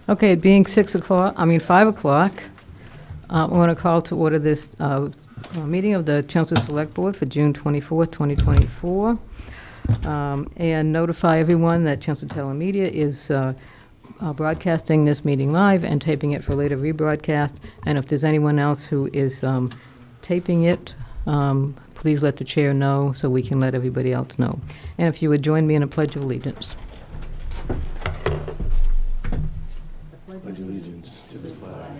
Okay, it being 5 o'clock, I want to call to order this meeting of the Chelmsford Select Board for June 24th, 2024, and notify everyone that Chelmsford Telemedia is broadcasting this meeting live and taping it for later rebroadcast. And if there's anyone else who is taping it, please let the chair know so we can let everybody else know. And if you would join me in a pledge of allegiance. Pledge allegiance to the flag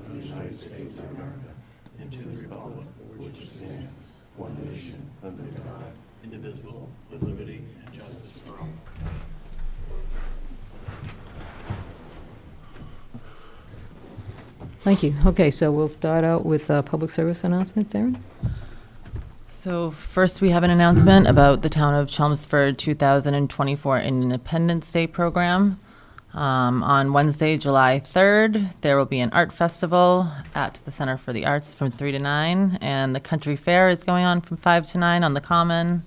of the United States of America and to the republic for which it stands, one nation, under God, indivisible, with liberty and justice for all. Thank you. Okay, so we'll start out with public service announcements, Erin? So first we have an announcement about the Town of Chelmsford 2024 Independence Day program. On Wednesday, July 3rd, there will be an art festival at the Center for the Arts from 3 to 9, and the country fair is going on from 5 to 9 on the Common.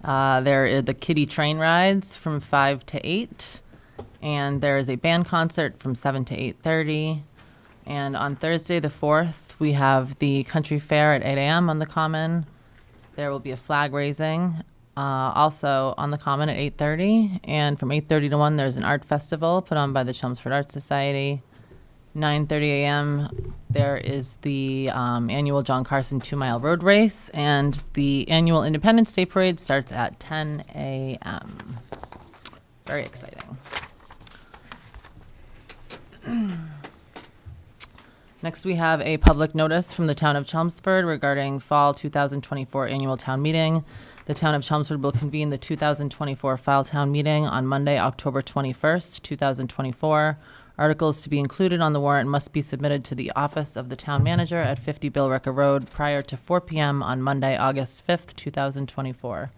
There is the kiddie train rides from 5 to 8, and there is a band concert from 7 to 8:30. And on Thursday, the 4th, we have the country fair at 8 a.m. on the Common. There will be a flag raising also on the Common at 8:30. And from 8:30 to 1, there's an art festival put on by the Chelmsford Art Society. 9:30 a.m., there is the annual John Carson 2-mile road race. And the annual Independence Day parade starts at 10 a.m. Very exciting. Next, we have a public notice from the Town of Chelmsford regarding Fall 2024 Annual Town Meeting. The Town of Chelmsford will convene the 2024 Fall Town Meeting on Monday, October 21st, 2024. Articles to be included on the warrant must be submitted to the office of the Town Manager at 50 Billerica Road prior to 4 p.m. on Monday, August 5th, 2024.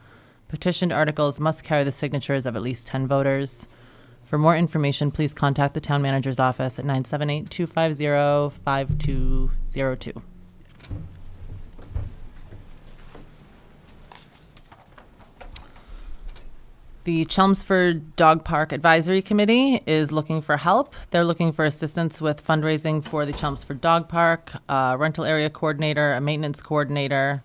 Petitioned articles must carry the signatures of at least 10 voters. For more information, please contact the Town Manager's office at 978-250-5202. The Chelmsford Dog Park Advisory Committee is looking for help. They're looking for assistance with fundraising for the Chelmsford Dog Park, a rental area coordinator, a maintenance coordinator.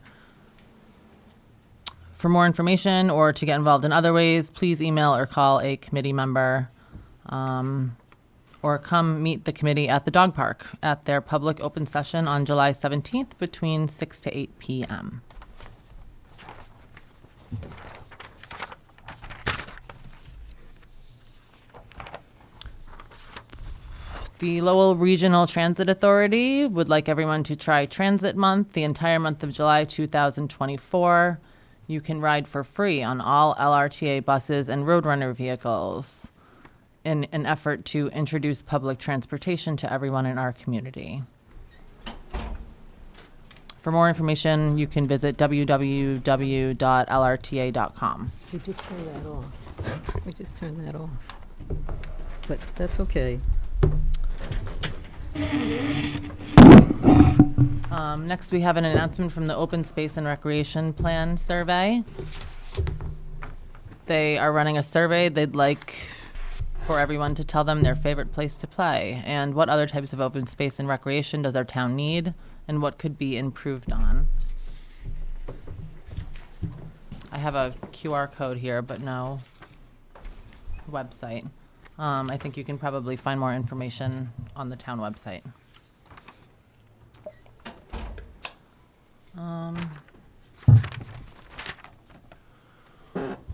For more information or to get involved in other ways, please email or call a committee member or come meet the committee at the dog park at their public open session on July 17th between 6 to 8 p.m. The Lowell Regional Transit Authority would like everyone to try Transit Month, the entire month of July 2024. You can ride for free on all LRTA buses and Roadrunner vehicles in an effort to introduce public transportation to everyone in our community. For more information, you can visit www.lrta.com. We just turned that off. But that's okay. Next, we have an announcement from the Open Space and Recreation Plan Survey. They are running a survey. They'd like for everyone to tell them their favorite place to play and what other types of open space and recreation does our town need and what could be improved on. I have a QR code here, but no website. I think you can probably find more information on the town website.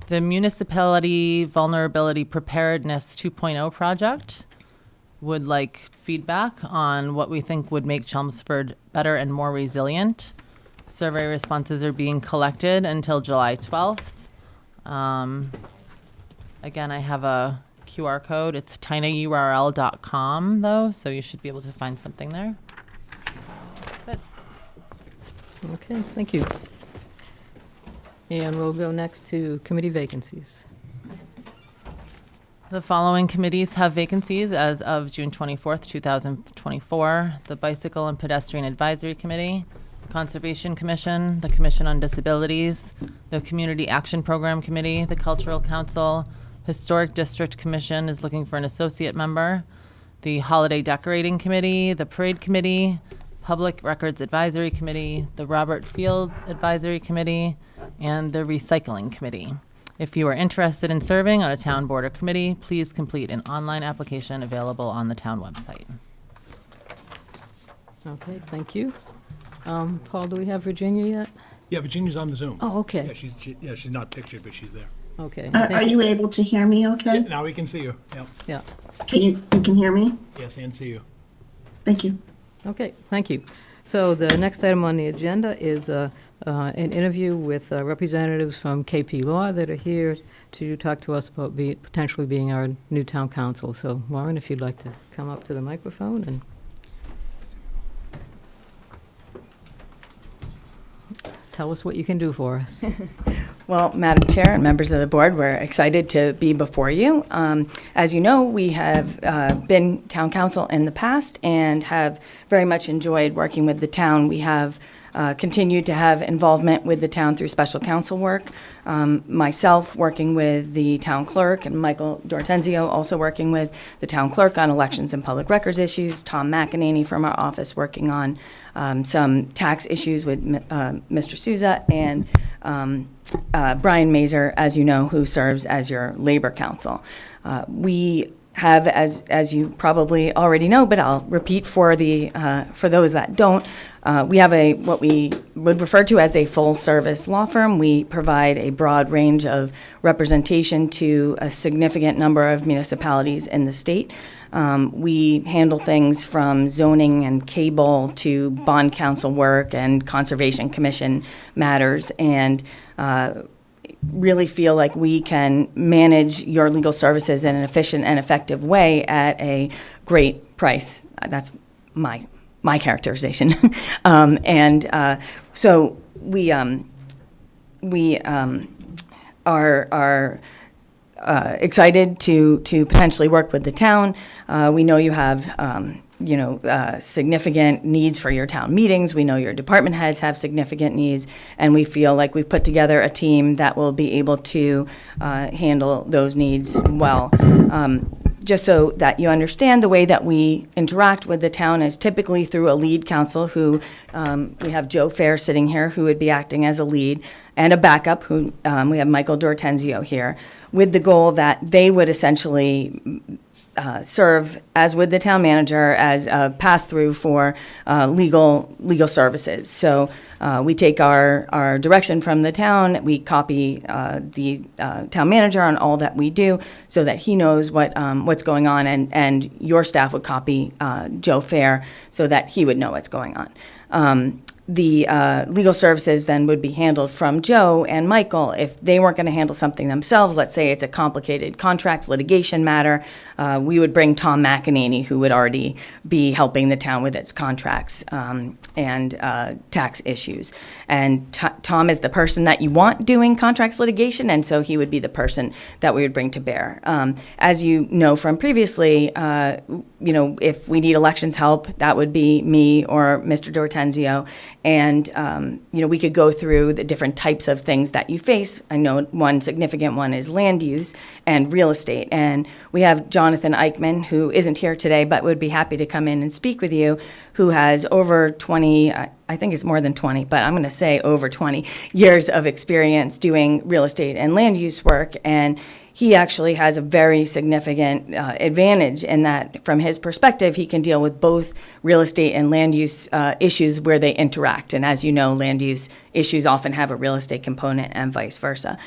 The Municipality Vulnerability Preparedness 2.0 project would like feedback on what we think would make Chelmsford better and more resilient. Survey responses are being collected until July 12th. Again, I have a QR code. It's tinyurl.com though, so you should be able to find something there. That's it. Okay, thank you. And we'll go next to committee vacancies. The following committees have vacancies as of June 24th, 2024. The Bicycle and Pedestrian Advisory Committee, the Conservation Commission, the Commission on Disabilities, the Community Action Program Committee, the Cultural Council, Historic District Commission is looking for an associate member, the Holiday Decorating Committee, the Parade Committee, Public Records Advisory Committee, the Robert Field Advisory Committee, and the Recycling Committee. If you are interested in serving on a town board or committee, please complete an online application available on the town website. Okay, thank you. Paul, do we have Virginia yet? Yeah, Virginia's on the Zoom. Oh, okay, She's not pictured, but she's there. okay. Are you able to hear me okay? Now we can see you. Yeah. Yeah, You can hear me? Yes, and see you. Thank you. okay, thank you. So the next item on the agenda is an interview with representatives from KP Law that are here to talk to us about potentially being our new town council. So Warren, if you'd like to come up to the microphone and tell us what you can do for us. Well, Madam Chair and members of the board, we're excited to be before you. As you know, we have been town council in the past and have very much enjoyed working with the town. We have continued to have involvement with the town through special counsel work. Myself working with the town clerk, and Michael Dortenzio also working with the town clerk on elections and public records issues. Tom McEnany from our office working on some tax issues with Mr. Souza, and Brian Mazur, as you know, who serves as your labor counsel. We have, as you probably already know, but I'll repeat for those that don't, we have what we would refer to as a full-service law firm. We provide a broad range of representation to a significant number of municipalities in the state. We handle things from zoning and cable to bond council work and conservation commission matters, and really feel like we can manage your legal services in an efficient and effective way at a great price. That's my characterization. So we are excited to potentially work with the town. We know you have significant needs for your town meetings. We know your department heads have significant needs, and we feel like we've put together a team that will be able to handle those needs well. Just so that you understand, the way that we interact with the town is typically through a lead counsel who, we have Joe Fair sitting here, who would be acting as a lead, and a backup, who we have Michael Dortenzio here, with the goal that they would essentially serve, as with the town manager, as a pass-through for legal services. So we take our direction from the town, we copy the town manager on all that we do so that he knows what's going on, and your staff would copy Joe Fair so that he would know what's going on. The legal services then would be handled from Joe and Michael. If they weren't going to handle something themselves, let's say it's a complicated contracts litigation matter, we would bring Tom McEnany, who would already be helping the town with its contracts and tax issues. And Tom is the person that you want doing contracts litigation, and so he would be the person that we would bring to bear. As you know from previously, if we need elections help, that would be me or Mr. Dortenzio. And, we could go through the different types of things that you face. I know one significant one is land use and real estate. And we have Jonathan Eichman, who isn't here today, but would be happy to come in and speak with you, who has over 20, I think it's more than 20, but I'm going to say over 20 years of experience doing real estate and land use work. And he actually has a very significant advantage in that, from his perspective, he can deal with both real estate and land use issues where they interact. And as you know, land use issues often have a real estate component and vice versa.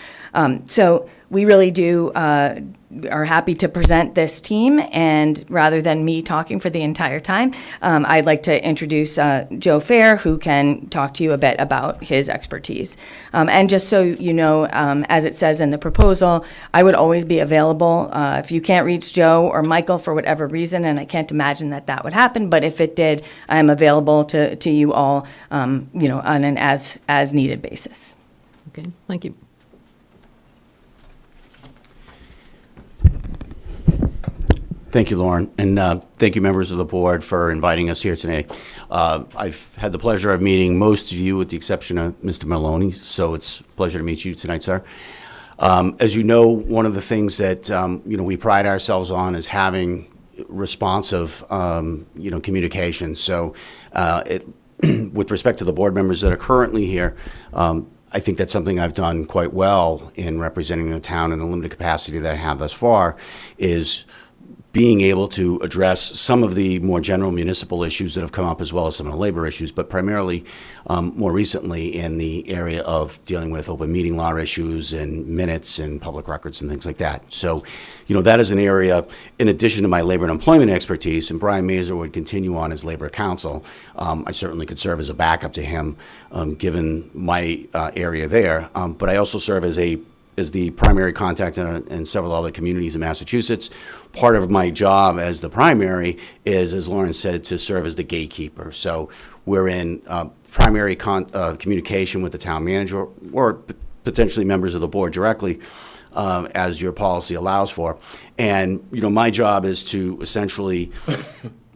So we really are happy to present this team, and rather than me talking for the entire time, I'd like to introduce Joe Fair, who can talk to you a bit about his expertise. And just so you know, as it says in the proposal, I would always be available. If you can't reach Joe or Michael for whatever reason, and I can't imagine that would happen, but if it did, I am available to you all, on an as needed basis. Okay, thank you. Thank you, Lauren, and thank you, members of the board, for inviting us here today. I've had the pleasure of meeting most of you, with the exception of Mr. Maloney, so it's a pleasure to meet you tonight, sir. As you know, one of the things that we pride ourselves on is having responsive, communication. So with respect to the board members that are currently here, I think that's something I've done quite well in representing the town in the limited capacity that I have thus far, is being able to address some of the more general municipal issues that have come up, as well as some of the labor issues, but primarily more recently in the area of dealing with open meeting law issues and minutes and public records and things like that. So, that is an area, in addition to my labor and employment expertise, and Brian Mazur would continue on as labor counsel. I certainly could serve as a backup to him, given my area there. But I also serve as the primary contact in several other communities in Massachusetts. Part of my job as the primary is, as Lauren said, to serve as the gatekeeper. So we're in primary communication with the town manager or potentially members of the board directly, as your policy allows for. And, my job is to essentially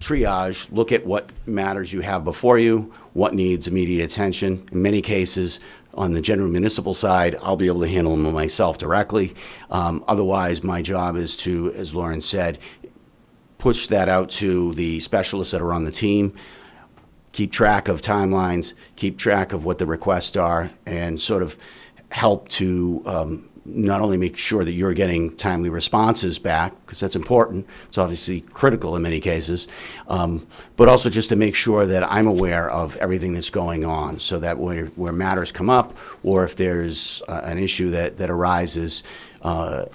triage, look at what matters you have before you, what needs immediate attention. In many cases, on the general municipal side, I'll be able to handle them myself directly. Otherwise, my job is to, as Lauren said, push that out to the specialists that are on the team, keep track of timelines, keep track of what the requests are, and sort of help to not only make sure that you're getting timely responses back, because that's important, it's obviously critical in many cases, but also just to make sure that I'm aware of everything that's going on, so that where matters come up, or if there's an issue that arises, I'm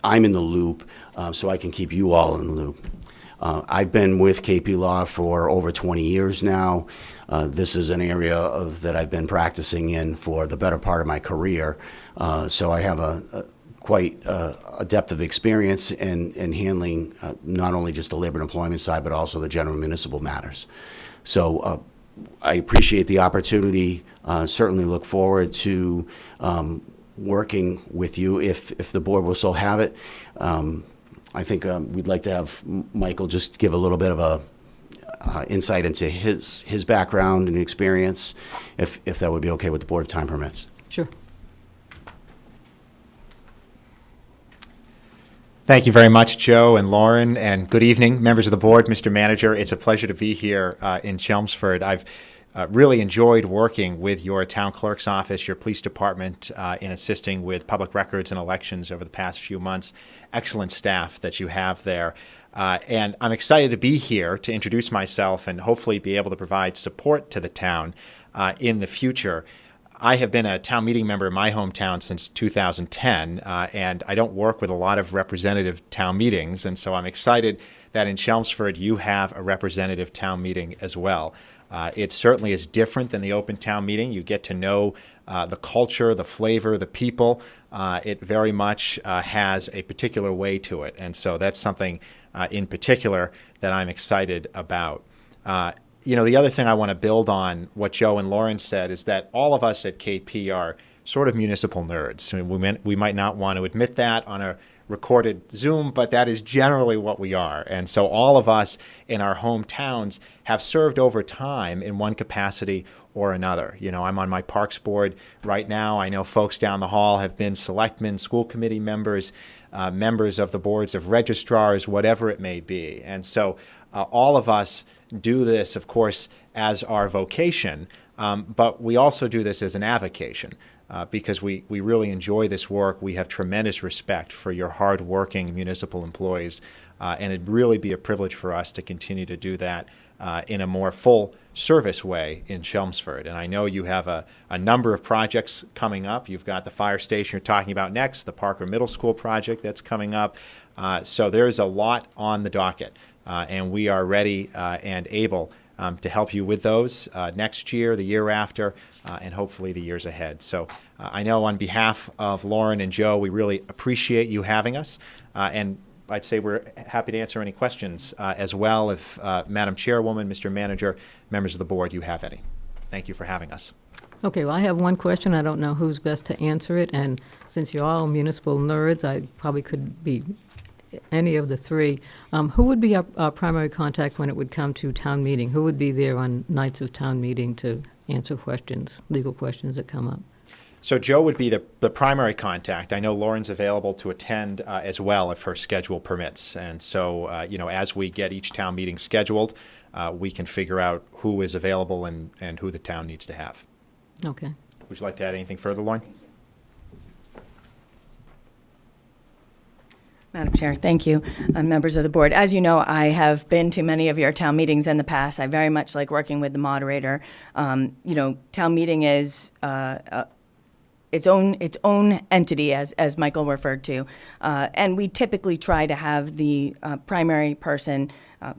in the loop, so I can keep you all in the loop. I've been with KP Law for over 20 years now. This is an area that I've been practicing in for the better part of my career. So I have quite a depth of experience in handling not only just the labor and employment side, but also the general municipal matters. So I appreciate the opportunity. Certainly look forward to working with you if the board will so have it. I think we'd like to have Michael just give a little bit of a insight into his background and experience, if that would be okay with the board, if time permits. Sure. Thank you very much, Joe and Lauren, and good evening, members of the board, Mr. Manager. It's a pleasure to be here in Chelmsford. I've really enjoyed working with your town clerk's office, your police department, in assisting with public records and elections over the past few months. Excellent staff that you have there. And I'm excited to be here to introduce myself and hopefully be able to provide support to the town in the future. I have been a town meeting member in my hometown since 2010, and I don't work with a lot of representative town meetings, and so I'm excited that in Chelmsford you have a representative town meeting as well. It certainly is different than the open town meeting. You get to know the culture, the flavor, the people. It very much has a particular way to it, and so that's something in particular that I'm excited about. The other thing I want to build on what Joe and Lauren said is that all of us at KP are sort of municipal nerds. I mean, we might not want to admit that on a recorded Zoom, but that is generally what we are. And so all of us in our hometowns have served over time in one capacity or another. I'm on my Parks Board right now. I know folks down the hall have been selectmen, school committee members, members of the boards of registrars, whatever it may be. And so all of us do this, of course, as our vocation, but we also do this as an avocation. Because we really enjoy this work. We have tremendous respect for your hard-working municipal employees, and it'd really be a privilege for us to continue to do that in a more full-service way in Chelmsford. And I know you have a number of projects coming up. You've got the fire station you're talking about next, the Parker Middle School project that's coming up. So there's a lot on the docket, and we are ready and able to help you with those next year, the year after, and hopefully the years ahead. So I know on behalf of Lauren and Joe, we really appreciate you having us. And I'd say we're happy to answer any questions as well if Madam Chairwoman, Mr. Manager, members of the board, you have any. Thank you for having us. Okay, well, I have one question. I don't know who's best to answer it. And since you're all municipal nerds, I probably could be any of the three. Who would be our primary contact when it would come to town meeting? Who would be there on nights of town meeting to answer questions, legal questions that come up? So Joe would be the primary contact. I know Lauren's available to attend as well if her schedule permits. And so, as we get each town meeting scheduled, we can figure out who is available and who the town needs to have. Okay. Would you like to add anything further, Lauren? Madam Chair, thank you. Members of the board, as you know, I have been to many of your town meetings in the past. I very much like working with the moderator. Town meeting is its own entity, as Michael referred to, and we typically try to have the primary person,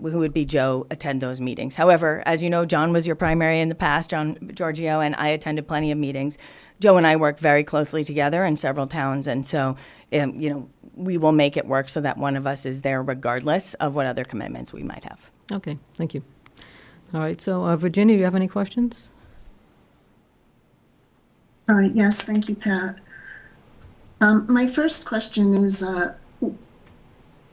who would be Joe, attend those meetings. However, as you know, John was your primary in the past, John Giorgio, and I attended plenty of meetings. Joe and I work very closely together in several towns, and so we will make it work so that one of us is there regardless of what other commitments we might have. Okay, thank you. All right, so Virginia, do you have any questions? Yes, thank you, Pat. My first question is,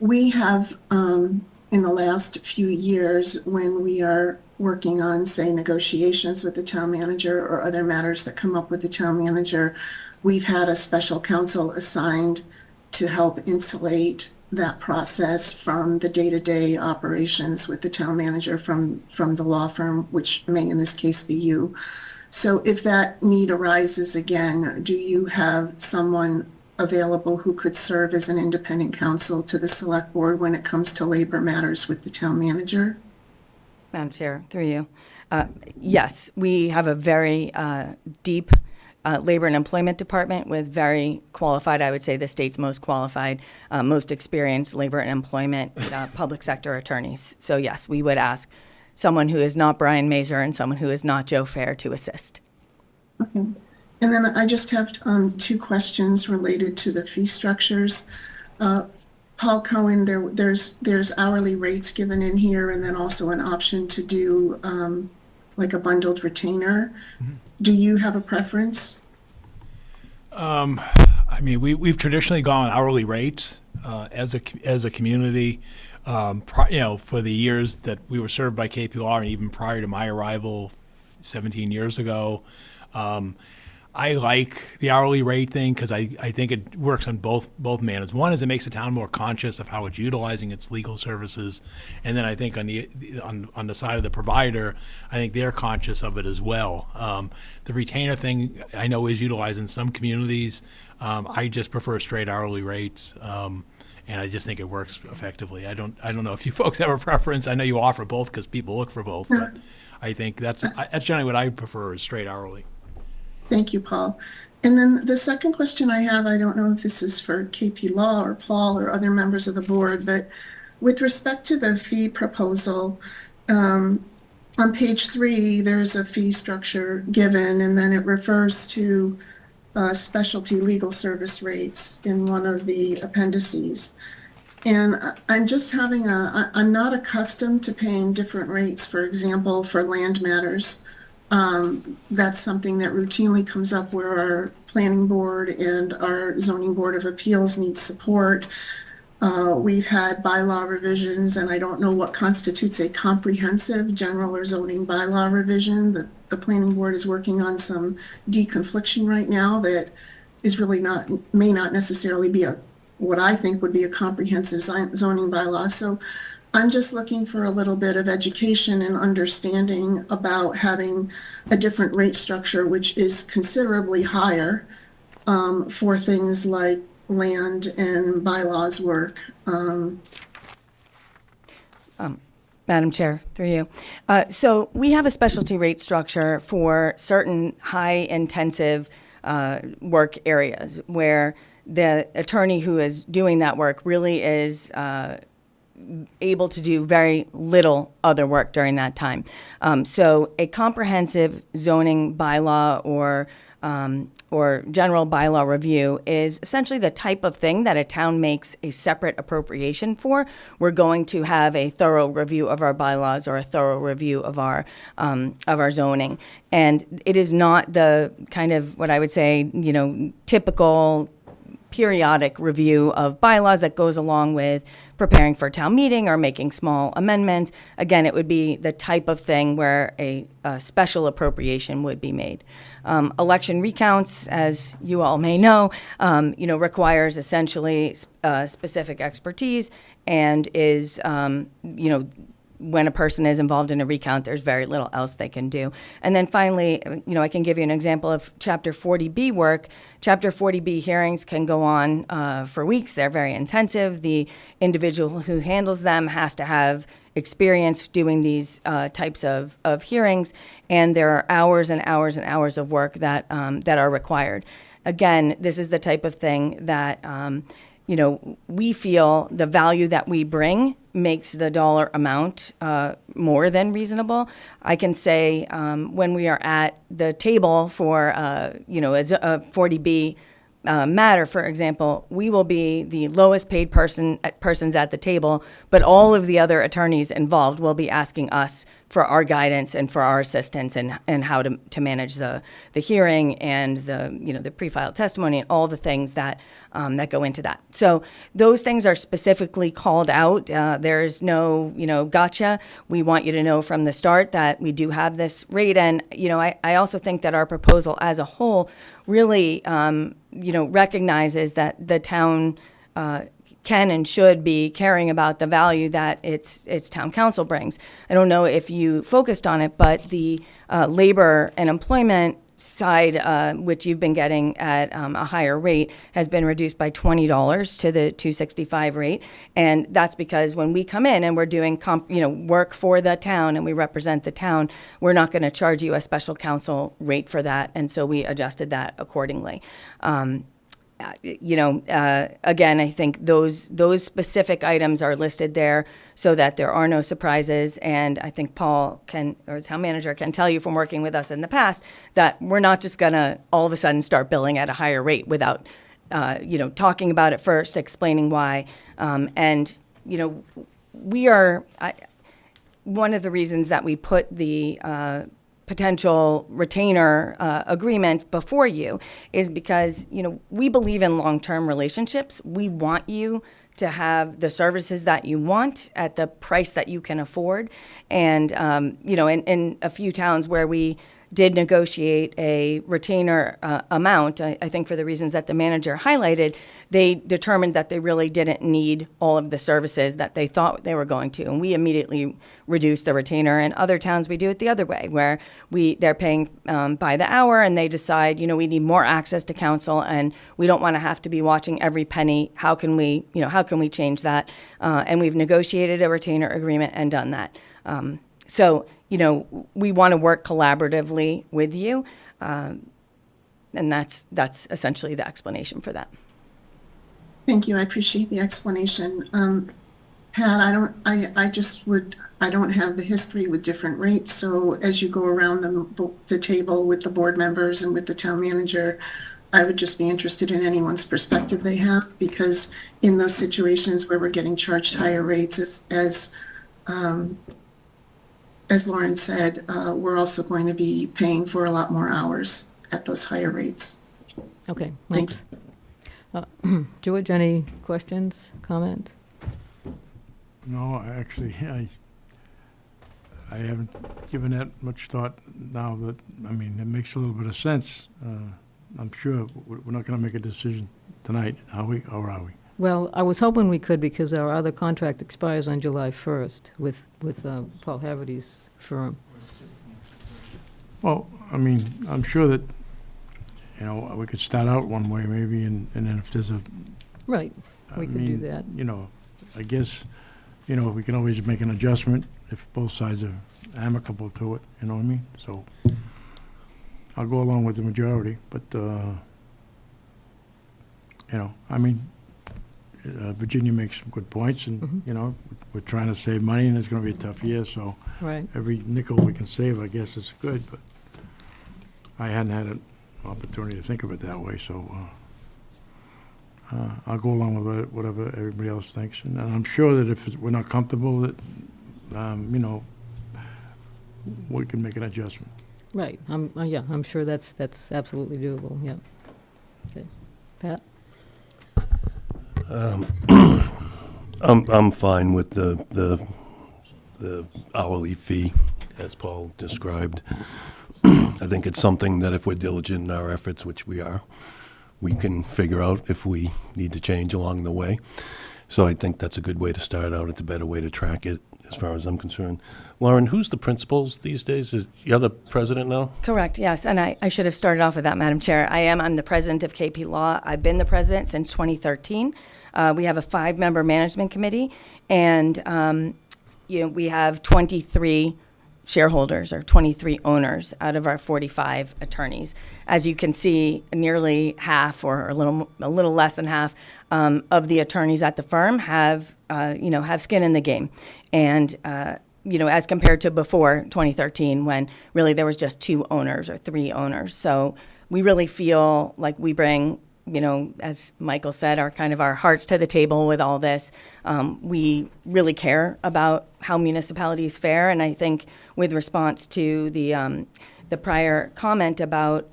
we have, in the last few years, when we are working on, say, negotiations with the town manager or other matters that come up with the town manager, we've had a special counsel assigned to help insulate that process from the day-to-day operations with the town manager from the law firm, which may in this case be you. So if that need arises again, do you have someone available who could serve as an independent counsel to the select board when it comes to labor matters with the town manager? Madam Chair, through you. Yes, we have a very deep labor and employment department with very qualified, I would say the state's most qualified, most experienced labor and employment public sector attorneys. So yes, we would ask someone who is not Brian Mazur and someone who is not Joe Fair to assist. Okay. And then I just have two questions related to the fee structures. Paul Cohen, there's hourly rates given in here, and then also an option to do like a bundled retainer. Mm-hmm. Do you have a preference? We've traditionally gone hourly rates as a community. For the years that we were served by KPLR, and even prior to my arrival 17 years ago, I like the hourly rate thing because I think it works on both manners. One is it makes the town more conscious of how it's utilizing its legal services, and then I think on the side of the provider, I think they're conscious of it as well. The retainer thing I know is utilized in some communities. I just prefer straight hourly rates. And I just think it works effectively. I don't know if you folks have a preference. I know you offer both because people look for both, but I think that's generally what I prefer is straight hourly. Thank you, Paul. And then the second question I have, I don't know if this is for KP Law or Paul or other members of the board, but with respect to the fee proposal, on page 3, there's a fee structure given, and then it refers to specialty legal service rates in one of the appendices. And I'm just I'm not accustomed to paying different rates, for example, for land matters. That's something that routinely comes up where our planning board and our zoning board of appeals need support. We've had bylaw revisions, and I don't know what constitutes a comprehensive general or zoning bylaw revision. The planning board is working on some deconfliction right now that is really may not necessarily be what I think would be a comprehensive zoning bylaw. So I'm just looking for a little bit of education and understanding about having a different rate structure, which is considerably higher for things like land and bylaws work. Madam Chair, through you. So we have a specialty rate structure for certain high-intensive work areas where the attorney who is doing that work really is able to do very little other work during that time. So a comprehensive zoning bylaw or general bylaw review is essentially the type of thing that a town makes a separate appropriation for. We're going to have a thorough review of our bylaws or a thorough review of our zoning. And it is not the kind of what I would say, typical periodic review of bylaws that goes along with preparing for town meeting or making small amendments. Again, it would be the type of thing where a special appropriation would be made. Election recounts, as you all may know, requires essentially specific expertise and is, when a person is involved in a recount, there's very little else they can do. And then finally, I can give you an example of Chapter 40B work. Chapter 40B hearings can go on for weeks. They're very intensive. The individual who handles them has to have experience doing these types of hearings, and there are hours and hours and hours of work that are required. Again, this is the type of thing that we feel the value that we bring makes the dollar amount more than reasonable. I can say when we are at the table for, as a 40B matter, for example, we will be the lowest paid persons at the table, but all of the other attorneys involved will be asking us for our guidance and for our assistance and how to manage the hearing and the pre-filed testimony and all the things that go into that. So those things are specifically called out. There's no gotcha. We want you to know from the start that we do have this rate, and I also think that our proposal as a whole really recognizes that the town can and should be caring about the value that its town council brings. I don't know if you focused on it, but the labor and employment side, which you've been getting at a higher rate, has been reduced by $20 to the $265 rate. And that's because when we come in and we're doing work for the town and we represent the town, we're not going to charge you a special counsel rate for that. And so we adjusted that accordingly. Again, I think those specific items are listed there so that there are no surprises. And I think Paul or the town manager can tell you from working with us in the past that we're not just going to all of a sudden start billing at a higher rate without, talking about it first, explaining why. We are, one of the reasons that we put the potential retainer agreement before you is because, we believe in long-term relationships. We want you to have the services that you want at the price that you can afford. And, in a few towns where we did negotiate a retainer amount, I think for the reasons that the manager highlighted, they determined that they really didn't need all of the services that they thought they were going to. And we immediately reduced the retainer. In other towns, we do it the other way, where they're paying by the hour and they decide, we need more access to counsel and we don't want to have to be watching every penny. How can we change that? And we've negotiated a retainer agreement and done that. So, we want to work collaboratively with you, and that's essentially the explanation for that. Thank you. I appreciate the explanation. Pat, I don't have the history with different rates. So as you go around the table with the board members and with the town manager, I would just be interested in anyone's perspective they have, because in those situations where we're getting charged higher rates, as Lauren said, we're also going to be paying for a lot more hours at those higher rates. Okay, thanks. George, any questions, comments? No, actually, I haven't given that much thought now, but, it makes a little bit of sense. I'm sure we're not going to make a decision tonight, are we, or are we? Well, I was hoping we could, because our other contract expires on July 1st with Paul Haverty's firm. Well, I'm sure that, we could start out one way maybe, and then if there's a... Right, we could do that. I guess, we can always make an adjustment if both sides are amicable to it, you know what I mean? So I'll go along with the majority, but, Virginia makes some good points, and, we're trying to save money, and it's going to be a tough year, so Right. every nickel we can save, I guess, is good, but I hadn't had an opportunity to think of it that way, so I'll go along with whatever everybody else thinks, and I'm sure that if we're not comfortable, that, we can make an adjustment. Right, I'm sure that's absolutely doable, yeah. Okay, Pat? I'm fine with the hourly fee, as Paul described. I think it's something that if we're diligent in our efforts, which we are, we can figure out if we need to change along the way. So I think that's a good way to start out. It's a better way to track it, as far as I'm concerned. Lauren, who's the principals these days? You're the president now? Correct, yes, and I should have started off with that, Madam Chair. I'm the president of KP Law. I've been the president since 2013. We have a 5-member management committee, and we have 23 shareholders or 23 owners out of our 45 attorneys. As you can see, nearly half or a little less than half of the attorneys at the firm have skin in the game. And as compared to before 2013, when really there was just 2 owners or 3 owners. So we really feel like we bring, as Michael said, our hearts to the table with all this. We really care about how municipalities fare, and I think with response to the prior comment about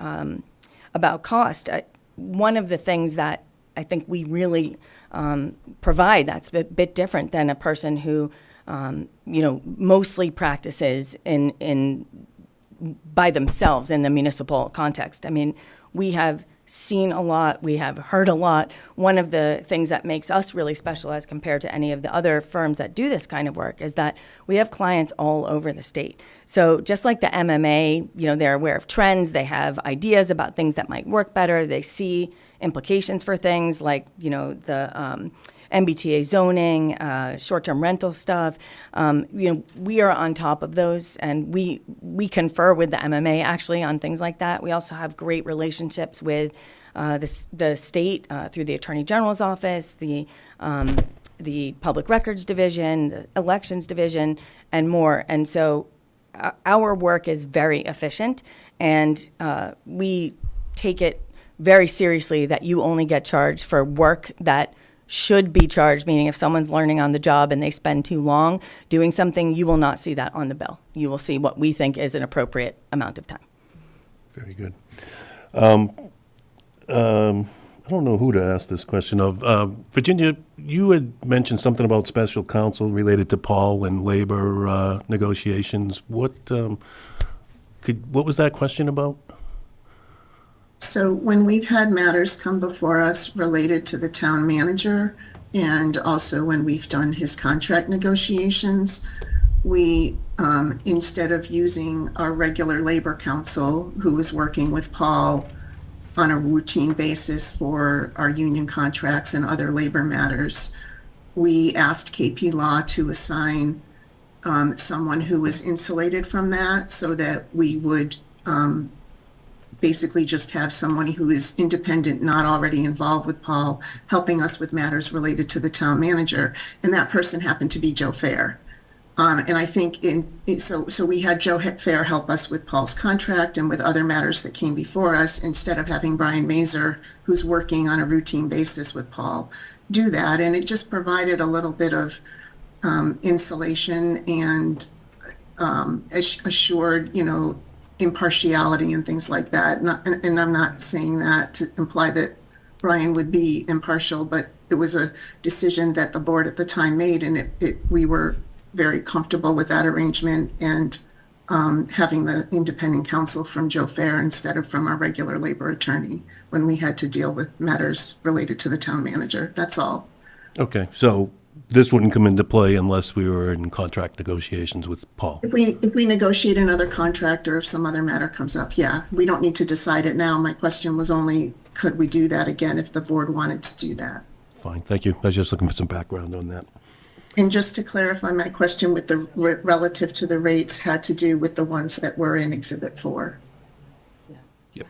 cost, one of the things that I think we really provide that's a bit different than a person who mostly practices in by themselves in the municipal context. I mean, we have seen a lot, we have heard a lot. One of the things that makes us really special as compared to any of the other firms that do this kind of work is that we have clients all over the state. So just like the MMA, they're aware of trends, they have ideas about things that might work better, they see implications for things like, the MBTA zoning, short-term rental stuff. We are on top of those, and we confer with the MMA actually on things like that. We also have great relationships with the state through the Attorney General's office, the Public Records Division, the Elections Division, and more. And so our work is very efficient, and we take it very seriously that you only get charged for work that should be charged, meaning if someone's learning on the job and they spend too long doing something, you will not see that on the bill. You will see what we think is an appropriate amount of time. Very good. I don't know who to ask this question of. Virginia, you had mentioned something about special counsel related to Paul and labor negotiations. What was that question about? So when we've had matters come before us related to the town manager, and also when we've done his contract negotiations, we, instead of using our regular labor counsel, who was working with Paul on a routine basis for our union contracts and other labor matters, we asked KP Law to assign someone who was insulated from that, so that we would basically just have someone who is independent, not already involved with Paul, helping us with matters related to the town manager. And that person happened to be Joe Fair. And I think so we had Joe Fair help us with Paul's contract and with other matters that came before us, instead of having Brian Mazur, who's working on a routine basis with Paul, do that. And it just provided a little bit of insulation and assured, impartiality and things like that. And I'm not saying that to imply that Brian would be impartial, but it was a decision that the board at the time made, and we were very comfortable with that arrangement, and having the independent counsel from Joe Fair instead of from our regular labor attorney when we had to deal with matters related to the town manager. That's all. Okay, so this wouldn't come into play unless we were in contract negotiations with Paul. If we negotiate another contract, or if some other matter comes up, yeah, we don't need to decide it now. My question was only, could we do that again if the board wanted to do that? Fine, thank you. I was just looking for some background on that. And just to clarify, my question with the relative to the rates had to do with the ones that were in Exhibit 4. Yep.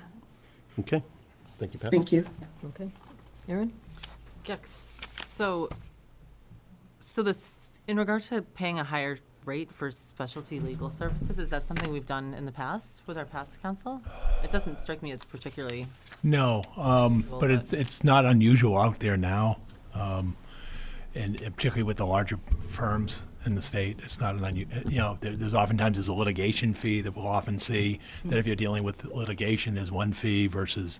Okay, thank you, Pat. Thank you. Okay. Erin? So this, in regard to paying a higher rate for specialty legal services, is that something we've done in the past with our past counsel? It doesn't strike me as particularly. No, but it's not unusual out there now, and particularly with the larger firms in the state. It's not there's oftentimes a litigation fee that we'll often see, that if you're dealing with litigation, there's one fee versus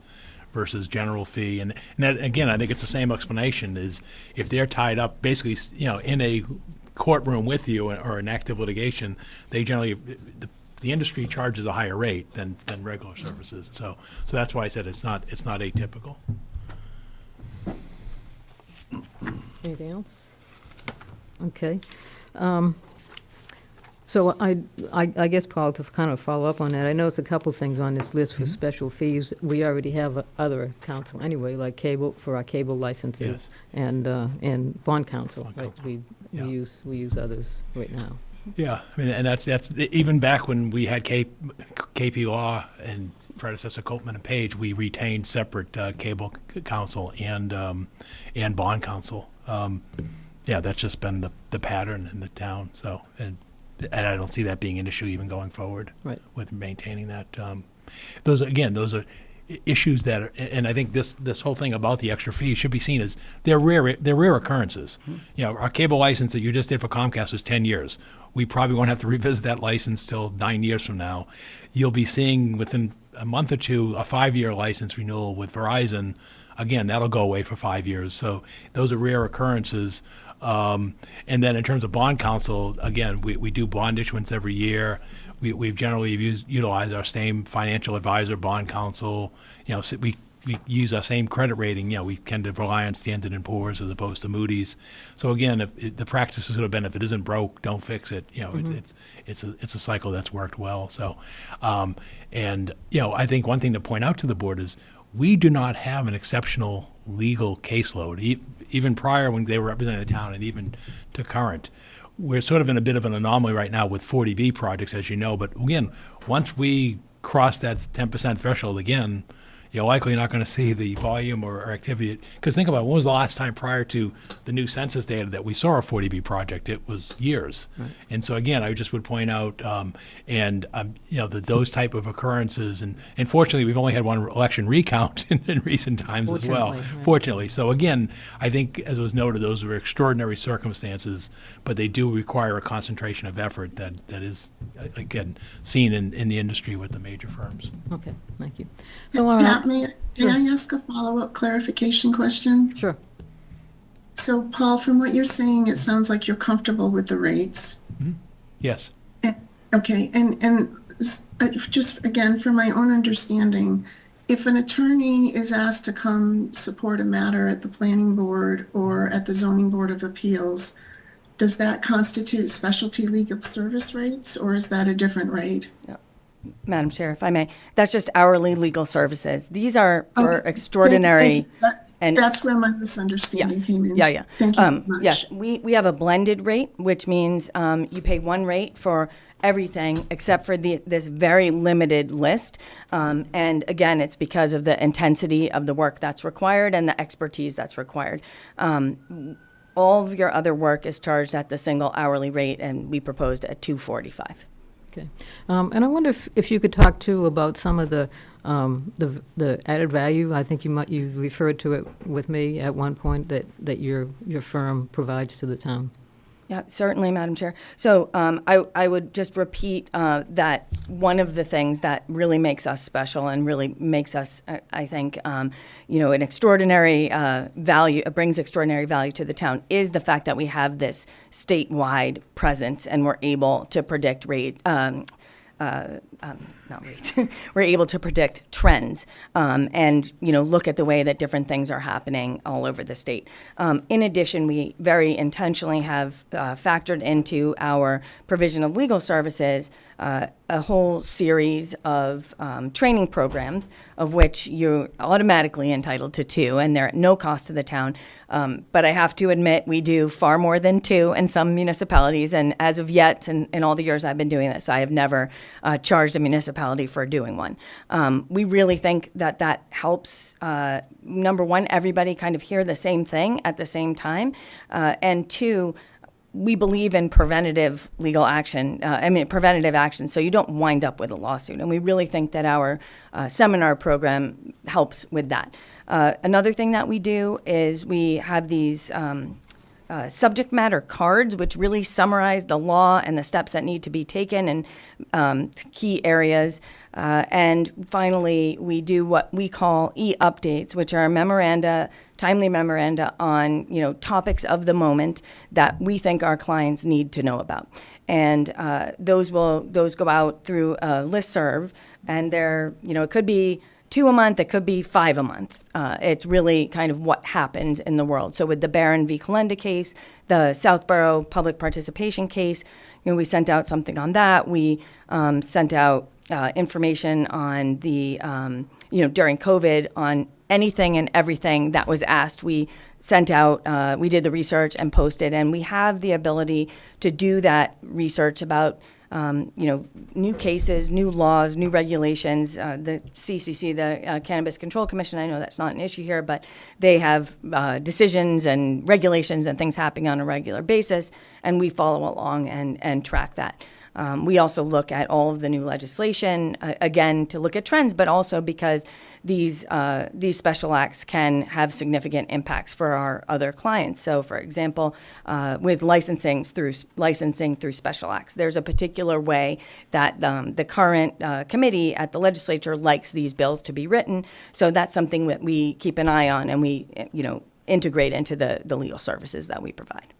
versus general fee. And that, again, I think it's the same explanation, is if they're tied up basically, in a courtroom with you or in active litigation, they generally, the industry charges a higher rate than regular services. So that's why I said it's not atypical. Anything else? Okay. So I guess, Paul, to kind of follow up on that, I noticed a couple things on this list for special fees. We already have other counsel anyway, like cable, for our cable licenses, and bond counsel. Bond Right? counsel. We Yeah. use others right now. Yeah, I mean, and that's even back when we had KP Law and predecessor Copeman and Page, we retained separate cable counsel and bond counsel. That's just been the pattern in the town. So, and I don't see that being an issue even going forward. Right. With maintaining that. Those are issues that are, and I think this whole thing about the extra fee should be seen as they're rare occurrences. Our cable license that you just did for Comcast is 10 years. We probably won't have to revisit that license till 9 years from now. You'll be seeing within a month or two a 5-year license renewal with Verizon. Again, that'll go away for 5 years. So those are rare occurrences. And then in terms of bond counsel, again, we do bond issuance every year. We've generally utilized our same financial advisor, bond counsel. We use our same credit rating. We tend to rely on Standard & Poor's as opposed to Moody's. So again, the practice has sort of been, if it isn't broke, don't fix it. It's a cycle that's worked well. So, I think one thing to point out to the board is we do not have an exceptional legal caseload. Even prior when they were representing the town and even to current, we're sort of in a bit of an anomaly right now with 40B projects, as you know. But again, once we cross that 10% threshold again, you're likely not going to see the volume or activity. Because think about it, when was the last time prior to the new census data that we saw a 40B project? It was years. Right. And so again, I just would point out, that those type of occurrences, and fortunately, we've only had one election recount in recent times as well. Right. Fortunately. So again, I think, as was noted, those were extraordinary circumstances, but they do require a concentration of effort that is, again, seen in the industry with the major firms. Okay, thank you. So, Laura, Pat, may I ask a follow-up clarification question? sure. So, Paul, from what you're saying, it sounds like you're comfortable with the rates. Yes. Okay, and just again, for my own understanding, if an attorney is asked to come support a matter at the planning board or at the zoning board of appeals, does that constitute specialty legal service rates, or is that a different rate? Madam Chair, if I may, that's just hourly legal services. These are for Okay. extraordinary. And That's where my misunderstanding came in. Yeah. Thank you very much. Yes, we have a blended rate, which means you pay one rate for everything except for this very limited list. And again, it's because of the intensity of the work that's required and the expertise that's required. All of your other work is charged at the single hourly rate, and we proposed at $245. Okay. And I wonder if you could talk too about some of the added value. I think you referred to it with me at one point that your firm provides to the town. Yeah, certainly, Madam Chair. So I would just repeat that one of the things that really makes us special and really makes us, I think, an extraordinary value, brings extraordinary value to the town, is the fact that we have this statewide presence and we're able to predict rates. Not rates. We're able to predict trends and look at the way that different things are happening all over the state. In addition, we very intentionally have factored into our provision of legal services a whole series of training programs, of which you're automatically entitled to 2, and they're at no cost to the town. But I have to admit, we do far more than 2 in some municipalities, and as of yet, in all the years I've been doing this, I have never charged a municipality for doing one. We really think that helps, number one, everybody kind of hear the same thing at the same time, and 2, we believe in preventative legal action, preventative action, so you don't wind up with a lawsuit. And we really think that our seminar program helps with that. Another thing that we do is we have these subject matter cards, which really summarize the law and the steps that need to be taken in key areas. And finally, we do what we call e-updates, which are memoranda, timely memoranda on, topics of the moment that we think our clients need to know about. And those go out through a listserv, and it could be 2 a month, it could be 5 a month. It's really kind of what happens in the world. So with the Barron v. Calenda case, the Southborough public participation case, we sent out something on that. We sent out information on the, during COVID on anything and everything that was asked. We sent out, we did the research and posted, and we have the ability to do that research about new cases, new laws, new regulations. The CCC, the Cannabis Control Commission, I know that's not an issue here, but they have decisions and regulations and things happening on a regular basis, and we follow along and track that. We also look at all of the new legislation, again, to look at trends, but also because these special acts can have significant impacts for our other clients. So, for example, with licensing through special acts, there's a particular way that the current committee at the legislature likes these bills to be written. So that's something that we keep an eye on, and we, integrate into the legal services that we provide.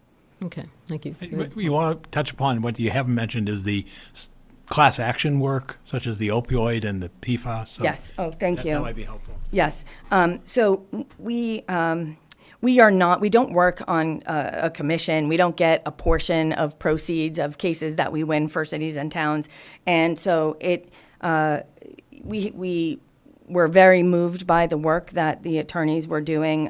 Okay, thank you. You want to touch upon what you haven't mentioned is the class action work, such as the opioid and the PFAS. So Yes. Oh, thank you. That might be helpful. Yes. So we don't work on a commission. We don't get a portion of proceeds of cases that we win for cities and towns. And so we were very moved by the work that the attorneys were doing,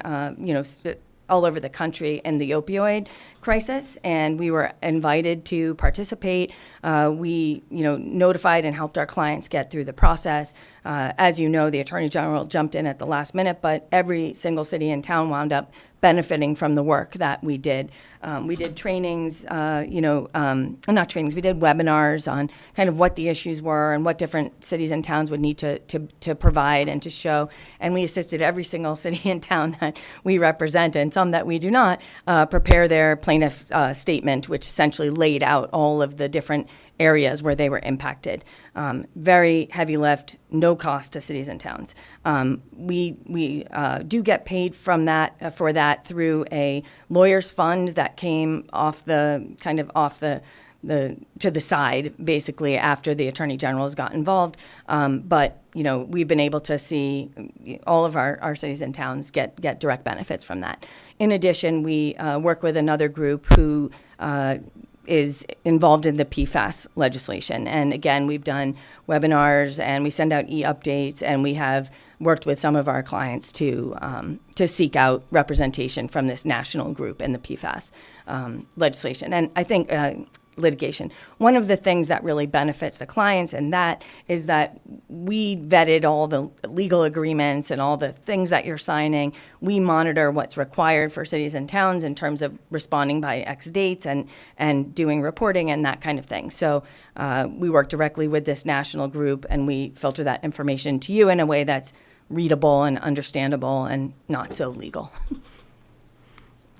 all over the country in the opioid crisis, and we were invited to participate. We, notified and helped our clients get through the process. As you know, the Attorney General jumped in at the last minute, but every single city and town wound up benefiting from the work that we did. We did trainings, not trainings, we did webinars on kind of what the issues were and what different cities and towns would need to provide and to show. And we assisted every single city and town that we represent, and some that we do not, prepare their plaintiff statement, which essentially laid out all of the different areas where they were impacted. Very heavy lift, no cost to cities and towns. We do get paid for that through a lawyer's fund that came off to the side, basically, after the Attorney General's got involved. But we've been able to see all of our cities and towns get direct benefits from that. In addition, we work with another group who is involved in the PFAS legislation. And again, we've done webinars and we send out e-updates, and we have worked with some of our clients to seek out representation from this national group in the PFAS legislation. And I think litigation. One of the things that really benefits the clients and that is that we vetted all the legal agreements and all the things that you're signing. We monitor what's required for cities and towns in terms of responding by X dates and doing reporting and that kind of thing. So we work directly with this national group, and we filter that information to you in a way that's readable and understandable and not so legal.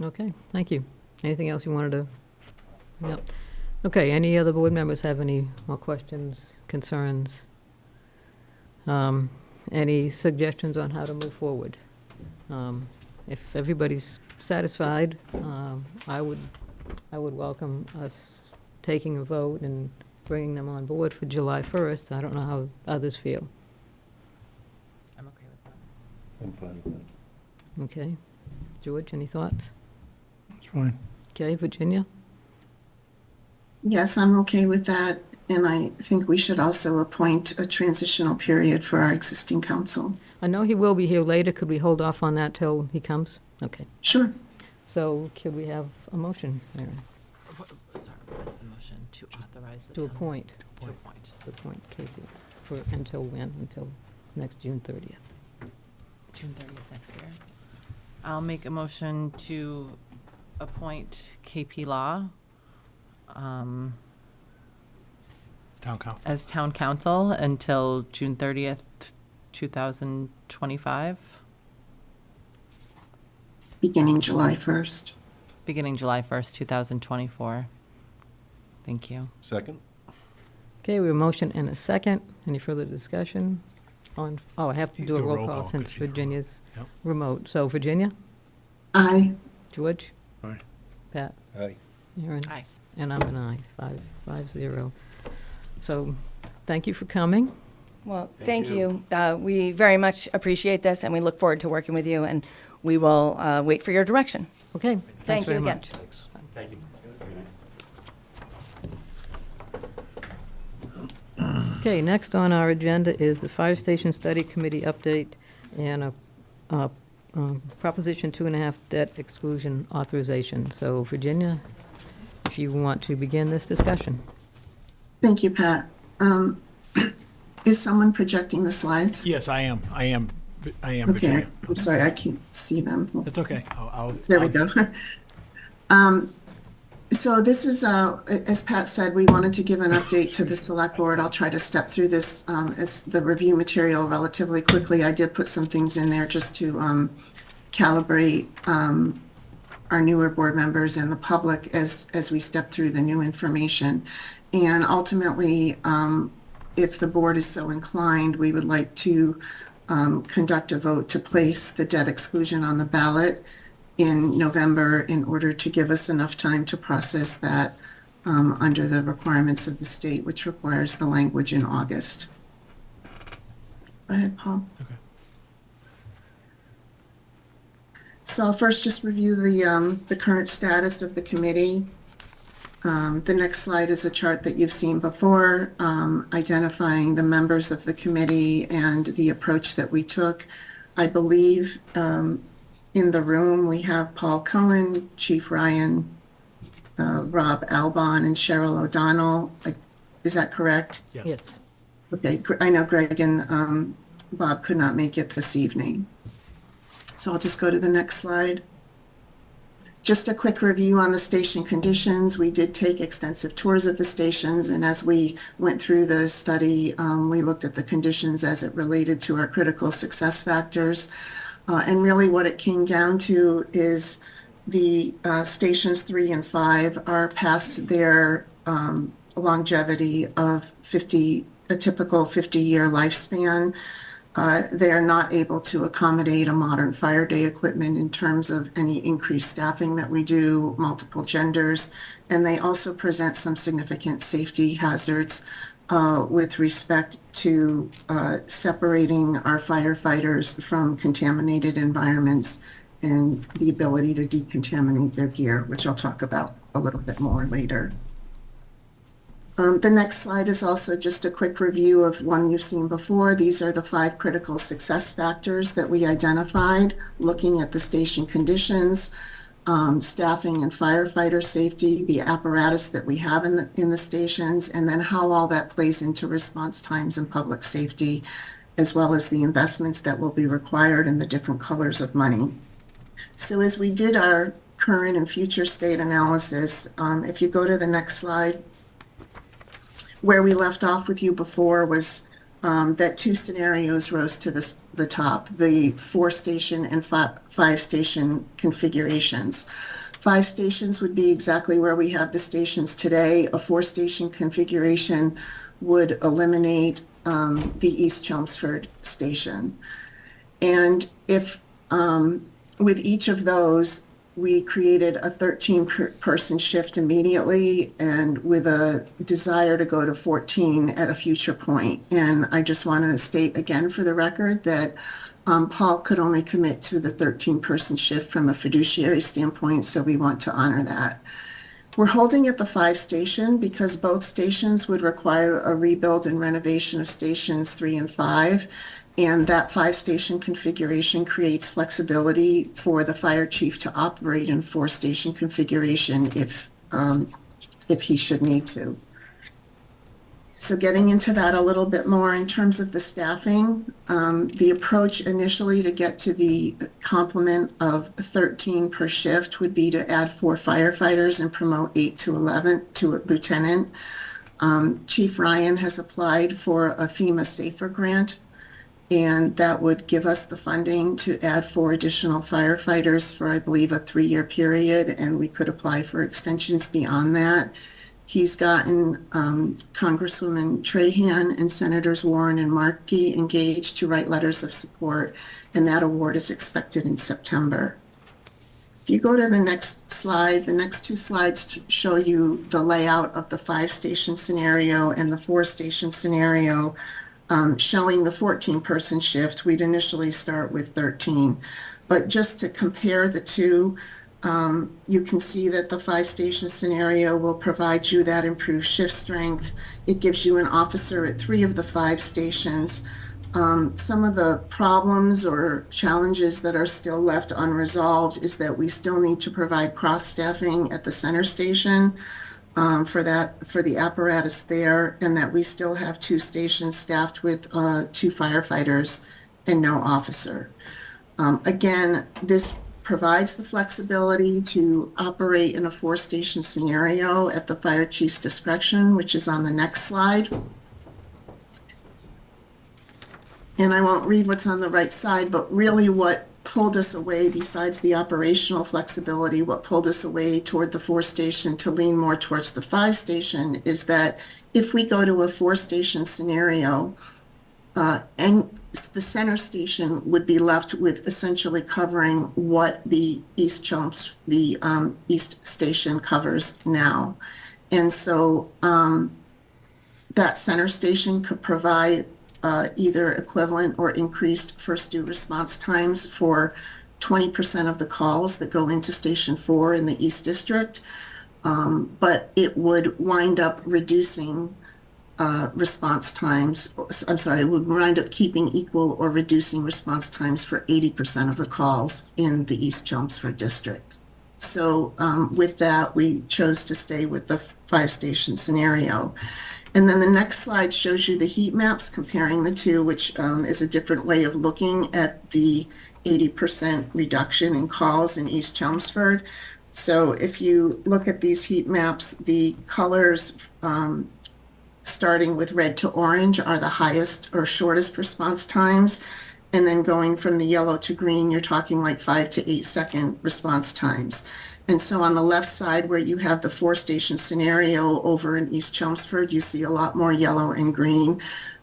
Okay, thank you. Anything else you wanted to bring up? Okay, any other board members have any more questions, concerns? Any suggestions on how to move forward? If everybody's satisfied, I would welcome us taking a vote and bringing them on board for July 1st. I don't know how others feel. I'm okay with that. I'm fine with that. Okay. George, any thoughts? It's fine. Okay, Virginia? Yes, I'm okay with that. And I think we should also appoint a transitional period for our existing council. I know he will be here later. Could we hold off on that till he comes? Okay. Sure. So could we have a motion, Aaron, Sorry, what is the motion to authorize the to town appoint, to appoint? KP for, until when? Until next June 30th? June 30th next year. I'll make a motion to appoint KP Law Town council. as town council until June 30th, 2025. Beginning July 1st. beginning July 1st, 2024. Thank you. Second? Okay, we have a motion and a second. Any further discussion on, I have to You do a do a roll roll call call, since 'cause she's remote. Virginia's Yep. remote. So Virginia, Aye. George, Aye. Pat, Aye. Aaron. Aye. And I'm an aye, 5-0. So, thank you for coming. Well, thank you. We very much appreciate this, and we look forward to working with you, and we will wait for your direction. Okay, Thank thanks you very again. much. Thanks. Thank you. Okay, next on our agenda is the Fire Station Study Committee update and a Proposition 2.5 debt exclusion authorization. So Virginia, if you want to begin this discussion. Thank you, Pat. Is someone projecting the slides? Yes, I am. Okay. Okay, Virginia. I'm sorry, I can't see them. That's okay. There we go. So this is, as Pat said, we wanted to give an update to the select board. I'll try to step through this as the review material relatively quickly. I did put some things in there just to calibrate our newer board members and the public as we step through the new information. And ultimately, if the board is so inclined, we would like to conduct a vote to place the debt exclusion on the ballot in November in order to give us enough time to process that under the requirements of the state, which requires the language in August. Go ahead, Paul. Okay. So I'll first just review the current status of the committee. The next slide is a chart that you've seen before, identifying the members of the committee and the approach that we took. I believe in the room we have Paul Cohen, Chief Ryan, Rob Albon, and Cheryl O'Donnell. Is that correct? Yes. Okay, I know Greg and Bob could not make it this evening. So I'll just go to the next slide. Just a quick review on the station conditions. We did take extensive tours of the stations, and as we went through the study, we looked at the conditions as it related to our critical success factors. And really what it came down to is the stations 3 and 5 are past their longevity of a typical 50-year lifespan. They are not able to accommodate a modern fire day equipment in terms of any increased staffing that we do, multiple genders, and they also present some significant safety hazards with respect to separating our firefighters from contaminated environments and the ability to decontaminate their gear, which I'll talk about a little bit more later. The next slide is also just a quick review of one you've seen before. These are the 5 critical success factors that we identified, looking at the station conditions, staffing and firefighter safety, the apparatus that we have in the stations, and then how all that plays into response times and public safety, as well as the investments that will be required and the different colors of money. So as we did our current and future state analysis, if you go to the next slide, where we left off with you before was that 2 scenarios rose to the top, the 4-station and 5-station configurations. 5 stations would be exactly where we have the stations today. A 4-station configuration would eliminate the East Chelmsford station. And if with each of those, we created a 13-person shift immediately and with a desire to go to 14 at a future point. And I just want to state again for the record that Paul could only commit to the 13-person shift from a fiduciary standpoint, so we want to honor that. We're holding at the 5-station because both stations would require a rebuild and renovation of stations 3 and 5. And that 5-station configuration creates flexibility for the fire chief to operate in 4-station configuration if he should need to. So getting into that a little bit more in terms of the staffing, the approach initially to get to the complement of 13 per shift would be to add 4 firefighters and promote 8 to 11 to a lieutenant. Chief Ryan has applied for a FEMA SAFER grant. And that would give us the funding to add 4 additional firefighters for, I believe, a 3-year period, and we could apply for extensions beyond that. He's gotten Congresswoman Trahan and Senators Warren and Markey engaged to write letters of support, and that award is expected in September. If you go to the next slide, the next 2 slides show you the layout of the 5-station scenario and the 4-station scenario. Showing the 14-person shift, we'd initially start with 13. But just to compare the two, you can see that the 5-station scenario will provide you that improved shift strength. It gives you an officer at 3 of the 5 stations. Some of the problems or challenges that are still left unresolved is that we still need to provide cross-staffing at the center station. For the apparatus there, and that we still have 2 stations staffed with 2 firefighters and no officer. Again, this provides the flexibility to operate in a 4-station scenario at the fire chief's discretion, which is on the next slide. And I won't read what's on the right side, but really what pulled us away, besides the operational flexibility, what pulled us away toward the 4-station to lean more towards the 5-station is that if we go to a 4-station scenario, and the center station would be left with essentially covering what the East Station covers now. And so that center station could provide either equivalent or increased first due response times for 20% of the calls that go into Station 4 in the East District, but it would wind up reducing response times. It would wind up keeping equal or reducing response times for 80% of the calls in the East Chelmsford District. So with that, we chose to stay with the 5-station scenario. And then the next slide shows you the heat maps comparing the two, which is a different way of looking at the 80% reduction in calls in East Chelmsford. So if you look at these heat maps, the colors starting with red to orange are the highest or shortest response times. And then going from the yellow to green, you're talking like 5 to 8 second response times. And so on the left side, where you have the 4-station scenario over in East Chelmsford, you see a lot more yellow and green.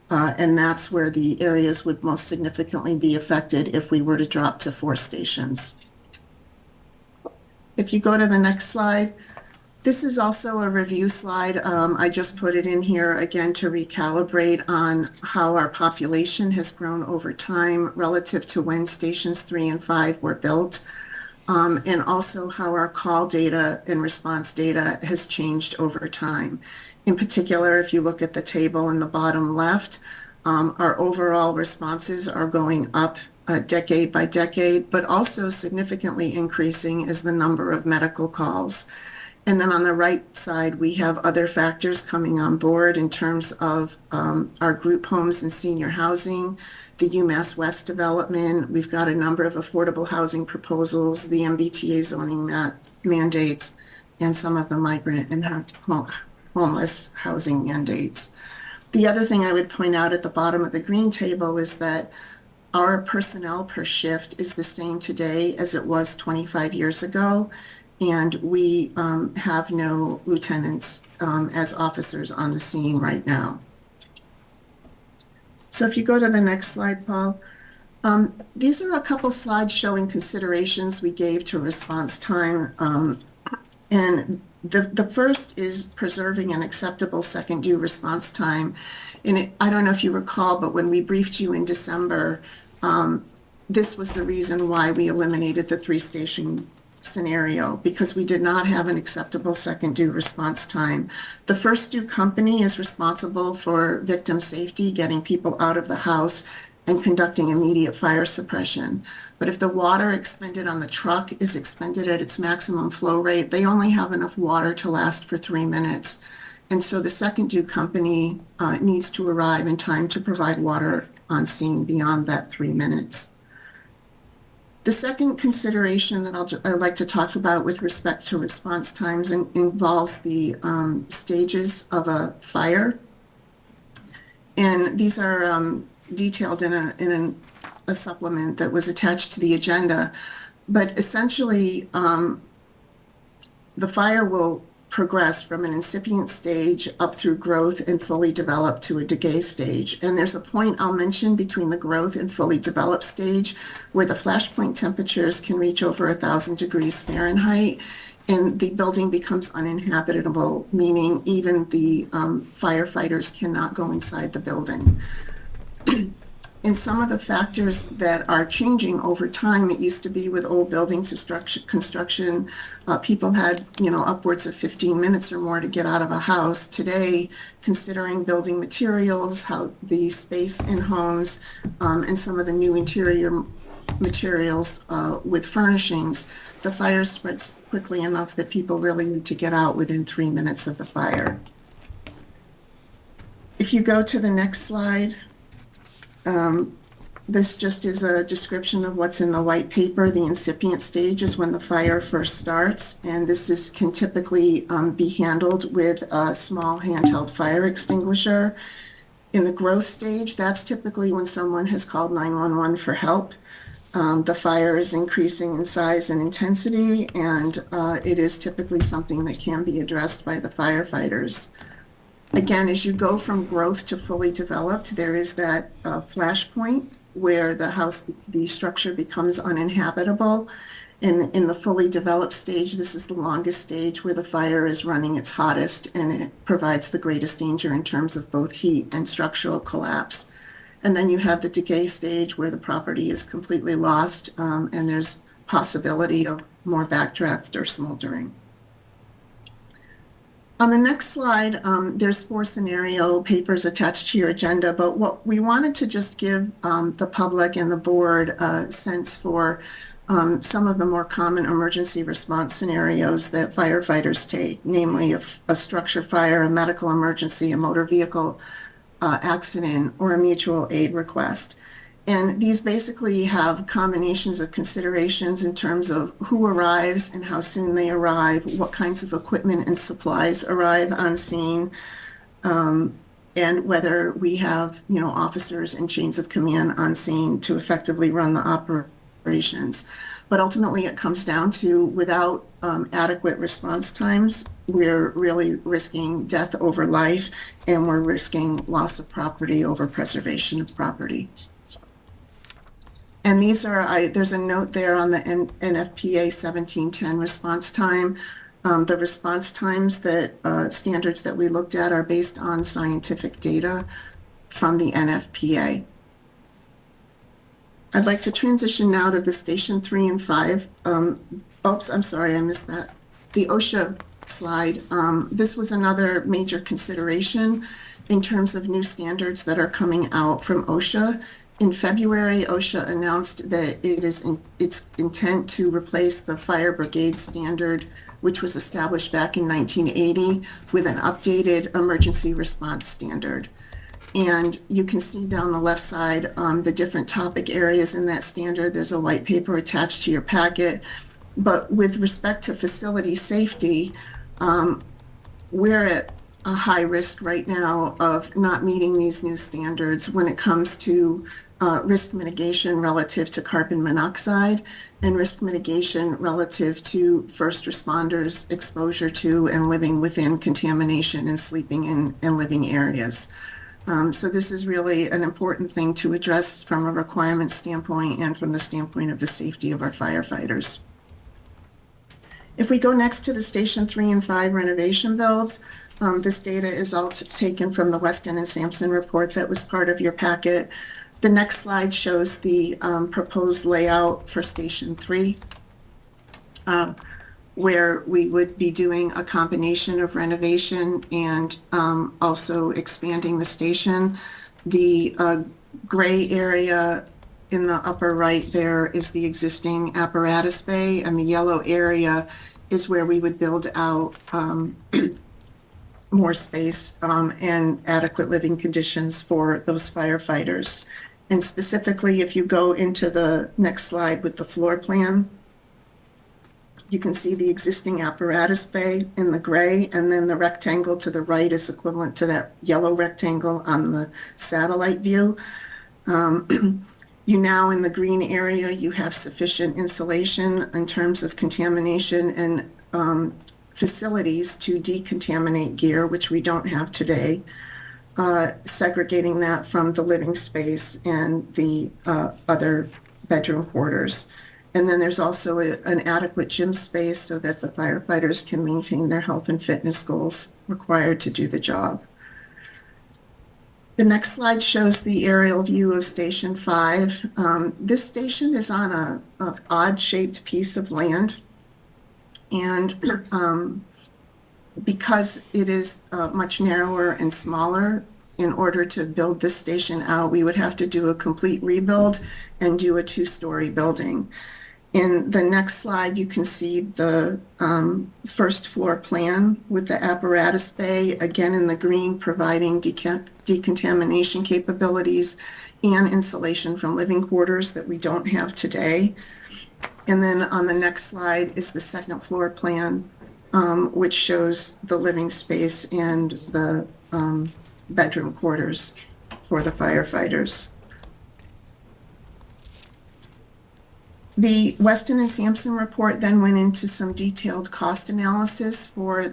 And that's where the areas would most significantly be affected if we were to drop to 4 stations. If you go to the next slide, this is also a review slide. I just put it in here again to recalibrate on how our population has grown over time relative to when stations 3 and 5 were built. And also how our call data and response data has changed over time. In particular, if you look at the table in the bottom left, our overall responses are going up decade by decade, but also significantly increasing is the number of medical calls. And then on the right side, we have other factors coming on board in terms of our group homes and senior housing, the UMass West development. We've got a number of affordable housing proposals, the MBTA zoning mandates, and some of the migrant and homeless housing mandates. The other thing I would point out at the bottom of the green table is that our personnel per shift is the same today as it was 25 years ago. And we have no lieutenants as officers on the scene right now. So if you go to the next slide, Paul, these are a couple slides showing considerations we gave to response time. And the first is preserving an acceptable second due response time. And I don't know if you recall, but when we briefed you in December, this was the reason why we eliminated the 3-station scenario, because we did not have an acceptable second due response time. The first due company is responsible for victim safety, getting people out of the house and conducting immediate fire suppression. But if the water expended on the truck is expended at its maximum flow rate, they only have enough water to last for 3 minutes. And so the second due company needs to arrive in time to provide water on scene beyond that 3 minutes. The second consideration that I'd like to talk about with respect to response times involves the stages of a fire. And these are detailed in a supplement that was attached to the agenda. But essentially, the fire will progress from an incipient stage up through growth and fully developed to a decay stage. And there's a point I'll mention between the growth and fully developed stage where the flashpoint temperatures can reach over 1,000 degrees Fahrenheit, and the building becomes uninhabitable, meaning even the firefighters cannot go inside the building. And some of the factors that are changing over time, it used to be with old building construction, people had, upwards of 15 minutes or more to get out of a house. Today, considering building materials, how the space in homes, and some of the new interior materials with furnishings, the fire spreads quickly enough that people really need to get out within 3 minutes of the fire. If you go to the next slide, this just is a description of what's in the white paper. The incipient stage is when the fire first starts, and this can typically be handled with a small handheld fire extinguisher. In the growth stage, that's typically when someone has called 911 for help. The fire is increasing in size and intensity, and it is typically something that can be addressed by the firefighters. Again, as you go from growth to fully developed, there is that flash point where the structure becomes uninhabitable. In the fully developed stage, this is the longest stage where the fire is running its hottest, and it provides the greatest danger in terms of both heat and structural collapse. And then you have the decay stage where the property is completely lost, and there's possibility of more backdraft or smoldering. On the next slide, there's 4 scenario papers attached to your agenda, but what we wanted to just give the public and the board a sense for some of the more common emergency response scenarios that firefighters take, namely a structure fire, a medical emergency, a motor vehicle accident, or a mutual aid request. And these basically have combinations of considerations in terms of who arrives and how soon they arrive, what kinds of equipment and supplies arrive on scene, and whether we have, officers and chains of command on scene to effectively run the operations. But ultimately, it comes down to, without adequate response times, we're really risking death over life, and we're risking loss of property over preservation of property. And there's a note there on the NFPA 1710 response time. The response times standards that we looked at are based on scientific data from the NFPA. I'd like to transition now to the station 3 and 5. Oops, I'm sorry, I missed that. The OSHA slide. This was another major consideration in terms of new standards that are coming out from OSHA. In February, OSHA announced that it is its intent to replace the fire brigade standard, which was established back in 1980, with an updated emergency response standard. And you can see down the left side the different topic areas in that standard. There's a white paper attached to your packet. But with respect to facility safety, we're at a high risk right now of not meeting these new standards when it comes to risk mitigation relative to carbon monoxide and risk mitigation relative to first responders' exposure to and living within contamination and sleeping in and living areas. So this is really an important thing to address from a requirement standpoint and from the standpoint of the safety of our firefighters. If we go next to the Station 3 and 5 renovation builds, this data is all taken from the Weston and Sampson report that was part of your packet. The next slide shows the proposed layout for Station 3, where we would be doing a combination of renovation and also expanding the station. The gray area in the upper right there is the existing apparatus bay, and the yellow area is where we would build out more space and adequate living conditions for those firefighters. And specifically, if you go into the next slide with the floor plan, You can see the existing apparatus bay in the gray, and then the rectangle to the right is equivalent to that yellow rectangle on the satellite view. You now, in the green area, you have sufficient insulation in terms of contamination and facilities to decontaminate gear, which we don't have today, segregating that from the living space and the other bedroom quarters. And then there's also an adequate gym space so that the firefighters can maintain their health and fitness goals required to do the job. The next slide shows the aerial view of Station 5. This station is on a odd-shaped piece of land. And because it is much narrower and smaller, in order to build this station out, we would have to do a complete rebuild and do a 2-story building. In the next slide, you can see the first floor plan with the apparatus bay, again in the green, providing decontamination capabilities and insulation from living quarters that we don't have today. And then on the next slide is the second floor plan, which shows the living space and the bedroom quarters for the firefighters. The Weston and Sampson report then went into some detailed cost analysis for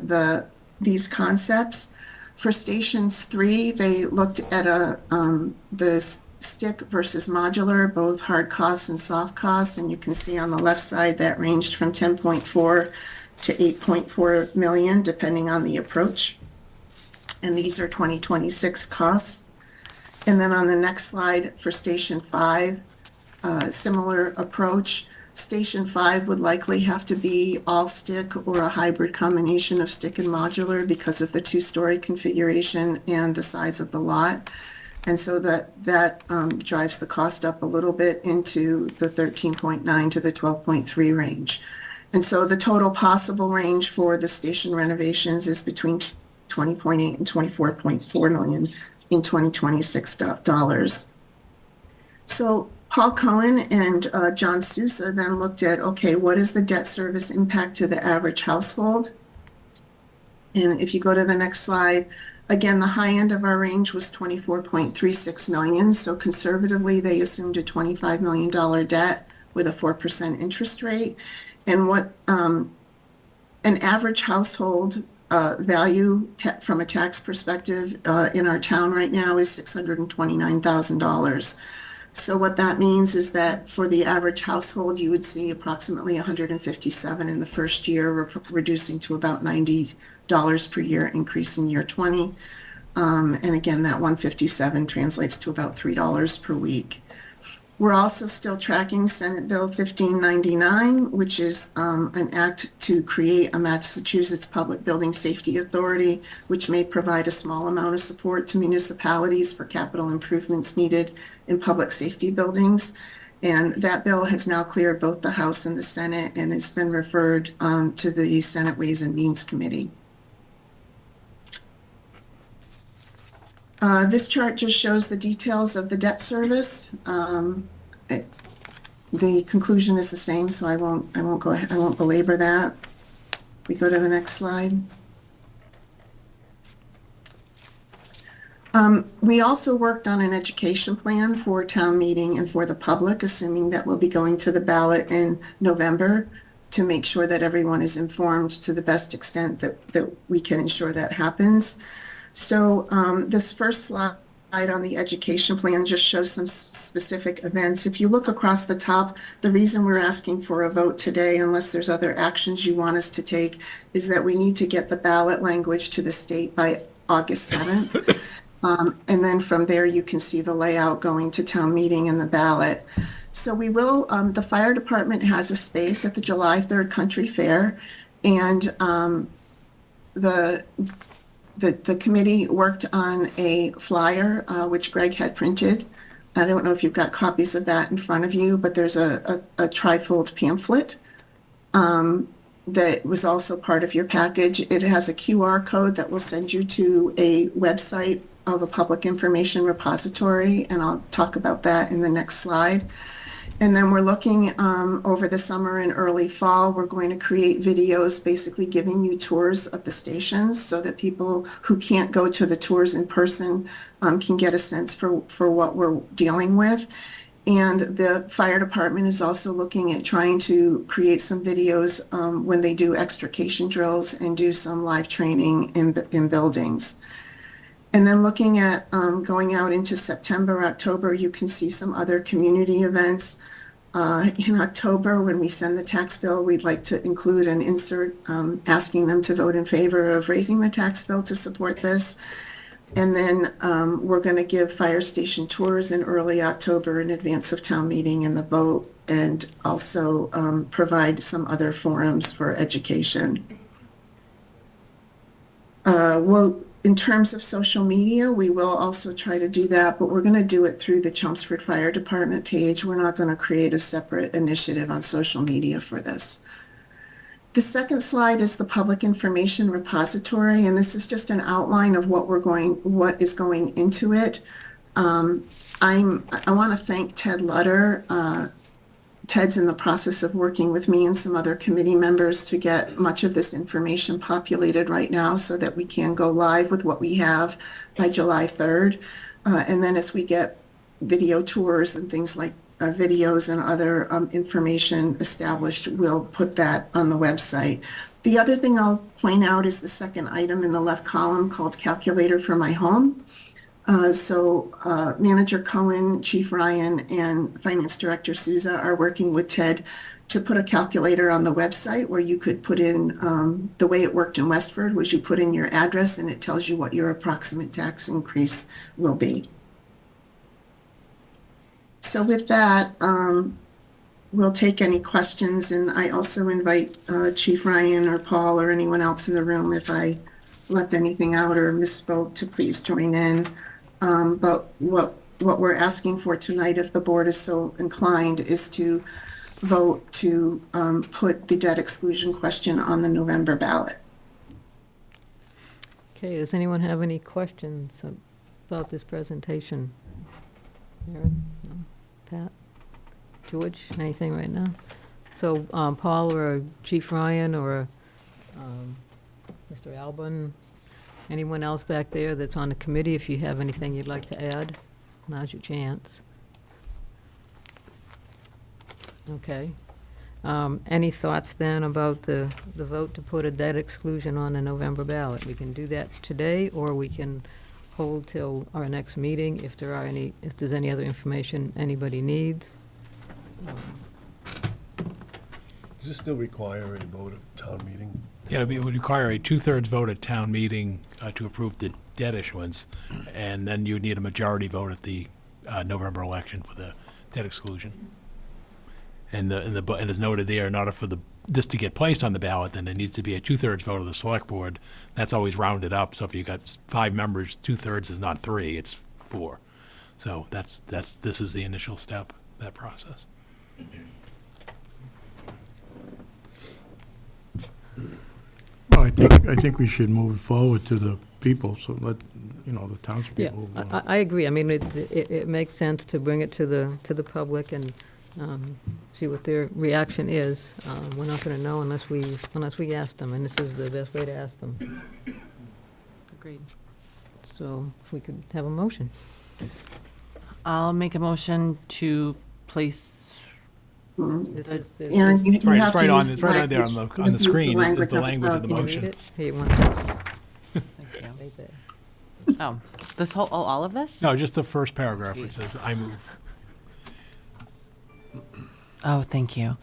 these concepts. For stations 3, they looked at the stick versus modular, both hard costs and soft costs, and you can see on the left side that ranged from 10.4 to 8.4 million, depending on the approach. And these are 2026 costs. And then on the next slide for Station 5, similar approach. Station 5 would likely have to be all stick or a hybrid combination of stick and modular because of the 2-story configuration and the size of the lot. And so that drives the cost up a little bit into the 13.9 to the 12.3 range. And so the total possible range for the station renovations is between 20.8 and 24.4 million in 2026 dollars. So Paul Cohen and John Sousa then looked at, okay, what is the debt service impact to the average household? And if you go to the next slide, again, the high end of our range was 24.36 million. So conservatively, they assumed a $25 million debt with a 4% interest rate. And what an average household value from a tax perspective in our town right now is $629,000. So what that means is that for the average household, you would see approximately 157 in the first year, reducing to about $90 per year increase in year 20. And again, that 157 translates to about $3 per week. We're also still tracking Senate Bill 1599, which is an act to create a Massachusetts Public Building Safety Authority, which may provide a small amount of support to municipalities for capital improvements needed in public safety buildings. And that bill has now cleared both the House and the Senate and has been referred to the Senate Ways and Means Committee. This chart just shows the details of the debt service. The conclusion is the same, so I won't belabor that. We go to the next slide. We also worked on an education plan for town meeting and for the public, assuming that we'll be going to the ballot in November, to make sure that everyone is informed to the best extent that we can ensure that happens. So this first slide on the education plan just shows some specific events. If you look across the top, the reason we're asking for a vote today, unless there's other actions you want us to take, is that we need to get the ballot language to the state by August 7th. And then from there, you can see the layout going to town meeting and the ballot. So we will, the fire department has a space at the July 3rd Country Fair, and the committee worked on a flyer, which Greg had printed. I don't know if you've got copies of that in front of you, but there's a trifold pamphlet that was also part of your package. It has a QR code that will send you to a website of a public information repository, and I'll talk about that in the next slide. And then we're looking over the summer and early fall, we're going to create videos basically giving you tours of the stations so that people who can't go to the tours in person can get a sense for what we're dealing with. And the fire department is also looking at trying to create some videos when they do extrication drills and do some live training in buildings. And then looking at going out into September, October, you can see some other community events. In October, when we send the tax bill, we'd like to include an insert asking them to vote in favor of raising the tax bill to support this. And then we're going to give fire station tours in early October in advance of town meeting and the vote, and also provide some other forums for education. Well, in terms of social media, we will also try to do that, but we're going to do it through the Chelmsford Fire Department page. We're not going to create a separate initiative on social media for this. The second slide is the public information repository, and this is just an outline of what is going into it. I want to thank Ted Lutter. Ted's in the process of working with me and some other committee members to get much of this information populated right now so that we can go live with what we have by July 3rd. And then as we get video tours and things like videos and other information established, we'll put that on the website. The other thing I'll point out is the second item in the left column called Calculator for My Home. Manager Cohen, Chief Ryan, and Finance Director Souza are working with Ted to put a calculator on the website where you could put in, the way it worked in Westford was you put in your address and it tells you what your approximate tax increase will be. So with that, we'll take any questions, and I also invite Chief Ryan or Paul or anyone else in the room, if I left anything out or misspoke, to please join in. But what we're asking for tonight, if the board is so inclined, is to vote to put the debt exclusion question on the November ballot. Okay, does anyone have any questions about this presentation? Aaron? No? Pat? George? Anything right now? So Paul or Chief Ryan or Mr. Albin? Anyone else back there that's on the committee, if you have anything you'd like to add, now's your chance. Okay. Any thoughts then about the vote to put a debt exclusion on the November ballot? We can do that today, or we can hold till our next meeting if there's any other information anybody needs. Does this still require a vote of town meeting? Yeah, it would require a 2/3 vote at town meeting to approve the debt issuance, and then you would need a majority vote at the November election for the debt exclusion. And as noted there, in order for this to get placed on the ballot, then there needs to be a 2/3 vote of the select board. That's always rounded up, so if you've got 5 members, 2/3 is not 3, it's 4. So this is the initial step, that process. Well, I think we should move forward to the people, so let, the townspeople. Yeah, I agree. I mean, it makes sense to bring it to the public and see what their reaction is. We're not going to know unless we ask them, and this is the best way to ask them. Agreed. So if we could have a motion. I'll make a motion to place. This is the. Aaron, you Right, have it's to right on, use it's right there on language. the Use screen, is the language of the Can you read motion. it? Here, you want this? Thank you. Right there. Oh, all of this? No, just the first paragraph, which Jeez. says, I move. Oh, thank you.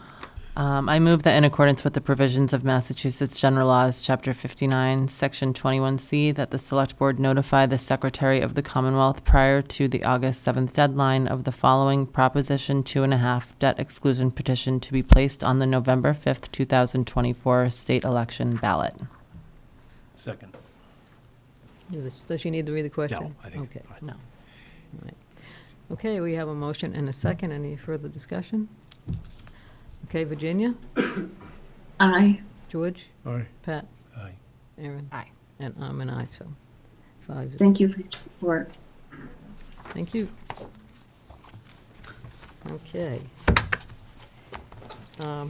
I move that in accordance with the provisions of Massachusetts General Laws, Chapter 59, Section 21C, that the Select Board notify the Secretary of the Commonwealth prior to the August 7th deadline of the following Proposition 2.5 debt exclusion petition to be placed on the November 5th, 2024 state election ballot. Second. Does she need to read the question? No, I think. Okay. No. All right. Okay, we have a motion and a second. Any further discussion? Okay, Virginia? Aye. George? Aye. Pat? Aye. Aaron? Aye. And I'm an aye, so 5. Thank you for your support. Thank you. Okay. Paul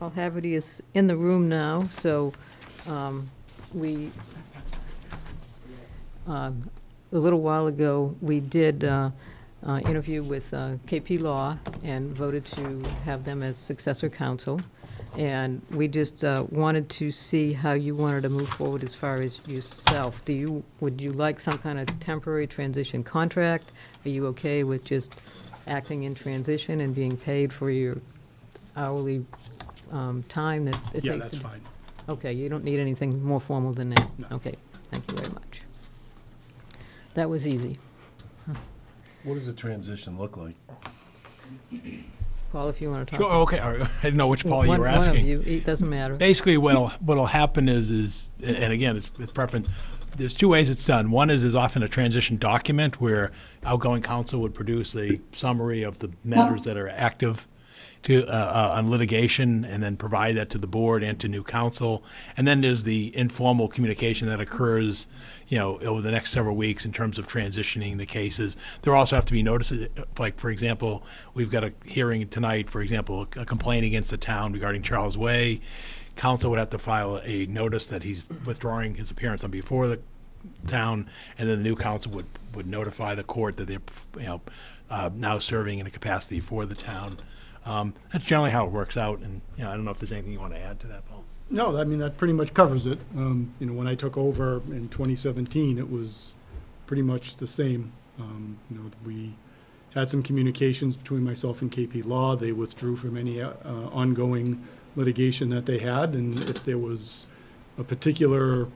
Haverty is in the room now, so we, a little while ago, we did interview with KP Law and voted to have them as successor counsel. And we just wanted to see how you wanted to move forward as far as yourself. Would you like some kind of temporary transition contract? Are you okay with just acting in transition and being paid for your hourly time that it takes? Yeah, that's fine. Okay, you don't need anything more formal than that? No. Okay, thank you very much. That was easy. What does the transition look like? Paul, if you want to talk. Sure, okay, all right. I didn't know which Paul you were One of asking. you, it doesn't matter. Basically, what'll happen is, and again, it's with preference, there's two ways it's done. One is often a transition document where outgoing counsel would produce a summary of the matters that are active to on litigation, and then provide that to the board and to new counsel. And then there's the informal communication that occurs, over the next several weeks in terms of transitioning the cases. There also have to be notices, like, for example, we've got a hearing tonight, for example, a complaint against the town regarding Charles Way. Counsel would have to file a notice that he's withdrawing his appearance on before the town, and then the new counsel would notify the court that they're, now serving in a capacity for the town. That's generally how it works out, and I don't know if there's anything you want to add to that, Paul. No, I mean, that pretty much covers it. When I took over in 2017, it was pretty much the same. We had some communications between myself and KP Law. They withdrew from any ongoing litigation that they had, and if there was a particular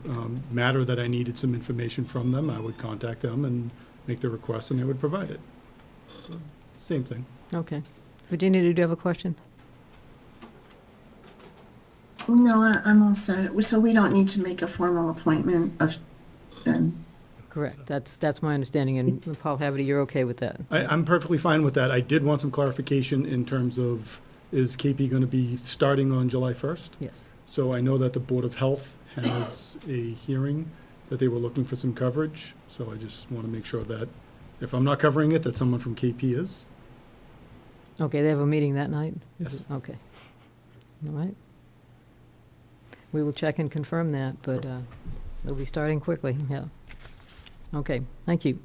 matter that I needed some information from them, I would contact them and make the request, and they would provide it. So, same thing. Okay. Virginia, did you have a question? No, I'm all set. So we don't need to make a formal appointment of then? Correct. That's my understanding. And Paul Haverty, you're okay with that? I'm perfectly fine with that. I did want some clarification in terms of, is KP going to be starting on July 1st? Yes. So I know that the Board of Health has a hearing that they were looking for some coverage. So I just want to make sure that if I'm not covering it, that someone from KP is. Okay, they have a meeting that night? Yes. Okay. All right. We will check and confirm that, but they'll be starting quickly, yeah. Okay, thank you.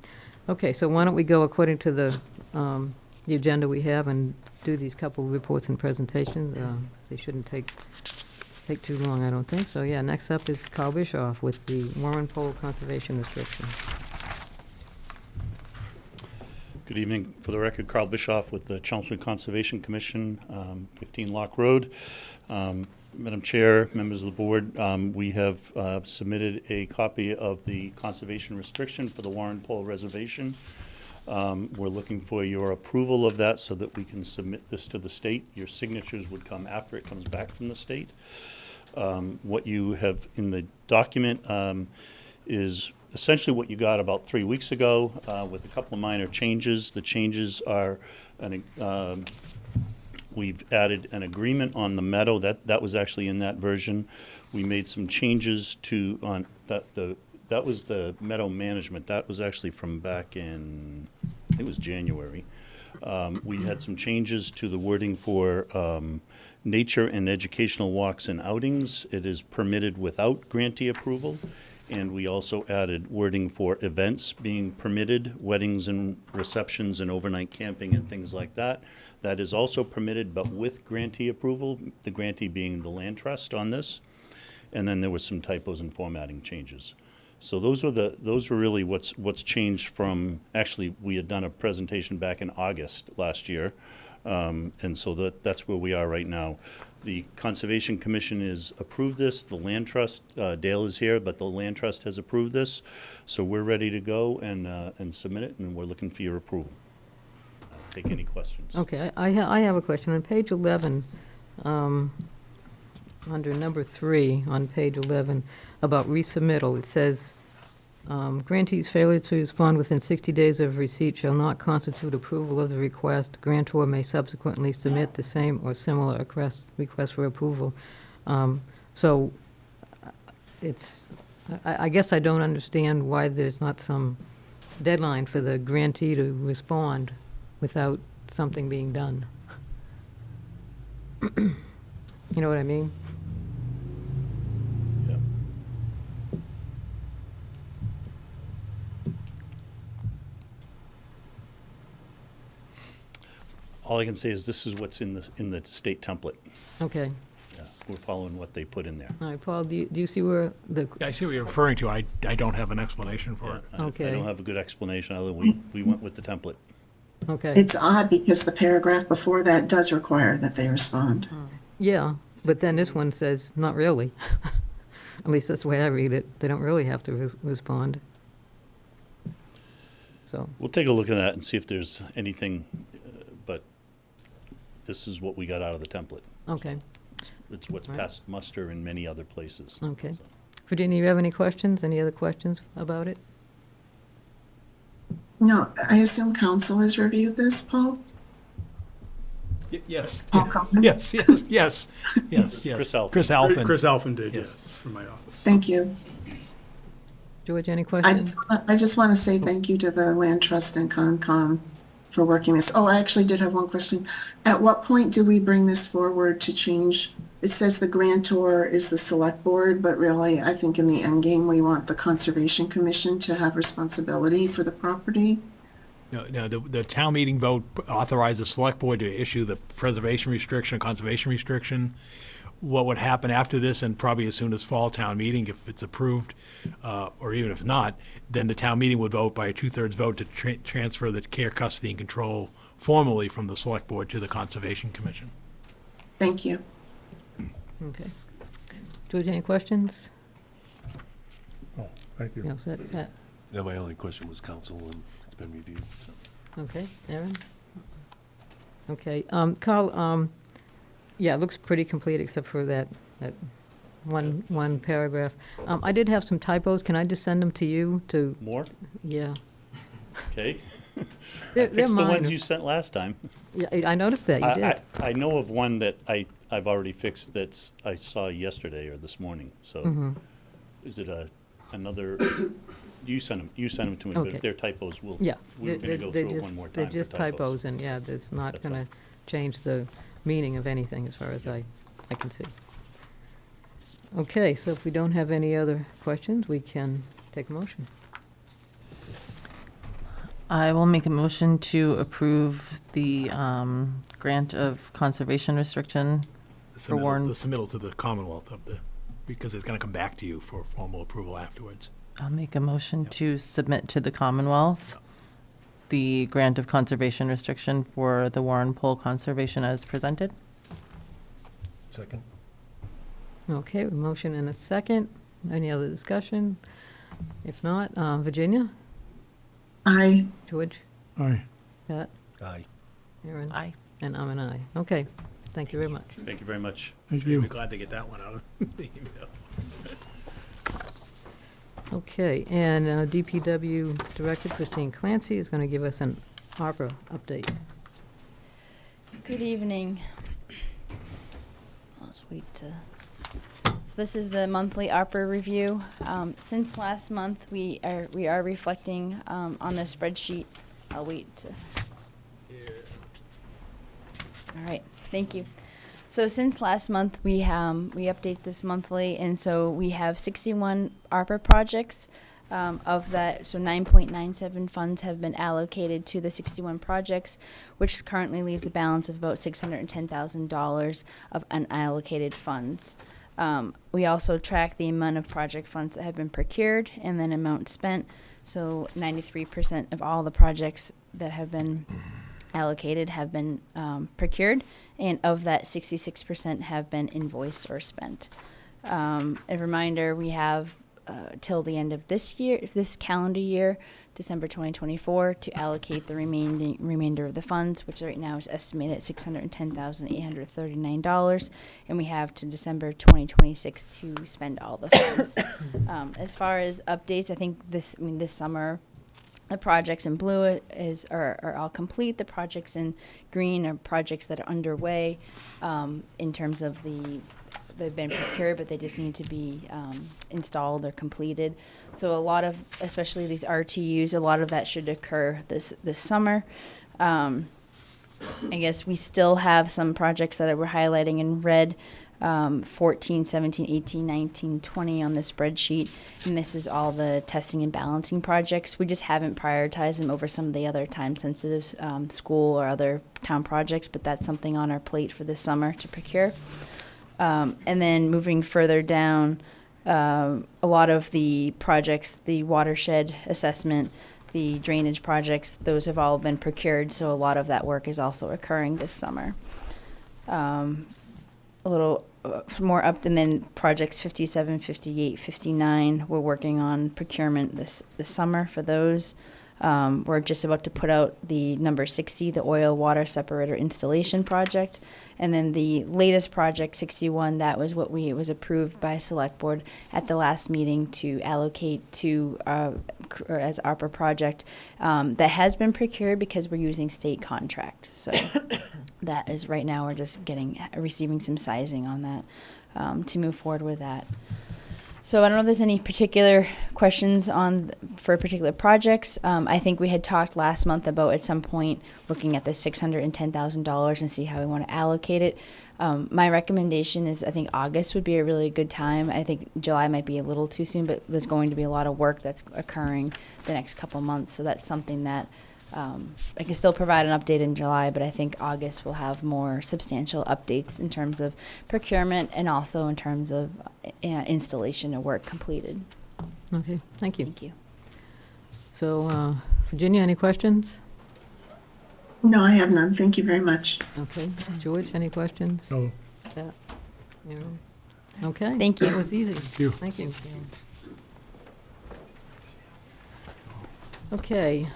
Okay, so why don't we go according to the agenda we have and do these couple of reports and presentations. They shouldn't take too long, I don't think. So, yeah, next up is Carl Bischoff with the Warren Pole Conservation Restriction. Good evening. For the record, Carl Bischoff with the Chelmsford Conservation Commission, 15 Lock Road. Madam Chair, members of the board, we have submitted a copy of the conservation restriction for the Warren Pole Reservation. We're looking for your approval of that so that we can submit this to the state. Your signatures would come after it comes back from the state. What you have in the document is essentially what you got about 3 weeks ago with a couple of minor changes. The changes are, we've added an agreement on the meadow. That was actually in that version. We made some changes to, on that was the meadow management. That was actually from back in, I think it was January. We had some changes to the wording for nature and educational walks and outings. It is permitted without grantee approval. And we also added wording for events being permitted, weddings and receptions and overnight camping and things like that. That is also permitted, but with grantee approval, the grantee being the land trust on this. And then there was some typos and formatting changes. So those were really what's changed from, actually, we had done a presentation back in August last year. And so that's where we are right now. The Conservation Commission has approved this. The Land Trust, Dale is here, but the Land Trust has approved this. So we're ready to go and submit it, and we're looking for your approval. Take any questions. Okay, I have a question. On page 11, under number 3 on page 11, about resubmittal, it says, grantee's failure to respond within 60 days of receipt shall not constitute approval of the request. Grantor may subsequently submit the same or similar request for approval. So it's, I guess I don't understand why there's not some deadline for the grantee to respond without something being done. You know what I mean? Yeah. All I can say is this is what's in the state template. Okay. Yeah, we're following what they put in there. All right, Paul, do you see where the, I see what you're referring to. I don't have an explanation for it. I Okay. don't have a good explanation other than we went with the template. okay. It's odd because the paragraph before that does require that they respond. Yeah, but then this one says, not really. At least that's the way I read it. They don't really have to respond. So, We'll take a look at that and see if there's anything, but this is what we got out of the template. okay, It's what's Right. passed muster in many other places. okay. So, Virginia, you have any questions? Any other questions about it? No, I assume council has reviewed this, Paul? Yes. Paul Coleman? Yes, yes. Chris Alphen. Chris Alphen. Chris Alphen did, Yes. yes, from my office. Thank you. George, any I questions? just want to say thank you to the Land Trust and Concom for working this. Oh, I actually did have one question. At what point do we bring this forward to change? It says the grantor is the select board, but really, I think in the end game, we want the Conservation Commission to have responsibility for the property. No, the town meeting vote authorized the select board to issue the preservation restriction, conservation restriction. What would happen after this, and probably as soon as fall town meeting, if it's approved, or even if not, then the town meeting would vote by a 2/3 vote to transfer the care, custody, and control formally from the select board to the Conservation Commission. Thank you. Okay. George, any questions? Oh, thank you. You all set, Pat? Yeah, my only question was council, and it's been reviewed. So. Okay, Aaron? Okay, Carl, yeah, it looks pretty complete except for that one paragraph. I did have some typos. Can I just send them to you to, More? yeah. Okay. They're Fix the ones minor. you sent last time. Yeah, I noticed that, you did. I know of one that I've already fixed that's, I saw yesterday or this morning, so. Mm-hmm. Is it another, you sent them to me, but Okay. if they're typos, Yeah. we're gonna go they're through it just- one more time They're for just typos, and yeah, there's not That's gonna fine. change the meaning of anything as far as I can see. Okay, so if we don't have any other questions, we can take a motion. I will make a motion to approve the grant of conservation restriction. The Warren. submittal to the Commonwealth because it's going to come back to you for formal approval afterwards. I'll make a motion to submit to the Commonwealth the grant of conservation restriction for the Warren Pole Conservation as presented. Second? Okay, a motion and a second. Any other discussion? If not, Virginia? Aye. George? Aye. Pat? Aye. Aaron? Aye. And I'm an aye. Okay, thank you very much. Thank you very much. Thank I'd you. be glad to get that one out of the email. Okay, and DPW Director Christine Clancy is going to give us an ARPA update. Good evening. I'll just wait to. So this is the monthly ARPA review. Since last month, we are reflecting on the spreadsheet. I'll wait to. All right, thank you. So since last month, we update this monthly, and so we have 61 ARPA projects. Of that, so 9.97 funds have been allocated to the 61 projects, which currently leaves a balance of about $610,000 of unallocated funds. We also track the amount of project funds that have been procured and then amount spent. So 93% of all the projects that have been allocated have been procured, and of that, 66% have been invoiced or spent. A reminder, we have till the end of this calendar year, December 2024, to allocate the remainder of the funds, which right now is estimated at $610,839, and we have to December 2026 to spend all the funds. As far as updates, I think this summer, the projects in blue are all complete. The projects in green are projects that are underway in terms of they've been procured, but they just need to be installed or completed. So a lot of, especially these RTUs, a lot of that should occur this summer. I guess we still have some projects that we're highlighting in red, 14, 17, 18, 19, 20 on the spreadsheet. And this is all the testing and balancing projects. We just haven't prioritized them over some of the other time-sensitive school or other town projects, but that's something on our plate for this summer to procure. And then moving further down, a lot of the projects, the watershed assessment, the drainage projects, those have all been procured, so a lot of that work is also occurring this summer. A little more up, and then projects 57, 58, 59, we're working on procurement this summer for those. We're just about to put out the number 60, the oil water separator installation project. And then the latest project, 61, that was what it was approved by Select Board at the last meeting to allocate to, or as ARPA project, that has been procured because we're using state contract. So that is, right now, we're just receiving some sizing on that, to move forward with that. So I don't know if there's any particular questions for particular projects. I think we had talked last month about at some point looking at the $610,000 and see how we want to allocate it. My recommendation is I think August would be a really good time. I think July might be a little too soon, but there's going to be a lot of work that's occurring the next couple months. So that's something that I can still provide an update in July, but I think August will have more substantial updates in terms of procurement and also in terms of installation of work completed. Okay, thank you. Thank you. So, Virginia, any questions? No, I have none. Thank you very much. Okay, George, any questions? So, Yeah. Aaron? Okay. Thank you. That was easy. you. Thank you. Okay,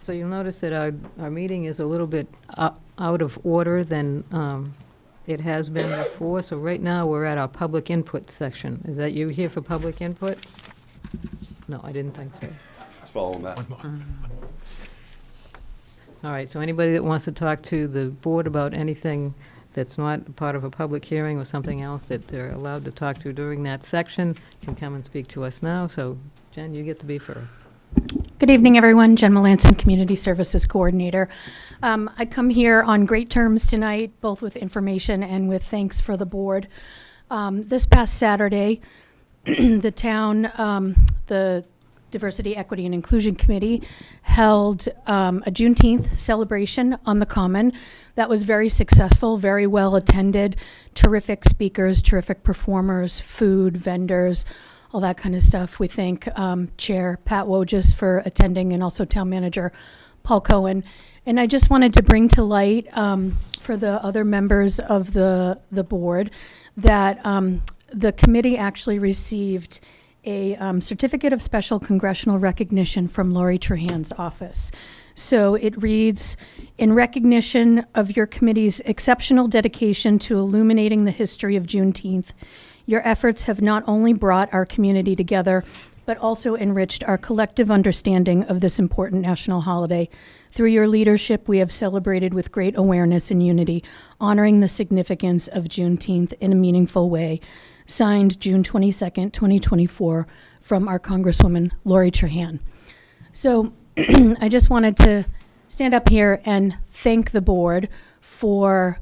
so you'll notice that our meeting is a little bit out of order than it has been before. So right now, we're at our public input section. Is that you here for public input? No, I didn't think so. Let's follow that. All right, so anybody that wants to talk to the board about anything that's not part of a public hearing or something else that they're allowed to talk to during that section can come and speak to us now. So Jen, you get to be first. Good evening, everyone. Jen Melanson, Community Services Coordinator. I come here on great terms tonight, both with information and with thanks for the board. This past Saturday, the town, the Diversity, Equity, and Inclusion Committee held a Juneteenth celebration on the Common. That was very successful, very well attended, terrific speakers, terrific performers, food, vendors, all that kind of stuff. We thank Chair Pat Wojcik for attending and also Town Manager Paul Cohen. And I just wanted to bring to light for the other members of the board that the committee actually received a certificate of special congressional recognition from Lori Trahan's office. So it reads, in recognition of your committee's exceptional dedication to illuminating the history of Juneteenth, your efforts have not only brought our community together, but also enriched our collective understanding of this important national holiday. Through your leadership, we have celebrated with great awareness and unity, honoring the significance of Juneteenth in a meaningful way. Signed June 22nd, 2024, from our Congresswoman, Lori Trahan. So I just wanted to stand up here and thank the board for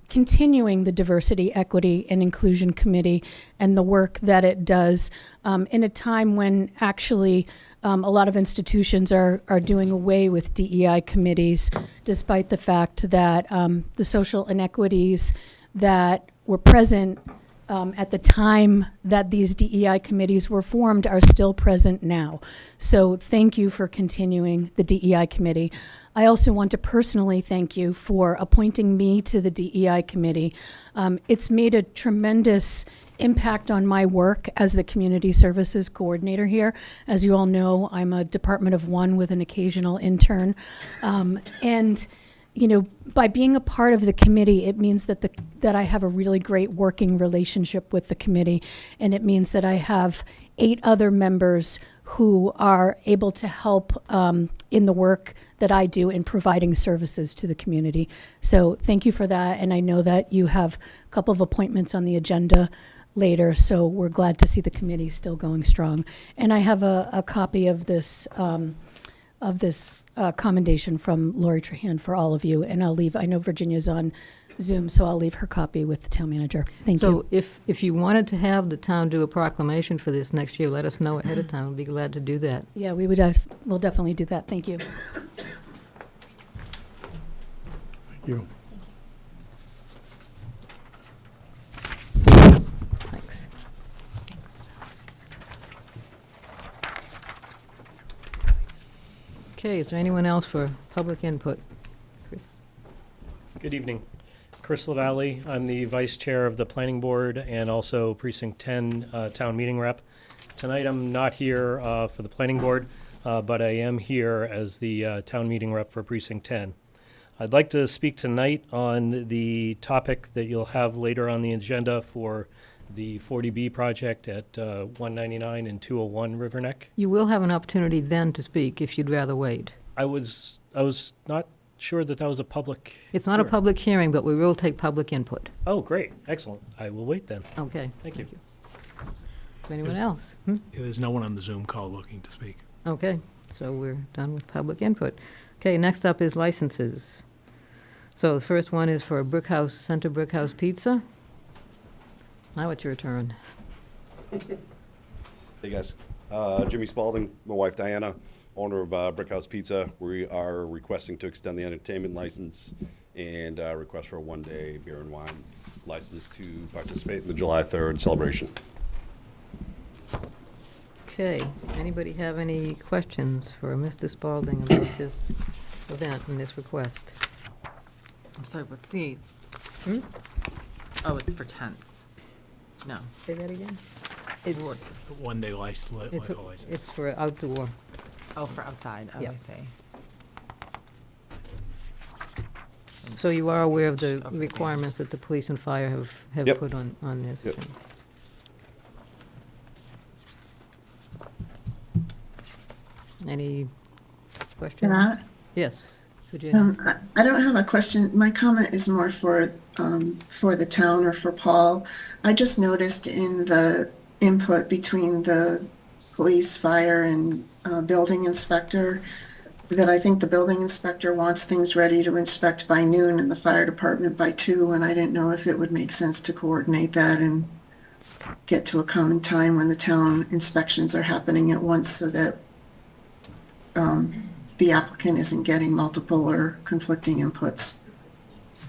continuing the Diversity, Equity, and Inclusion Committee and the work that it does in a time when actually a lot of institutions are doing away with DEI committees, despite the fact that the social inequities that were present at the time that these DEI committees were formed are still present now. So thank you for continuing the DEI committee. I also want to personally thank you for appointing me to the DEI committee. It's made a tremendous impact on my work as the community services coordinator here. As you all know, I'm a Department of One with an occasional intern. And you know, by being a part of the committee, it means that that I have a really great working relationship with the committee, and it means that I have 8 other members who are able to help in the work that I do in providing services to the community. So thank you for that, and I know that you have a couple of appointments on the agenda later, so we're glad to see the committee still going strong. And I have a copy of this this commendation from Lori Trahan for all of you. And I know Virginia's on Zoom, so I'll leave her copy with the town manager. Thank So you. if you wanted to have the town do a proclamation for this next year, let us know ahead of time. We'd be glad to do that. Yeah, we'll definitely do that. Thank you. Thank you. Thanks. Okay, is there anyone else for public input? Chris? Good evening. Chris Lavalley. I'm the Vice Chair of the Planning Board and also Precinct 10 Town Meeting Rep. Tonight I'm not here for the Planning Board, but I am here as the Town Meeting Rep for Precinct 10. I'd like to speak tonight on the topic that you'll have later on the agenda for the 40B project at 199 and 201 Riverneck. You will have an opportunity then to speak if you'd rather wait. I was not sure that was a public. It's not a hearing. public hearing, but we will take public input. Oh, great. Excellent. I will wait then. Okay. Thank you. Anyone else? There's no one on the Zoom call looking to speak. Okay, so we're done with public input. Okay, next up is licenses. So the first one is for Center Brickhouse Pizza. Now it's your turn. Hey, guys. Jimmy Spalding, my wife Diana, owner of Brickhouse Pizza. We are requesting to extend the entertainment license and request for a one-day beer and wine license to participate in the July 3rd celebration. Okay, anybody have any questions for Mr. Spalding about this event and this request? I'm sorry, what's the? Oh, it's for tents. No. Say that again? It's, One-day license. it's for outdoor. Oh, for outside. Oh, Yeah. I see. So you are aware of the Of the requirements that the police and fire have Yep. put on this? Yep. Any questions? Can I? Yes, Virginia. I don't have a question. My comment is more for the town or for Paul. I just noticed in the input between the police, fire, and building inspector that I think the building inspector wants things ready to inspect by noon and the fire department by 2, and I didn't know if it would make sense to coordinate that and get to a common time when the town inspections are happening at once so that the applicant isn't getting multiple or conflicting inputs.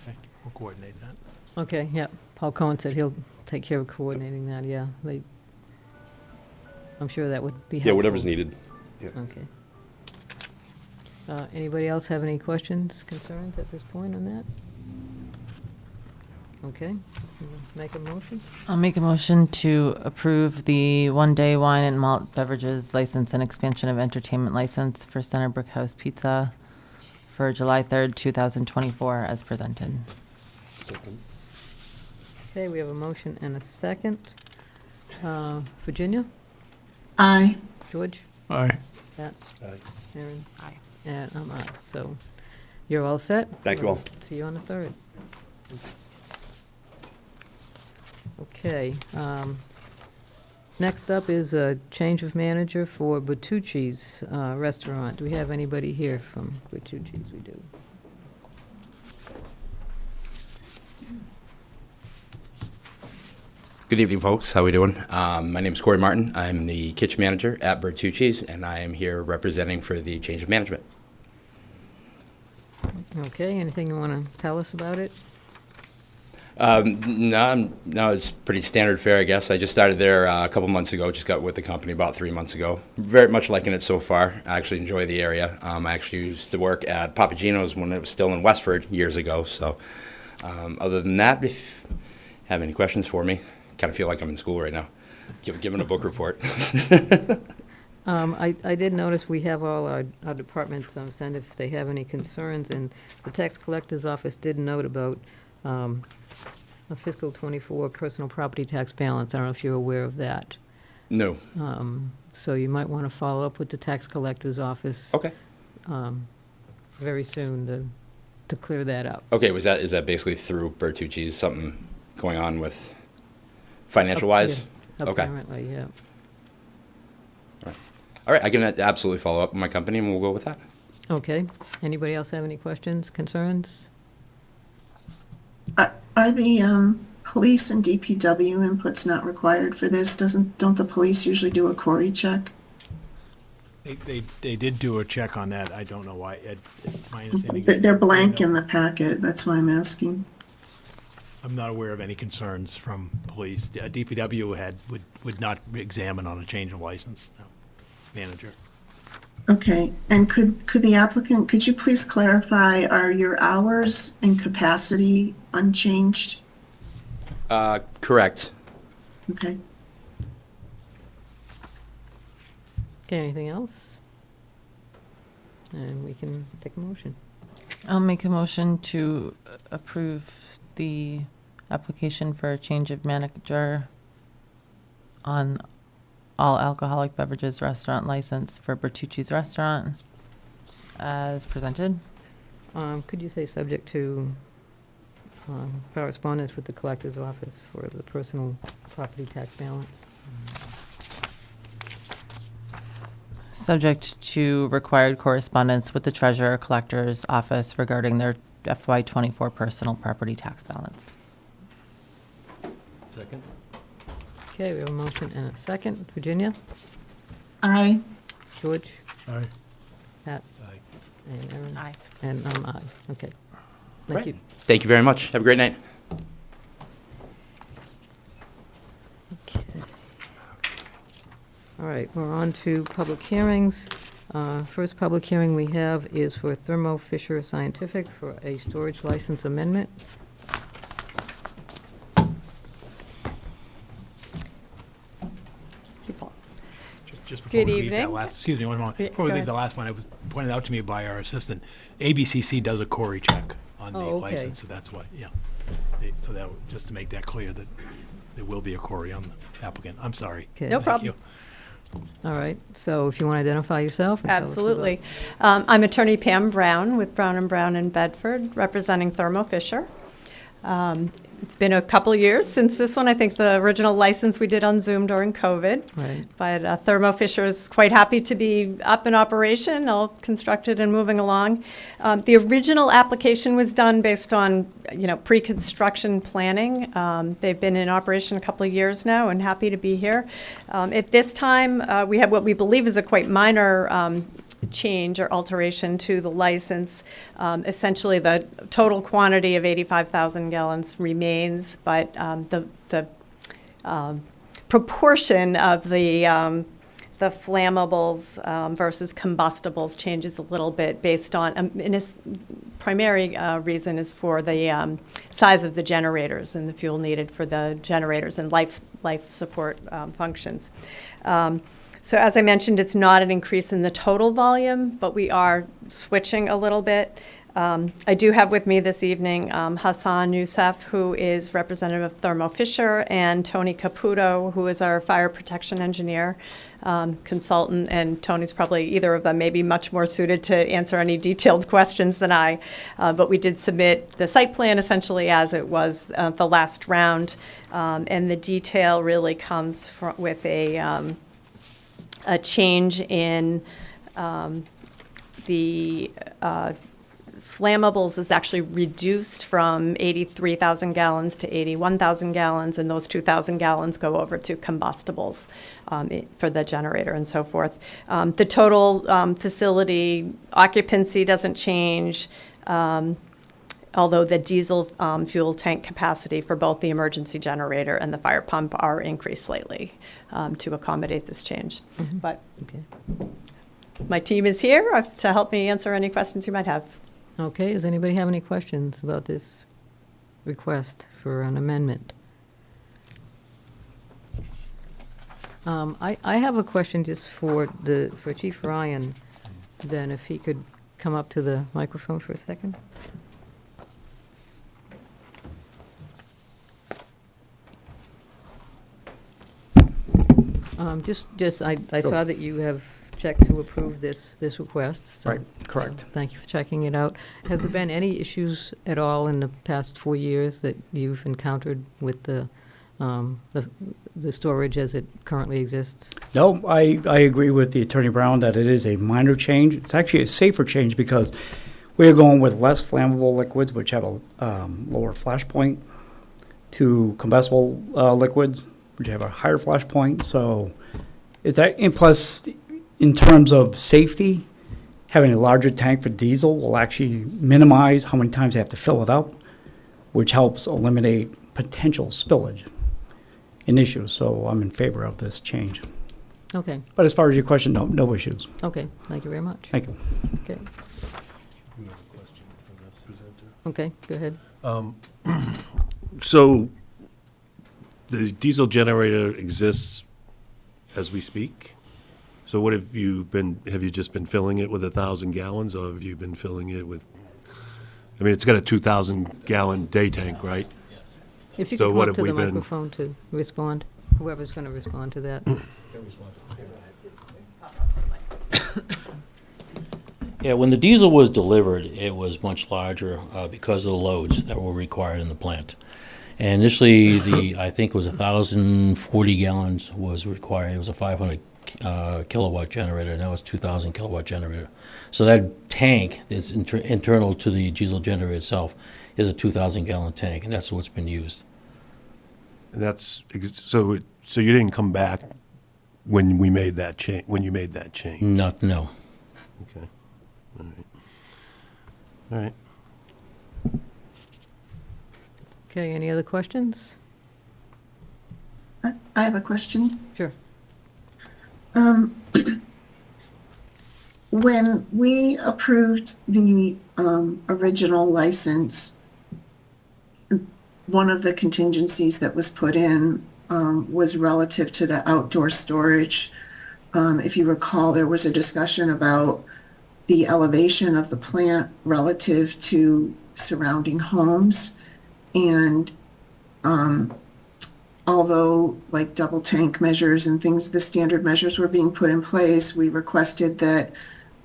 Okay, we'll coordinate that. Okay, yeah. Paul Cohen said he'll take care of coordinating that, yeah. I'm sure that would be helpful. Yeah, whatever's needed. Yeah. Okay. Anybody else have any questions, concerns at this point on that? Okay, make a motion? I'll make a motion to approve the one-day wine and malt beverages license and expansion of entertainment license for Center Brickhouse Pizza for July 3rd, 2024, as presented. Okay, we have a motion and a second. Virginia? Aye. George? Aye. Pat? Aye. Aaron? Aye. And I'm aye. So you're all set? Thank you all. See you on the 3rd. Okay. Next up is a change of manager for Bertucci's Restaurant. Do we have anybody here from Bertucci's? We do. Good evening, folks. How we doing? My name is Corey Martin. I'm the kitchen manager at Bertucci's, and I am here representing for the change of management. Okay, anything you want to tell us about it? No, it's pretty standard fare, I guess. I just started there a couple months ago. Just got with the company about 3 months ago. Very much liking it so far. I actually enjoy the area. I actually used to work at Papagino's when it was still in Westford years ago. So other than that, if you have any questions for me, kind of feel like I'm in school right now, giving a book report. I did notice we have all our departments send if they have any concerns, and the tax collector's office did note about a fiscal 24 personal property tax balance. I don't know if you're aware of that. No. So you might want to follow up with the tax collector's office. Okay. Very soon to clear that up. Okay, is that basically through Bertucci's, something going on with financial-wise? Yeah, Okay. apparently, yeah. Right. All right, I can absolutely follow up with my company, and we'll go with that. Okay. Anybody else have any questions, concerns? Are the police and DPW inputs not required for this? Don't the police usually do a query check? They did do a check on that. I don't know why. My understanding is They're blank in the packet, that's why I'm asking. I'm not aware of any concerns from police. DPW would not examine on a change of license. No. Manager. Okay, and could the applicant, could you please clarify, are your hours and capacity unchanged? Correct. Okay. Okay, anything else? And we can take a motion. I'll make a motion to approve the application for a change of manager on all alcoholic beverages restaurant license for Bertucci's Restaurant as presented. Could you say subject to correspondence with the collector's office for the personal property tax balance? Subject to required correspondence with the treasurer collector's office regarding their FY24 personal property tax balance. Second? Okay, we have a motion and a second. Virginia? Aye. George? Aye. Pat? Aye. And Erin? Aye. And aye. Okay. Thank Right. you. Thank you very much. Have a great night. Okay. All right, we're on to public hearings. First public hearing we have is for Thermo Fisher Scientific for a storage license amendment. Just before Good we leave that evening. last, excuse me one moment. Yeah, Before we go leave the last one, it was pointed out to me by our assistant. ABCC does a query check on the Oh, okay. license, so that's why, yeah. So that, just to make that clear that there will be a query on the applicant. I'm sorry. Okay. No Thank problem. you. All right, so if you want to identify yourself. and tell us about- Absolutely. I'm attorney Pam Brown with Brown & Brown in Bedford, representing Thermo Fisher. It's been a couple of years since this one. I think the original license we did on Zoom during COVID. Right. But Thermo Fisher is quite happy to be up in operation, all constructed and moving along. The original application was done based on, pre-construction planning. They've been in operation a couple of years now and happy to be here. At this time, we have what we believe is a quite minor change or alteration to the license. Essentially, the total quantity of 85,000 gallons remains, but the proportion of the flammables versus combustibles changes a little bit based on, and its primary reason is for the size of the generators and the fuel needed for the generators and life support functions. So as I mentioned, it's not an increase in the total volume, but we are switching a little bit. I do have with me this evening Hassan Youssef, who is representative of Thermo Fisher, and Tony Caputo, who is our fire protection engineer consultant. And Tony's probably, either of them may be much more suited to answer any detailed questions than I. But we did submit the site plan essentially as it was the last round. And the detail really comes with a change in the flammables is actually reduced from 83,000 gallons to 81,000 gallons, and those 2,000 gallons go over to combustibles for the generator and so forth. The total facility occupancy doesn't change, although the diesel fuel tank capacity for both the emergency generator and the fire pump are increased slightly to accommodate this change. Mm-hmm. But Okay. my team is here to help me answer any questions you might have. Okay, does anybody have any questions about this request for an amendment? I have a question just for Chief Ryan, then if he could come up to the microphone for a second. I saw that you have checked to approve this request. So Right, correct. thank you for checking it out. Have there been any issues at all in the past 4 years that you've encountered with the the storage as it currently exists? No, I agree with the Attorney Brown that it is a minor change. It's actually a safer change because we're going with less flammable liquids, which have a lower flash point, to combustible liquids, which have a higher flash point. So it's and plus, in terms of safety, having a larger tank for diesel will actually minimize how many times they have to fill it up, which helps eliminate potential spillage and issues. So I'm in favor of this change. Okay, But as far as your question, no issues. okay, thank you very much. Thank you. Okay, You have a question from the presenter? okay, go ahead. So the diesel generator exists as we speak? So what have you just been filling it with 1,000 gallons, or have you been filling it with, I mean, it's got a 2,000 gallon day tank, right? If you So could come what up have to we the been- microphone to respond, whoever's going to respond to that. Yeah, when the diesel was delivered, it was much larger because of the loads that were required in the plant. And initially, I think it was 1,040 gallons was required. It was a 500 kilowatt generator. Now it's 2,000 kilowatt generator. So that tank that's internal to the diesel generator itself is a 2,000 gallon tank, and that's what's been used. And that's, so you didn't come back when we made that change, when you made that change? No. Okay. All right. All right. Okay, any other questions? I have a question. Sure. When we approved the original license, one of the contingencies that was put in was relative to the outdoor storage. If you recall, there was a discussion about the elevation of the plant relative to surrounding homes. And although like double tank measures and things, the standard measures were being put in place, we requested that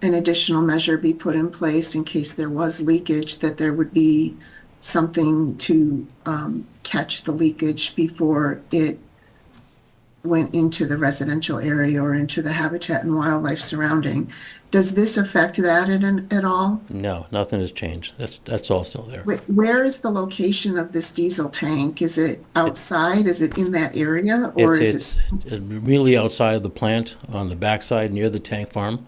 an additional measure be put in place in case there was leakage, that there would be something to catch the leakage before it went into the residential area or into the habitat and wildlife surrounding. Does this affect that at all? No, nothing has changed. That's all still there. Where is the location of this diesel tank? Is it outside? Is it in that area? Or It's really outside of the plant on the backside near the tank farm,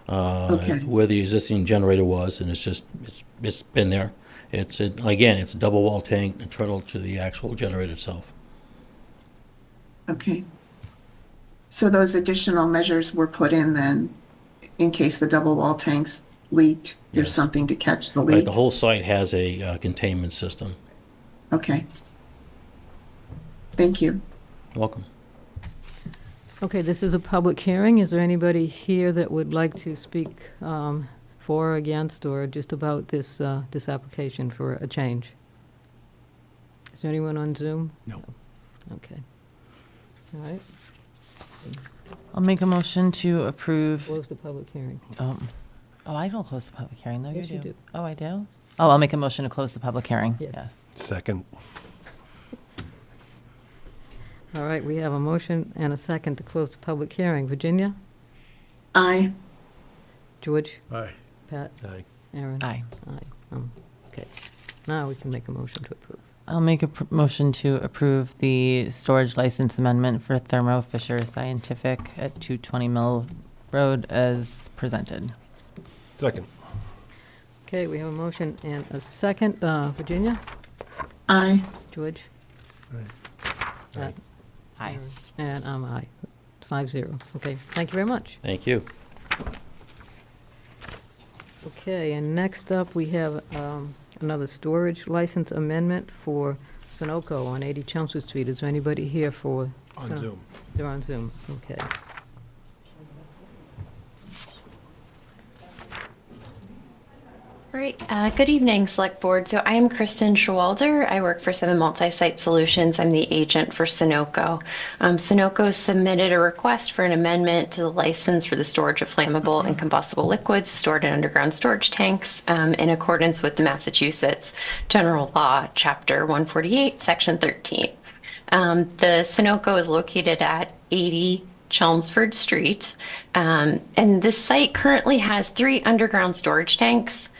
Okay. where the existing generator was, and it's been there. It's a double wall tank internal to the actual generator itself. Okay. So those additional measures were put in then, in case the double wall tanks leaked, there's Yes. something to catch the Right, leak? the whole site has a containment system. Okay. Thank you. Welcome. Okay, this is a public hearing. Is there anybody here that would like to speak for or against, or just about this application for a change? Is there anyone on Zoom? No. Okay. All right, I'll make a motion to approve. close the public hearing. Oh, I don't close the public hearing, though. Yes, you do. Oh, I do? Oh, I'll make a motion to close the public hearing. Yes. Second. All right, we have a motion and a second to close the public hearing. Virginia? Aye. George? Aye. Pat? Aye. Aaron? Aye. Aye. Okay. Now we can make a motion to approve. I'll make a motion to approve the storage license amendment for Thermo Fisher Scientific at 220 Mill Road as presented. Second. Okay, we have a motion and a second. Virginia? Aye. George? Pat? Aye. And I'm aye. 5-0. Okay, thank you very much. Thank you. Okay, and next up, we have another storage license amendment for Sunoco on 80 Chelmsford Street. Is there anybody here for? On Suno- Zoom. They're on Zoom, okay. Great. Good evening, Select Board. So I am Kristen Schwalder. I work for 7 Multi-Site Solutions. I'm the agent for Sunoco. Sunoco submitted a request for an amendment to the license for the storage of flammable and combustible liquids stored in underground storage tanks in accordance with the Massachusetts General Law, Chapter 148, Section 13. The Sunoco is located at 80 Chelmsford Street. And this site currently has 3 underground storage tanks.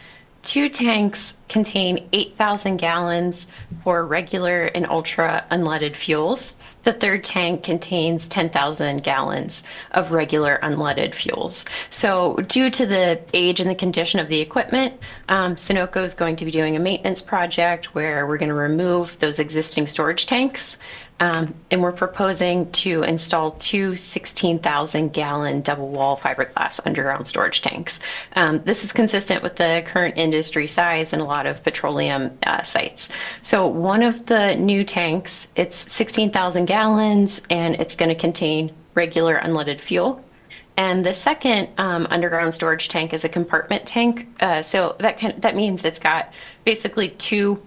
2 tanks contain 8,000 gallons for regular and ultra unleaded fuels. The 3rd tank contains 10,000 gallons of regular unleaded fuels. So due to the age and the condition of the equipment, Sunoco is going to be doing a maintenance project where we're going to remove those existing storage tanks. And we're proposing to install 2 16,000-gallon double-wall fiberglass underground storage tanks. This is consistent with the current industry size and a lot of petroleum sites. So one of the new tanks, it's 16,000 gallons, and it's going to contain regular unleaded fuel. And the second underground storage tank is a compartment tank. So that means it's got basically 2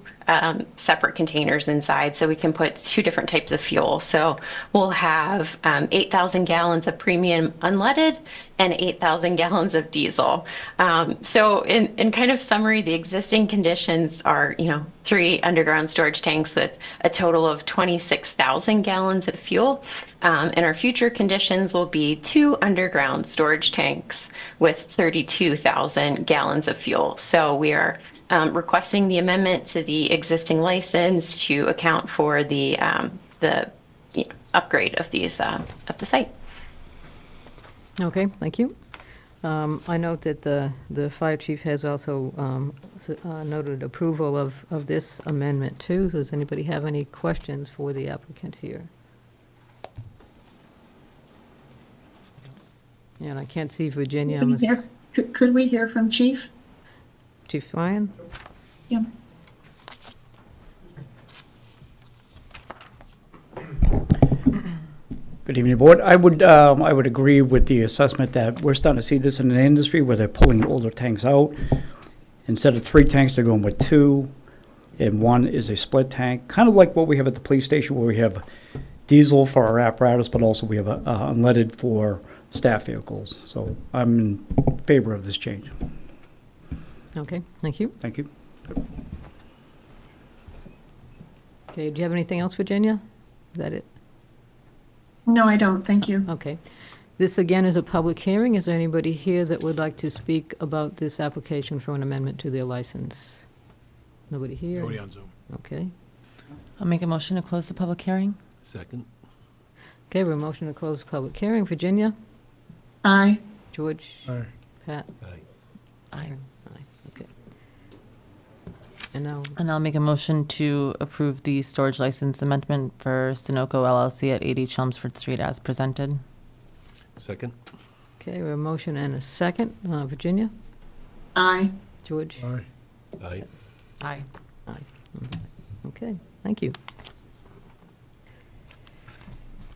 separate containers inside, so we can put 2 different types of fuel. So we'll have 8,000 gallons of premium unleaded and 8,000 gallons of diesel. So in kind of summary, the existing conditions are, 3 underground storage tanks with a total of 26,000 gallons of fuel. And our future conditions will be 2 underground storage tanks with 32,000 gallons of fuel. So we are requesting the amendment to the existing license to account for the upgrade of these of the site. Okay, thank you. I note that the fire chief has also noted approval of this amendment too. So does anybody have any questions for the applicant here? And I can't see Virginia. Could we hear from Chief? Chief Ryan? Yeah. Good evening, Board. I would agree with the assessment that we're starting to see this in an industry where they're pulling older tanks out. Instead of 3 tanks, they're going with 2, and 1 is a split tank, kind of like what we have at the police station, where we have diesel for our apparatus, but also we have unleaded for staff vehicles. So I'm in favor of this change. Okay, thank you. Thank you. Okay, do you have anything else, Virginia? Is that it? No, I don't. Thank you. Okay. This again is a public hearing. Is there anybody here that would like to speak about this application for an amendment to their license? Nobody here? Nobody on Zoom. Okay. I'll make a motion to close the public hearing. Second. Okay, we're motion to close the public hearing. Virginia? Aye. George? Aye. Pat? Aye. Aye. Aye, okay. And now, And I'll make a motion to approve the storage license amendment for Sunoco LLC at 80 Chelmsford Street as presented. Second. okay, we have a motion and a second. Virginia? Aye. George? Aye. Aye. Aye. Okay, thank you.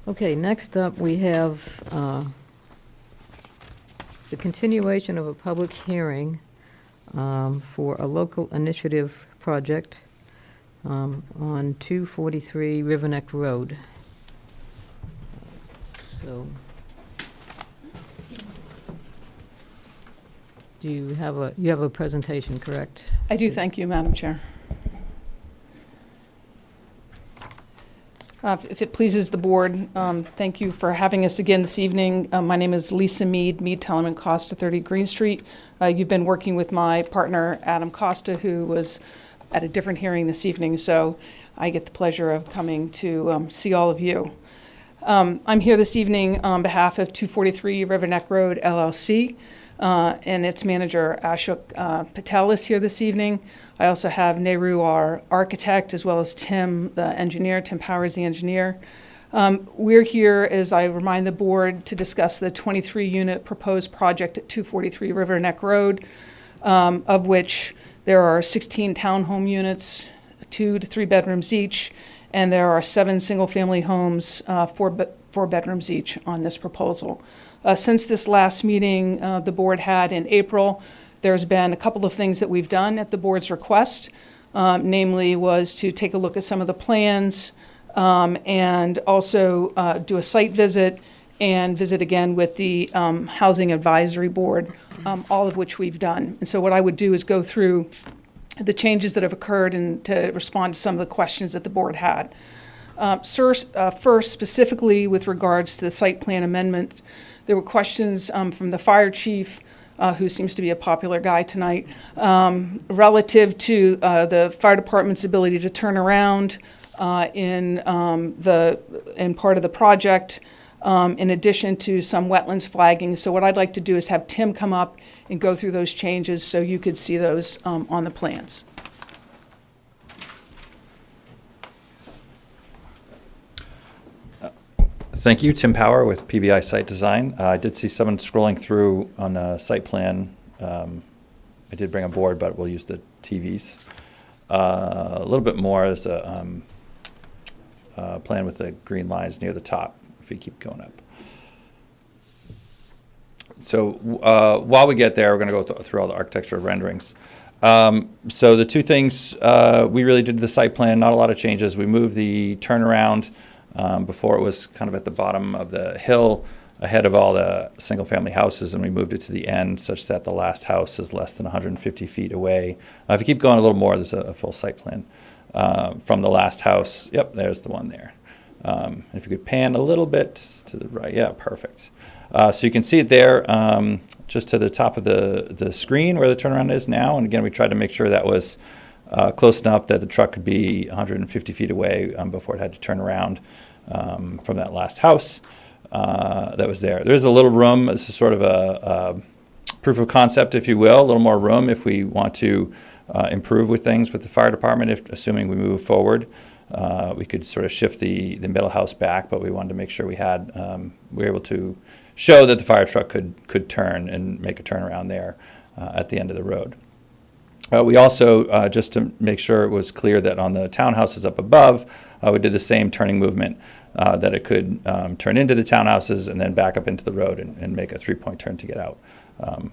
Okay, next up, we have the continuation of a public hearing for a local initiative project on 243 River Neck Road. So, do you have a presentation, correct? I do, thank you, Madam Chair. If it pleases the board, thank you for having us again this evening. My name is Lisa Mead, Tellerman Costa, 30 Green Street. You've been working with my partner, Adam Costa, who was at a different hearing this evening, so I get the pleasure of coming to see all of you. I'm here this evening on behalf of 243 River Neck Road LLC, and its manager, Ashok Patel, is here this evening. I also have Nehru, our architect, as well as Tim, the engineer, Tim Powers, the engineer. We're here, as I remind the board, to discuss the 23-unit proposed project at 243 River Neck Road, of which there are 16 townhome units, 2 to 3 bedrooms each, and there are 7 single-family homes, 4 bedrooms each on this proposal. Since this last meeting the board had in April, there's been a couple of things that we've done at the board's request, namely was to take a look at some of the plans and also do a site visit and visit again with the Housing Advisory Board, all of which we've done. And so what I would do is go through the changes that have occurred and to respond to some of the questions that the board had. First, specifically with regards to the site plan amendment, there were questions from the fire chief, who seems to be a popular guy tonight, relative to the fire department's ability to turn around in part of the project, in addition to some wetlands flagging. So what I'd like to do is have Tim come up and go through those changes so you could see those on the plans. Thank you, Tim Power with PVI Site Design. I did see someone scrolling through on a site plan. I did bring a board, but we'll use the TVs. A little bit more is a plan with the green lines near the top, if we keep going up. So while we get there, we're going to go through all the architectural renderings. So the two things, we really did the site plan, not a lot of changes. We moved the turnaround. Before it was kind of at the bottom of the hill ahead of all the single-family houses, and we moved it to the end such that the last house is less than 150 feet away. If you keep going a little more, there's a full site plan from the last house. Yep, there's the one there. If you could pan a little bit to the right, yeah, perfect. So you can see it there just to the top of the screen where the turnaround is now. And again, we tried to make sure that was close enough that the truck could be 150 feet away before it had to turn around from that last house that was there. There's a little room. This is sort of a proof of concept, if you will, a little more room if we want to improve with things with the fire department, assuming we move forward. We could sort of shift the middle house back, but we wanted to make sure we were able to show that the fire truck could turn and make a turnaround there at the end of the road. We also, just to make sure it was clear that on the townhouses up above, we did the same turning movement, that it could turn into the townhouses and then back up into the road and make a three-point turn to get out.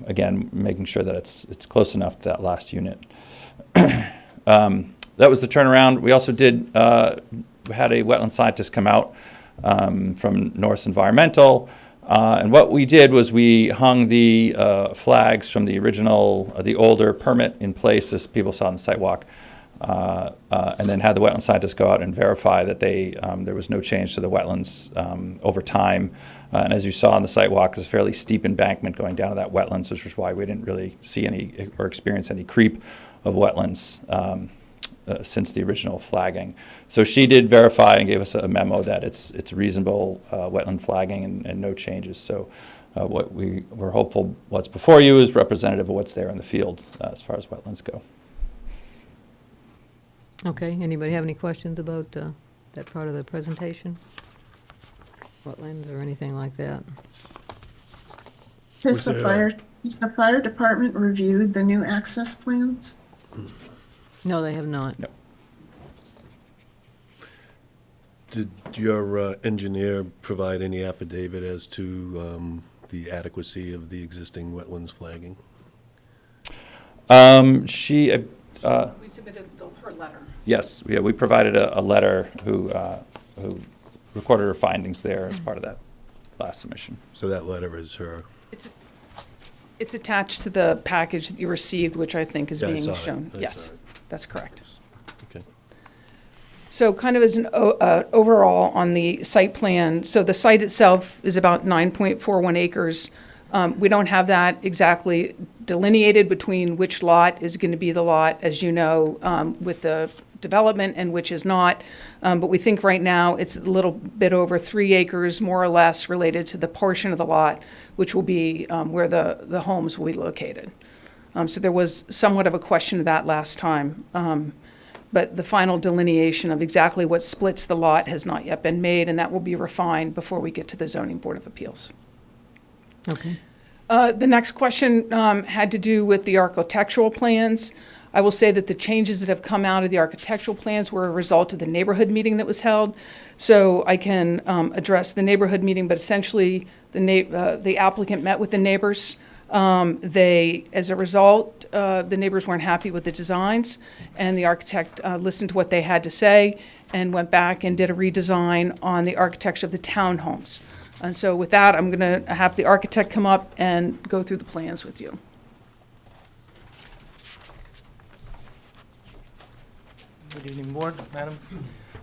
Again, making sure that it's close enough to that last unit. That was the turnaround. We also had a wetland scientist come out from Norse Environmental. And what we did was we hung the flags from the original, the older permit in place, as people saw on the sidewalk, and then had the wetland scientists go out and verify that there was no change to the wetlands over time. And as you saw on the sidewalk, there's a fairly steep embankment going down to that wetlands, which is why we didn't really see any or experience any creep of wetlands since the original flagging. So she did verify and gave us a memo that it's reasonable wetland flagging and no changes. So what we're hopeful what's before you is representative of what's there in the field as far as wetlands go. Okay, anybody have any questions about that part of the presentation? Wetlands or anything like that? Has the fire department reviewed the new access plans? No, they have not. No. Did your engineer provide any affidavit as to the adequacy of the existing wetlands flagging? She We submitted her letter. yes, yeah, we provided a letter who recorded her findings there as part of that last submission. So that letter is her. It's attached to the package that you received, which I think is Yeah, I being saw it. shown. I Yes, saw it. that's correct. Okay. So kind of as an overall on the site plan, so the site itself is about 9.41 acres. We don't have that exactly delineated between which lot is going to be the lot, as you know, with the development and which is not. But we think right now it's a little bit over 3 acres, more or less, related to the portion of the lot, which will be where the homes will be located. So there was somewhat of a question of that last time. But the final delineation of exactly what splits the lot has not yet been made, and that will be refined before we get to the Zoning Board of Appeals. Okay. The next question had to do with the architectural plans. I will say that the changes that have come out of the architectural plans were a result of the neighborhood meeting that was held. So I can address the neighborhood meeting, but essentially the applicant met with the neighbors. As a result, the neighbors weren't happy with the designs, and the architect listened to what they had to say and went back and did a redesign on the architecture of the townhomes. And so with that, I'm going to have the architect come up and go through the plans with you. Good evening, Board, Madam.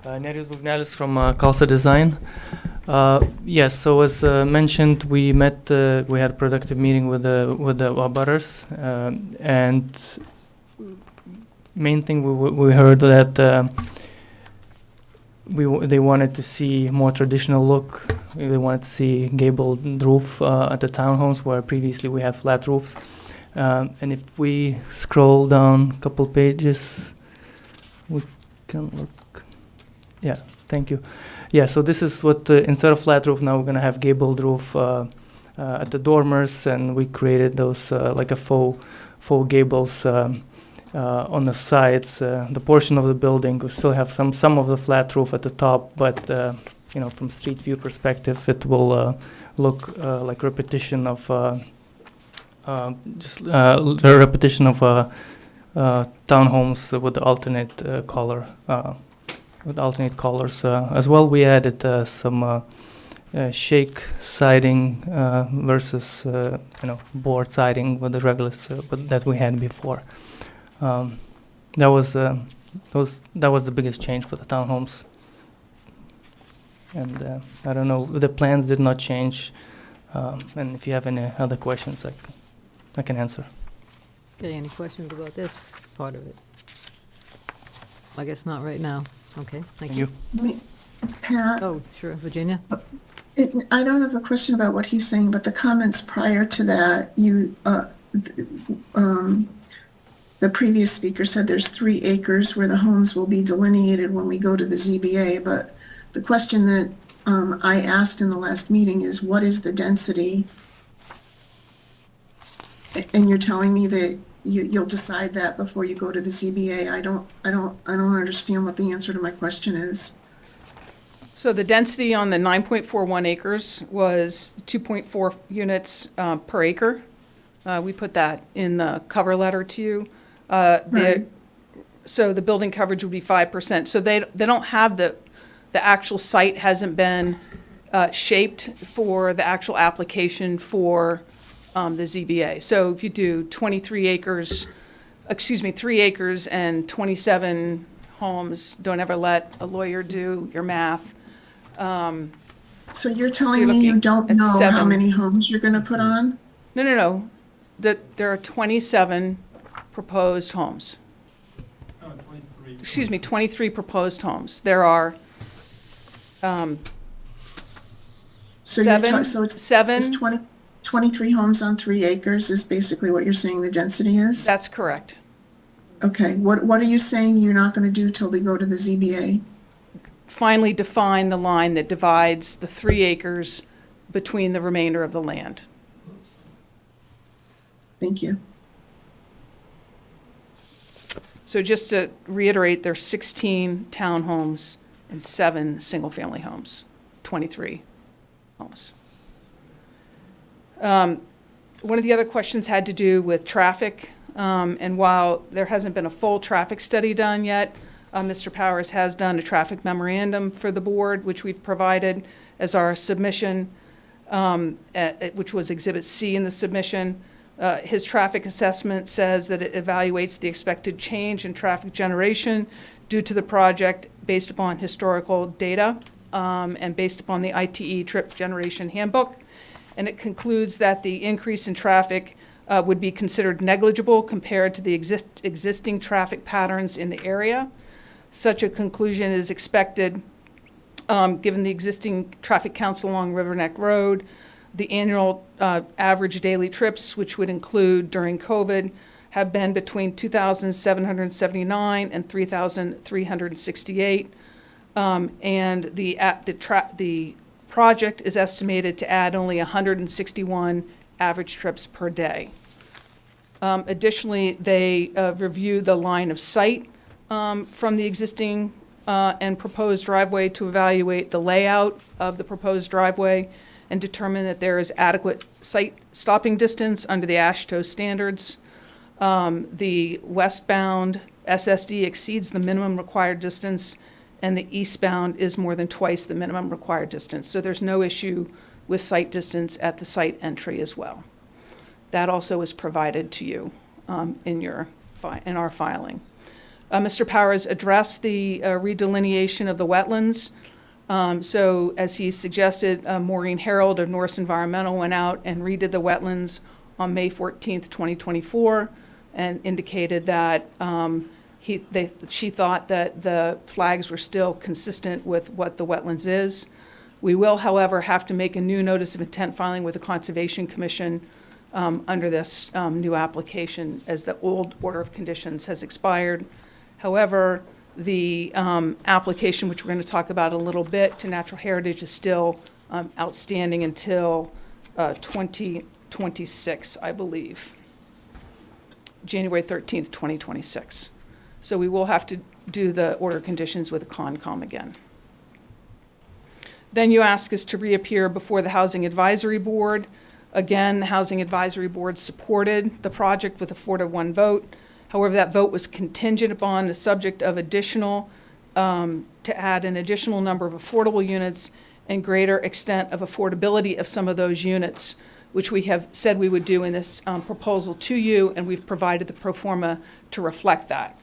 Nerijus Bugnalis from Kalsa Design. Yes, so as mentioned, we met. We had a productive meeting with the abutters, and main thing we heard that they wanted to see more traditional look. They wanted to see gabled roof at the townhomes where previously we had flat roofs. And if we scroll down a couple pages, we can look. Yeah, thank you. Yeah, so this is what, instead of flat roof, now we're going to have gabled roof at the dormers, and we created those like a faux gables on the sides. The portion of the building, we still have some of the flat roof at the top, but from street view perspective, it will look like repetition of the repetition of townhomes with the alternate color. With alternate colors as well. We added some shake siding versus board siding with the regular that we had before. That was the biggest change for the townhomes. And I don't know, the plans did not change. And if you have any other questions, I can answer. Okay, any questions about this part of it? I guess not right now. Okay, thank you. Pat? Oh, sure, Virginia? I don't have a question about what he's saying, but the comments prior to that, the previous speaker said there's 3 acres where the homes will be delineated when we go to the ZBA, but the question that I asked in the last meeting is, what is the density? And you're telling me that you'll decide that before you go to the ZBA. I don't understand what the answer to my question is. So the density on the 9.41 acres was 2.4 units per acre. We put that in the cover letter to you. Right. So the building coverage would be 5%. So they don't have the actual site hasn't been shaped for the actual application for the ZBA. So if you do 3 acres and 27 homes, don't ever let a lawyer do your math. So you're telling me you don't know how many homes you're going to put on? No. There are 27 proposed homes. 23 proposed homes. There are it's 23 homes on 3 acres is basically what you're saying the density is? That's correct. Okay, what are you saying you're not going to do till we go to the ZBA? Finally define the line that divides the 3 acres between the remainder of the land. Thank you. So just to reiterate, there's 16 townhomes and 7 single-family homes, 23 homes. One of the other questions had to do with traffic, and while there hasn't been a full traffic study done yet, Mr. Powers has done a traffic memorandum for the board, which we've provided as our submission, which was Exhibit C in the submission. His traffic assessment says that it evaluates the expected change in traffic generation due to the project based upon historical data and based upon the ITE Trip Generation Handbook. And it concludes that the increase in traffic would be considered negligible compared to the existing traffic patterns in the area. Such a conclusion is expected given the existing traffic counts along River Neck Road, the annual average daily trips, which would include during COVID, have been between 2,779 and 3,368. And the project is estimated to add only 161 average trips per day. Additionally, they review the line of sight from the existing and proposed driveway to evaluate the layout of the proposed driveway and determine that there is adequate site stopping distance under the AASHTO standards. The westbound SSD exceeds the minimum required distance, and the eastbound is more than twice the minimum required distance. So there's no issue with site distance at the site entry as well. That also is provided to you in our filing. Mr. Powers addressed the redelineation of the wetlands. So as he suggested, Maureen Harold of Norris Environmental went out and redid the wetlands on May 14th, 2024, and indicated that she thought that the flags were still consistent with what the wetlands is. We will, however, have to make a new notice of intent filing with the Conservation Commission under this new application, as the old order of conditions has expired. However, the application, which we're going to talk about a little bit, to Natural Heritage is still outstanding until 2026, I believe. January 13th, 2026. So we will have to do the order of conditions with the Concom again. Then you ask us to reappear before the Housing Advisory Board. Again, the Housing Advisory Board supported the project with a 4-to-1 vote. However, that vote was contingent upon the subject of additional, to add an additional number of affordable units and greater extent of affordability of some of those units, which we have said we would do in this proposal to you, and we've provided the pro forma to reflect that.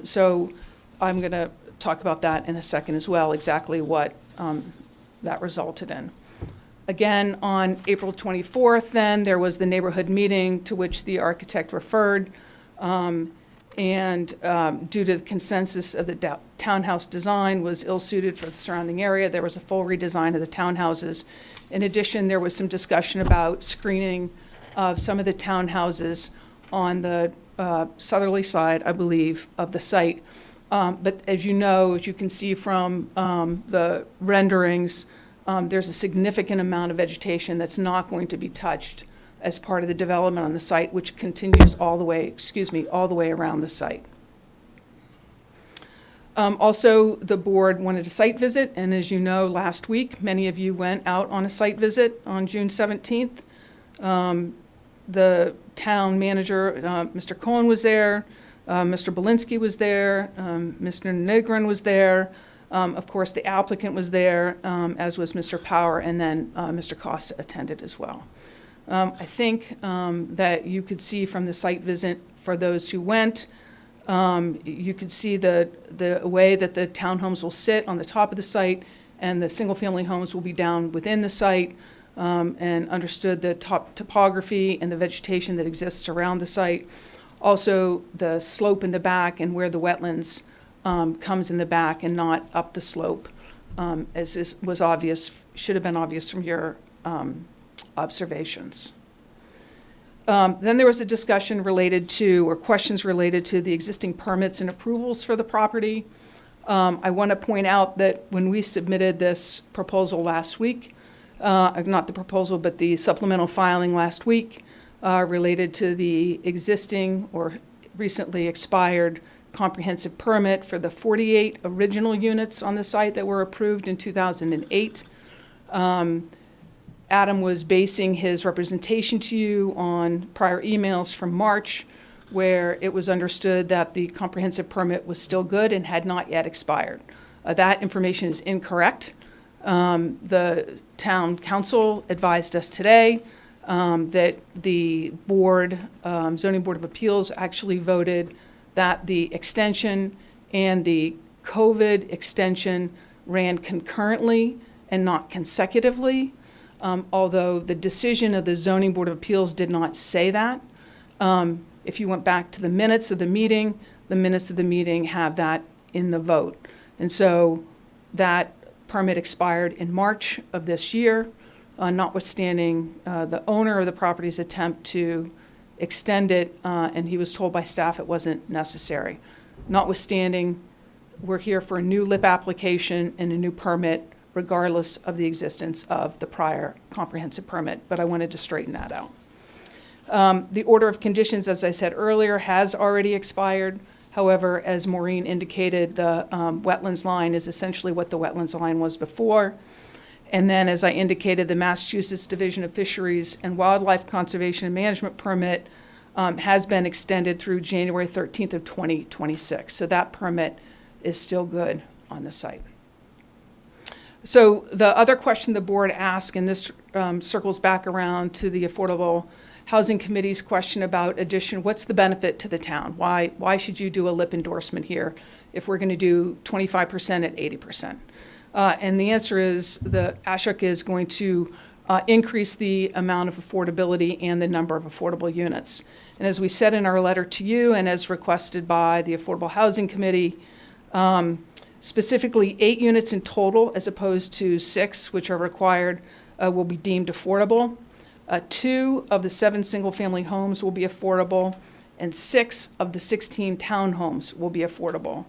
So I'm going to talk about that in a second as well, exactly what that resulted in. Again, on April 24th, then, there was the neighborhood meeting to which the architect referred. Due to the consensus of the townhouse design was ill-suited for the surrounding area, there was a full redesign of the townhouses. In addition, there was some discussion about screening of some of the townhouses on the southerly side, I believe, of the site. But as you know, as you can see from the renderings, there's a significant amount of vegetation that's not going to be touched as part of the development on the site, which continues all the way around the site. Also, the board wanted a site visit, and as you know, last week, many of you went out on a site visit on June 17th. The town manager, Mr. Cohen, was there, Mr. Belinsky was there, Mr. Negrin was there, of course, the applicant was there, as was Mr. Power, and then Mr. Costa attended as well. I think that you could see from the site visit, for those who went, you could see the way that the townhomes will sit on the top of the site and the single-family homes will be down within the site, and understood the topography and the vegetation that exists around the site. Also, the slope in the back and where the wetlands comes in the back and not up the slope, as was obvious, should have been obvious from your observations. Then there was a discussion related to, or questions related to, the existing permits and approvals for the property. I want to point out that when we submitted this proposal last week, not the proposal, but the supplemental filing last week, related to the existing or recently expired comprehensive permit for the 48 original units on the site that were approved in 2008. Adam was basing his representation to you on prior emails from March, where it was understood that the comprehensive permit was still good and had not yet expired. That information is incorrect. The town council advised us today that the board, Zoning Board of Appeals, actually voted that the extension and the COVID extension ran concurrently and not consecutively. Although the decision of the Zoning Board of Appeals did not say that. If you went back to the minutes of the meeting have that in the vote. And so that permit expired in March of this year, notwithstanding the owner of the property's attempt to extend it, and he was told by staff it wasn't necessary. Notwithstanding, we're here for a new LIP application and a new permit, regardless of the existence of the prior comprehensive permit, but I wanted to straighten that out. The order of conditions, as I said earlier, has already expired. However, as Maureen indicated, the wetlands line is essentially what the wetlands line was before. And then, as I indicated, the Massachusetts Division of Fisheries and Wildlife Conservation and Management permit has been extended through January 13th of 2026. So that permit is still good on the site. So the other question the board asked, and this circles back around to the Affordable Housing Committee's question about addition, what's the benefit to the town? Why should you do a LIP endorsement here if we're going to do 25% at 80%? And the answer is the ASHUC is going to increase the amount of affordability and the number of affordable units. And as we said in our letter to you and as requested by the Affordable Housing Committee, specifically 8 units in total as opposed to 6, which are required, will be deemed affordable. 2 of the 7 single-family homes will be affordable, and 6 of the 16 townhomes will be affordable.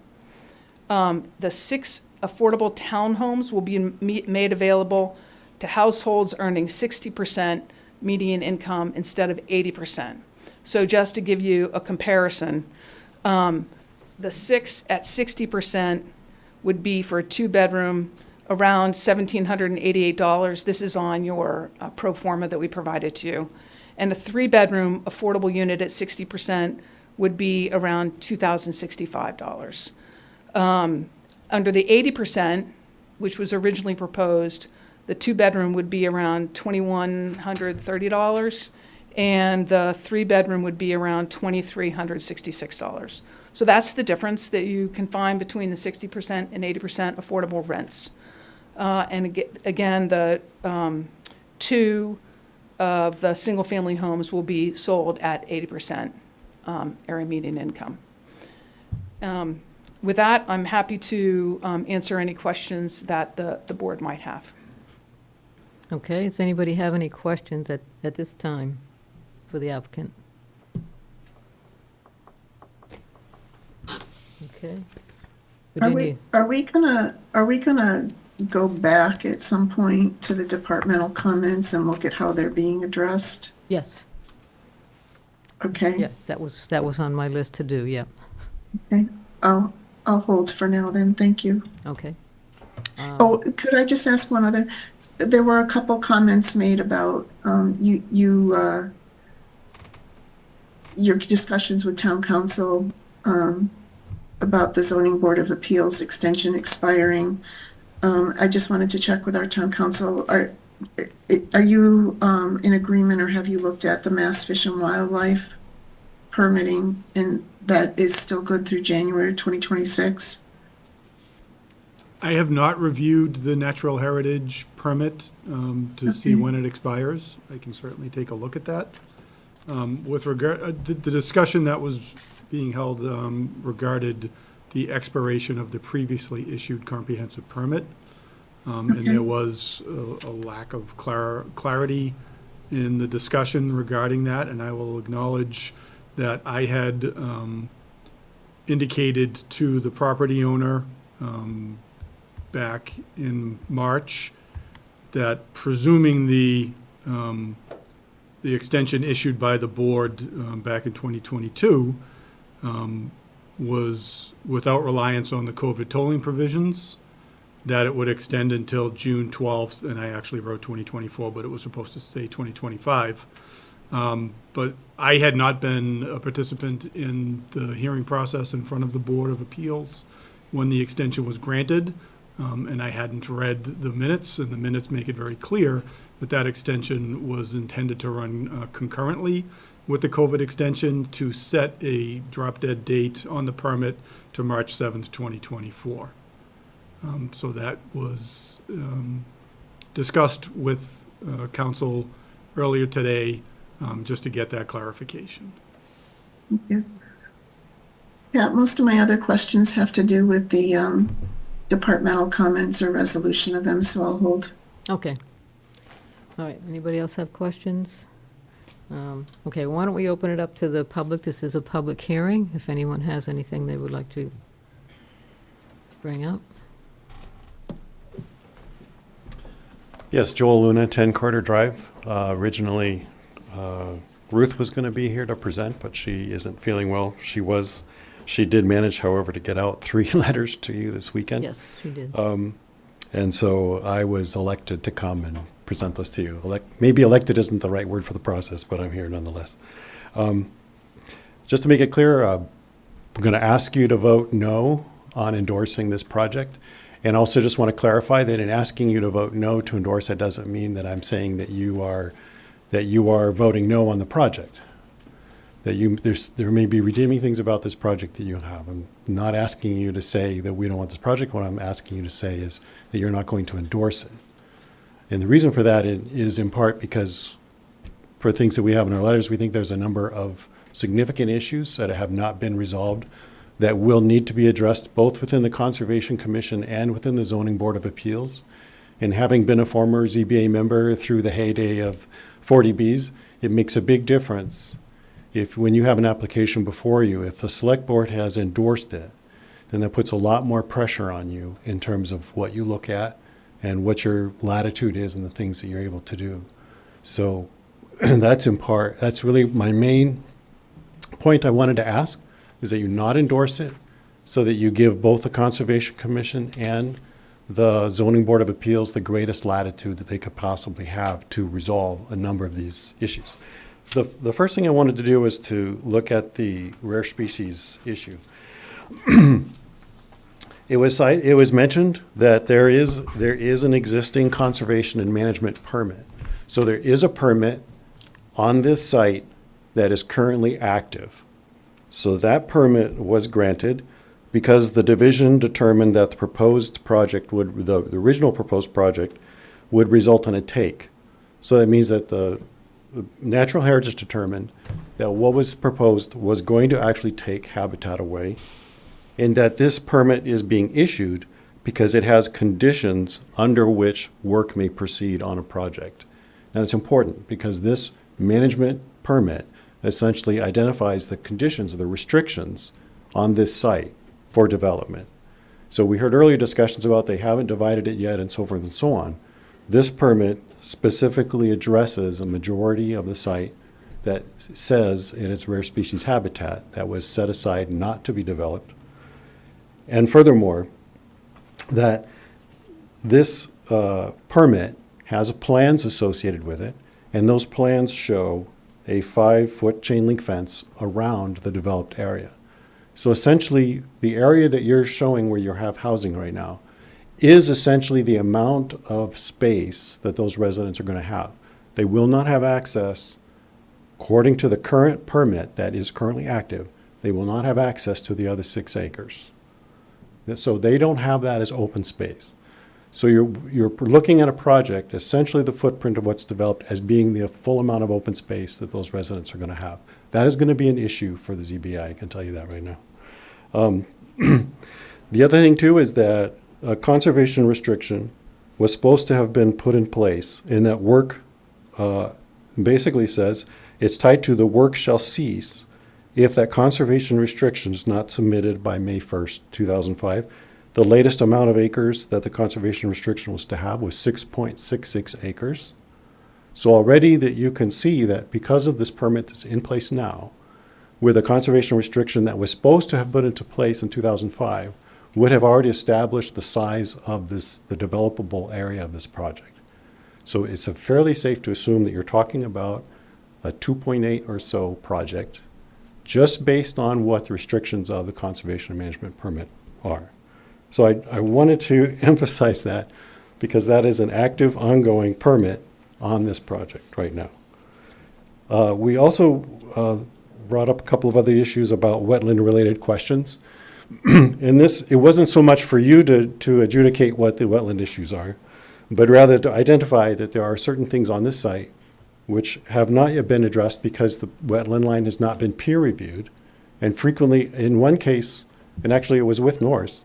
The 6 affordable townhomes will be made available to households earning 60% median income instead of 80%. So just to give you a comparison, the 6 at 60% would be for a 2-bedroom around $1,788. This is on your pro forma that we provided to you. And a 3-bedroom affordable unit at 60% would be around $2,065. Under the 80%, which was originally proposed, the 2-bedroom would be around $2,130, and the 3-bedroom would be around $2,366. So that's the difference that you can find between the 60% and 80% affordable rents. And again, the 2 of the single-family homes will be sold at 80% area median income. With that, I'm happy to answer any questions that the board might have. Okay, does anybody have any questions at this time for the applicant? Okay. Are we gonna go back at some point to the departmental comments and look at how they're being addressed? Yes. Okay. Yeah, that was on my list to do, yeah. Okay, I'll hold for now then, thank you. Okay. Oh, could I just ask one other? There were a couple comments made about your discussions with town council about the zoning board of appeals extension expiring. I just wanted to check with our town council. Are you in agreement, or have you looked at the Mass Fish and Wildlife permitting, and that is still good through January 2026? I have not reviewed the natural heritage permit to see when it expires. I can certainly take a look at that. With regard, the discussion that was being held regarded the expiration of the previously issued comprehensive permit. And there was a lack of clarity in the discussion regarding that, and I will acknowledge that I had indicated to the property owner back in March that presuming the extension issued by the board back in 2022 was without reliance on the COVID tolling provisions, that it would extend until June 12th, and I actually wrote 2024, but it was supposed to say 2025. But I had not been a participant in the hearing process in front of the Board of Appeals when the extension was granted, and I hadn't read the minutes, and the minutes make it very clear that that extension was intended to run concurrently with the COVID extension to set a drop-dead date on the permit to March 7th, 2024. So that was discussed with council earlier today, just to get that clarification. Thank you. Yeah, most of my other questions have to do with the departmental comments or resolution of them, so I'll hold. Okay. All right, anybody else have questions? Okay, why don't we open it up to the public? This is a public hearing, if anyone has anything they would like to bring up. Yes, Joel Luna, 10 Carter Drive. Originally, Ruth was going to be here to present, but she isn't feeling well. She did manage, however, to get out 3 letters to you this weekend. Yes, she did. And so I was elected to come and present this to you. Maybe elected isn't the right word for the process, but I'm here nonetheless. Just to make it clear, we're going to ask you to vote no on endorsing this project. And also just want to clarify that in asking you to vote no to endorse, that doesn't mean that I'm saying that you are voting no on the project. That there may be redeeming things about this project that you have. I'm not asking you to say that we don't want this project. What I'm asking you to say is that you're not going to endorse it. And the reason for that is in part because for things that we have in our letters, we think there's a number of significant issues that have not been resolved that will need to be addressed both within the Conservation Commission and within the Zoning Board of Appeals. And having been a former ZBA member through the heyday of 40Bs, it makes a big difference if when you have an application before you, if the select board has endorsed it, then that puts a lot more pressure on you in terms of what you look at and what your latitude is and the things that you're able to do. So that's really my main point I wanted to ask, is that you not endorse it so that you give both the Conservation Commission and the Zoning Board of Appeals the greatest latitude that they could possibly have to resolve a number of these issues. The first thing I wanted to do was to look at the rare species issue. It was mentioned that there is an existing conservation and management permit. So there is a permit on this site that is currently active. So that permit was granted because the division determined that the proposed project the original proposed project would result in a take. So that means that the Natural Heritage determined that what was proposed was going to actually take habitat away, and that this permit is being issued because it has conditions under which work may proceed on a project. Now it's important because this management permit essentially identifies the conditions or the restrictions on this site for development. So we heard earlier discussions about they haven't divided it yet and so forth and so on. This permit specifically addresses a majority of the site that says in its rare species habitat that was set aside not to be developed. And furthermore, that this permit has plans associated with it, and those plans show a 5-foot chain link fence around the developed area. So essentially, the area that you're showing where you have housing right now is essentially the amount of space that those residents are going to have. They will not have access, according to the current permit that is currently active, they will not have access to the other 6 acres. So they don't have that as open space. So you're looking at a project, essentially the footprint of what's developed as being the full amount of open space that those residents are going to have. That is going to be an issue for the ZBA, I can tell you that right now. The other thing too is that a conservation restriction was supposed to have been put in place, and that work basically says it's tied to the work shall cease if that conservation restriction is not submitted by May 1st, 2005. The latest amount of acres that the conservation restriction was to have was 6.66 acres. So already that you can see that because of this permit that's in place now, with a conservation restriction that was supposed to have put into place in 2005, would have already established the size of the developable area of this project. So it's fairly safe to assume that you're talking about a 2.8 or so project, just based on what the restrictions of the conservation and management permit are. So I wanted to emphasize that because that is an active, ongoing permit on this project right now. We also brought up a couple of other issues about wetland-related questions. And it wasn't so much for you to adjudicate what the wetland issues are, but rather to identify that there are certain things on this site which have not yet been addressed because the wetland line has not been peer-reviewed. And frequently, in one case, and actually it was with Norse,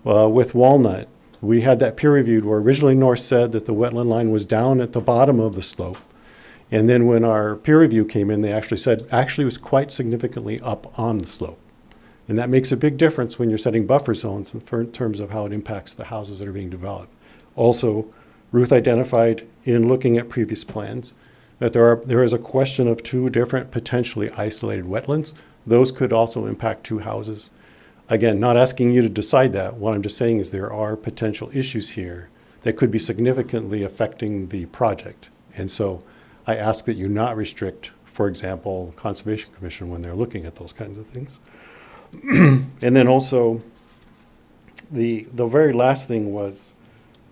with Walnut, we had that peer-reviewed where originally Norse said that the wetland line was down at the bottom of the slope. And then when our peer review came in, they actually said it was quite significantly up on the slope. And that makes a big difference when you're setting buffer zones in terms of how it impacts the houses that are being developed. Also, Ruth identified in looking at previous plans that there is a question of 2 different potentially isolated wetlands. Those could also impact 2 houses. Again, not asking you to decide that. What I'm just saying is there are potential issues here that could be significantly affecting the project. And so I ask that you not restrict, for example, Conservation Commission when they're looking at those kinds of things. And then also, the very last thing was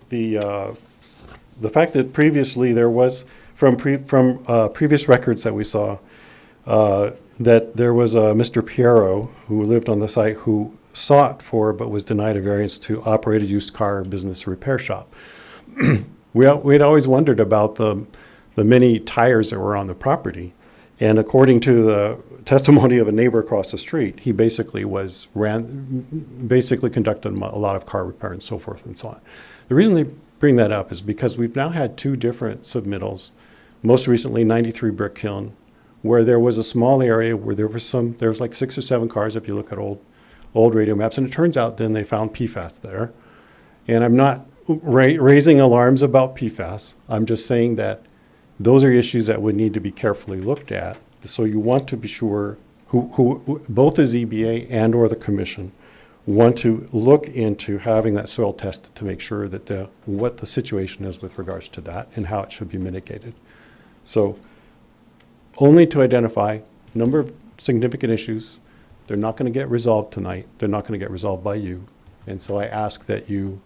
the fact that previously there was, from previous records that we saw, that there was a Mr. Piero who lived on the site who sought for but was denied a variance to operate a used car business repair shop. We'd always wondered about the many tires that were on the property. And according to the testimony of a neighbor across the street, he basically conducted a lot of car repair and so forth and so on. The reason they bring that up is because we've now had two different submittals, most recently 93 Brick Kiln, where there was a small area where there was like 6 or 7 cars if you look at old radio maps, and it turns out then they found PFAS there. And I'm not raising alarms about PFAS. I'm just saying that those are issues that would need to be carefully looked at. So you want to be sure who both the ZBA and or the commission want to look into having that soil tested to make sure that what the situation is with regards to that and how it should be mitigated. So only to identify a number of significant issues. They're not going to get resolved tonight. They're not going to get resolved by you. And so I ask that you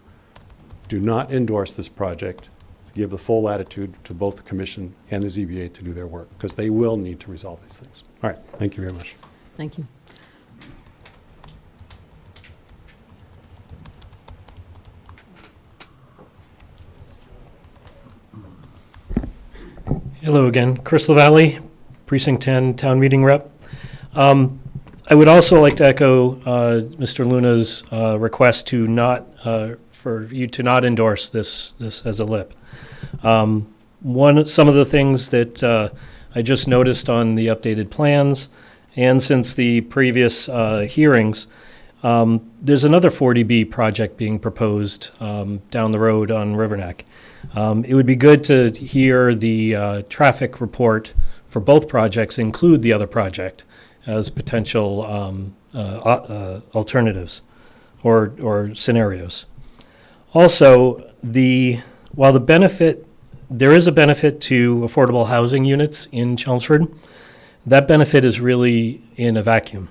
do not endorse this project. Give the full latitude to both the commission and the ZBA to do their work, because they will need to resolve these things. All right, thank you very much. Thank you. Hello again, Chris LaValle, Precinct 10 Town Meeting Rep. I would also like to echo Mr. Luna's request to not for you to not endorse this as a LIP. Some of the things that I just noticed on the updated plans, and since the previous hearings, there's another 40B project being proposed down the road on Riverneck. It would be good to hear the traffic report for both projects include the other project as potential alternatives or scenarios. Also, while there is a benefit to affordable housing units in Chelmsford, that benefit is really in a vacuum.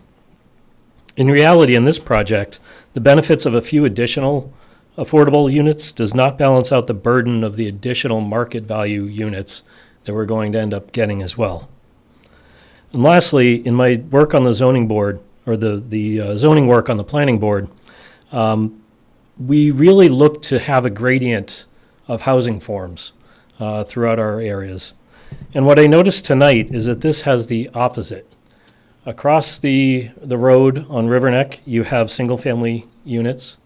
In reality, in this project, the benefits of a few additional affordable units does not balance out the burden of the additional market value units that we're going to end up getting as well. And lastly, in my work on the zoning board, or the zoning work on the planning board, we really look to have a gradient of housing forms throughout our areas. And what I noticed tonight is that this has the opposite. Across the road on Riverneck, you have single-family units.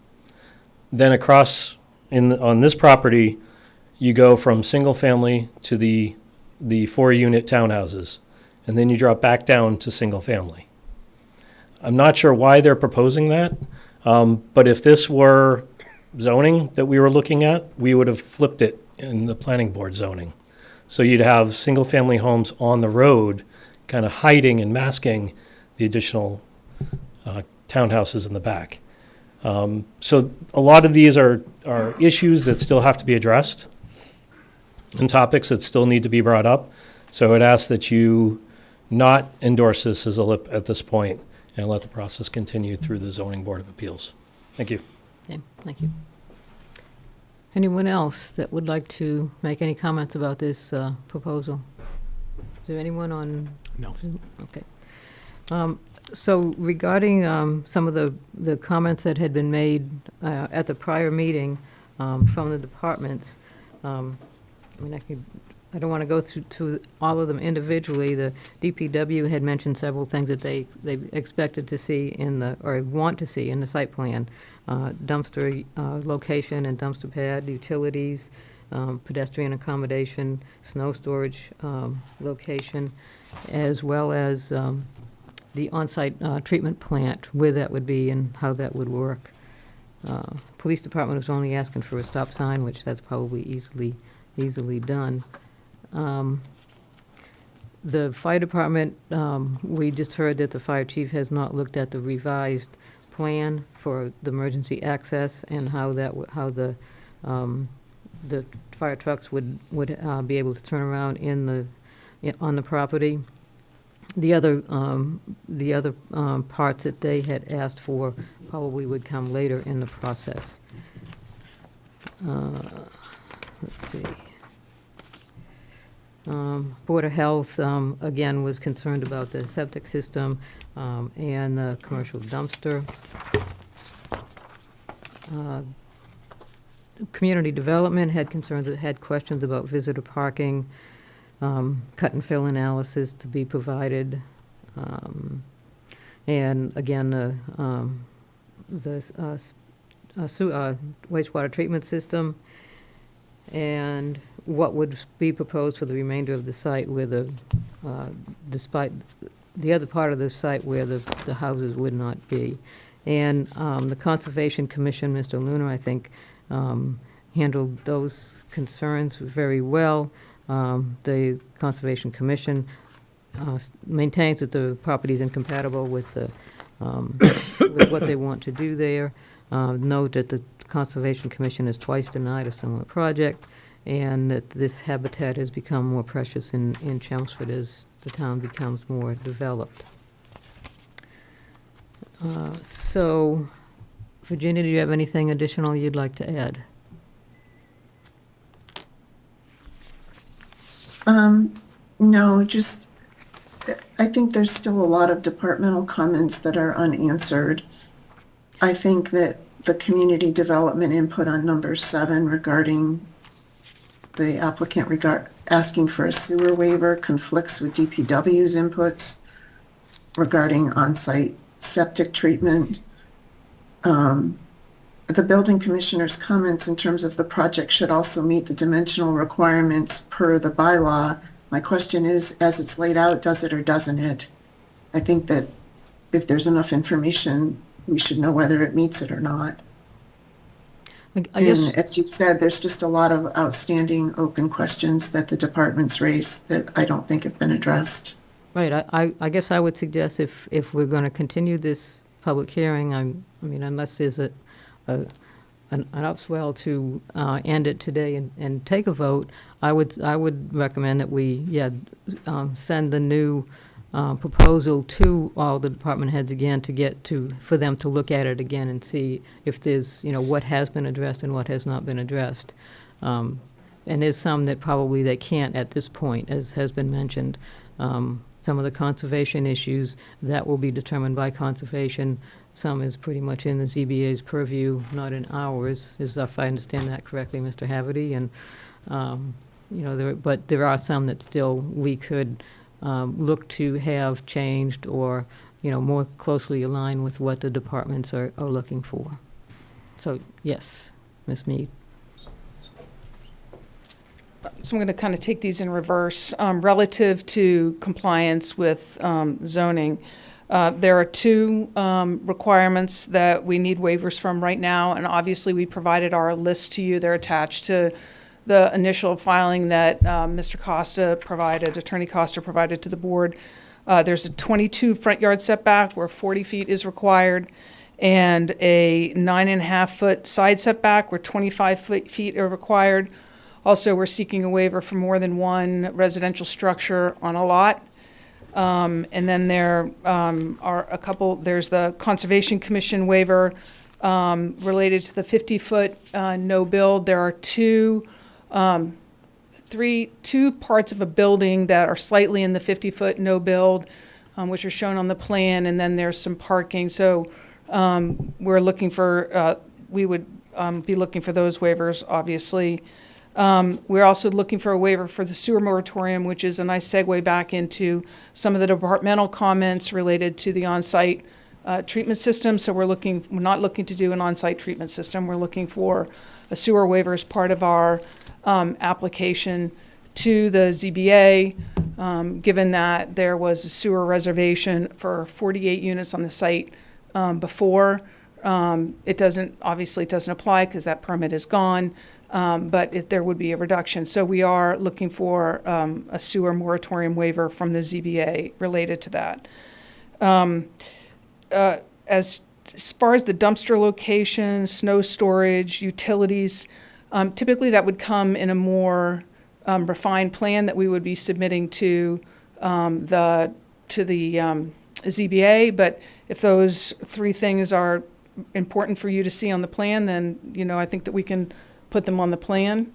Then across on this property, you go from single-family to the 4-unit townhouses, and then you drop back down to single-family. I'm not sure why they're proposing that, but if this were zoning that we were looking at, we would have flipped it in the planning board zoning. So you'd have single-family homes on the road kind of hiding and masking the additional townhouses in the back. So a lot of these are issues that still have to be addressed and topics that still need to be brought up. So I would ask that you not endorse this as a LIP at this point and let the process continue through the Zoning Board of Appeals. Thank you. Okay, thank you. Anyone else that would like to make any comments about this proposal? Is there anyone on? No. Okay. So regarding some of the comments that had been made at the prior meeting from the departments, I don't want to go through all of them individually. The DPW had mentioned several things that they expected to see or want to see in the site plan. Dumpster location and dumpster pad, utilities, pedestrian accommodation, snow storage location, as well as the on-site treatment plant, where that would be and how that would work. Police department was only asking for a stop sign, which that's probably easily done. The fire department, we just heard that the fire chief has not looked at the revised plan for the emergency access and how the fire trucks would be able to turn around on the property. the other parts that they had asked for probably would come later in the process. Let's see. Board of Health, again, was concerned about the septic system and the commercial dumpster. Community Development had questions about visitor parking, cut and fill analysis to be provided, and again, the wastewater treatment system, and what would be proposed for the remainder of the site where despite the other part of the site where the houses would not be. And the Conservation Commission, Mr. Luna, I think, handled those concerns very well. The Conservation Commission maintains that the property is incompatible with with what they want to do there. Note that the Conservation Commission has twice denied a similar project, and that this habitat has become more precious in Chelmsford as the town becomes more developed. So, Virginia, do you have anything additional you'd like to add? No, just, I think there's still a lot of departmental comments that are unanswered. I think that the community development input on number 7 regarding the applicant asking for a sewer waiver conflicts with DPW's inputs regarding on-site septic treatment. The building commissioner's comments in terms of the project should also meet the dimensional requirements per the bylaw. My question is, as it's laid out, does it or doesn't it? I think that if there's enough information, we should know whether it meets it or not. I guess, and as you said, there's just a lot of outstanding open questions that the departments raised that I don't think have been addressed. right, I guess I would suggest if we're going to continue this public hearing, I mean, unless there's an upswell to end it today and take a vote, I would recommend that we send the new proposal to all the department heads again for them to look at it again and see if there's, what has been addressed and what has not been addressed. And there's some that probably they can't at this point, as has been mentioned. Some of the conservation issues, that will be determined by conservation. Some is pretty much in the ZBA's purview, not in ours, if I understand that correctly, Mr. Haverty. And, but there are some that still we could look to have changed or, more closely align with what the departments are looking for. So, yes, Ms. Mead. So I'm going to kind of take these in reverse. Relative to compliance with zoning, there are 2 requirements that we need waivers from right now, and obviously we provided our list to you. They're attached to the initial filing that Mr. Costa provided, Attorney Costa provided to the board. There's a 22 front yard setback where 40 feet is required, and a 9.5-foot side setback where 25 feet are required. Also, we're seeking a waiver for more than one residential structure on a lot. And then there are a couple, there's the Conservation Commission waiver related to the 50-foot no build. There are two parts of a building that are slightly in the 50-foot no build, which are shown on the plan, and then there's some parking. So we're looking for, we would be looking for those waivers, obviously. We're also looking for a waiver for the sewer moratorium, which is a nice segue back into some of the departmental comments related to the on-site treatment system. So we're not looking to do an on-site treatment system. We're looking for a sewer waiver as part of our application to the ZBA, given that there was a sewer reservation for 48 units on the site before. It doesn't apply because that permit is gone. But there would be a reduction. So we are looking for a sewer moratorium waiver from the ZBA related to that. As far as the dumpster location, snow storage, utilities, typically that would come in a more refined plan that we would be submitting to to the ZBA, but if those three things are important for you to see on the plan, then, I think that we can put them on the plan.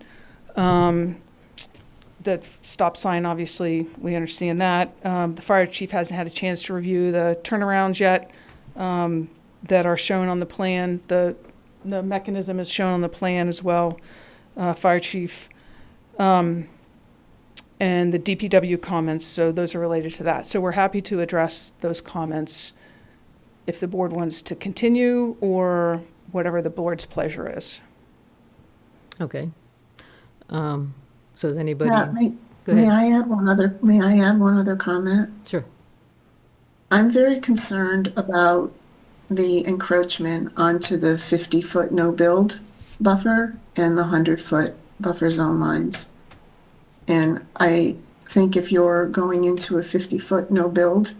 The stop sign, obviously, we understand that. The fire chief hasn't had a chance to review the turnarounds yet that are shown on the plan. The mechanism is shown on the plan as well, fire chief. And the DPW comments, so those are related to that. So we're happy to address those comments if the board wants to continue or whatever the board's pleasure is. Okay. So does anybody? Go May ahead. I add one other comment? Sure. I'm very concerned about the encroachment onto the 50-foot no-build buffer and the 100-foot buffer zone lines. And I think if you're going into a 50-foot no-build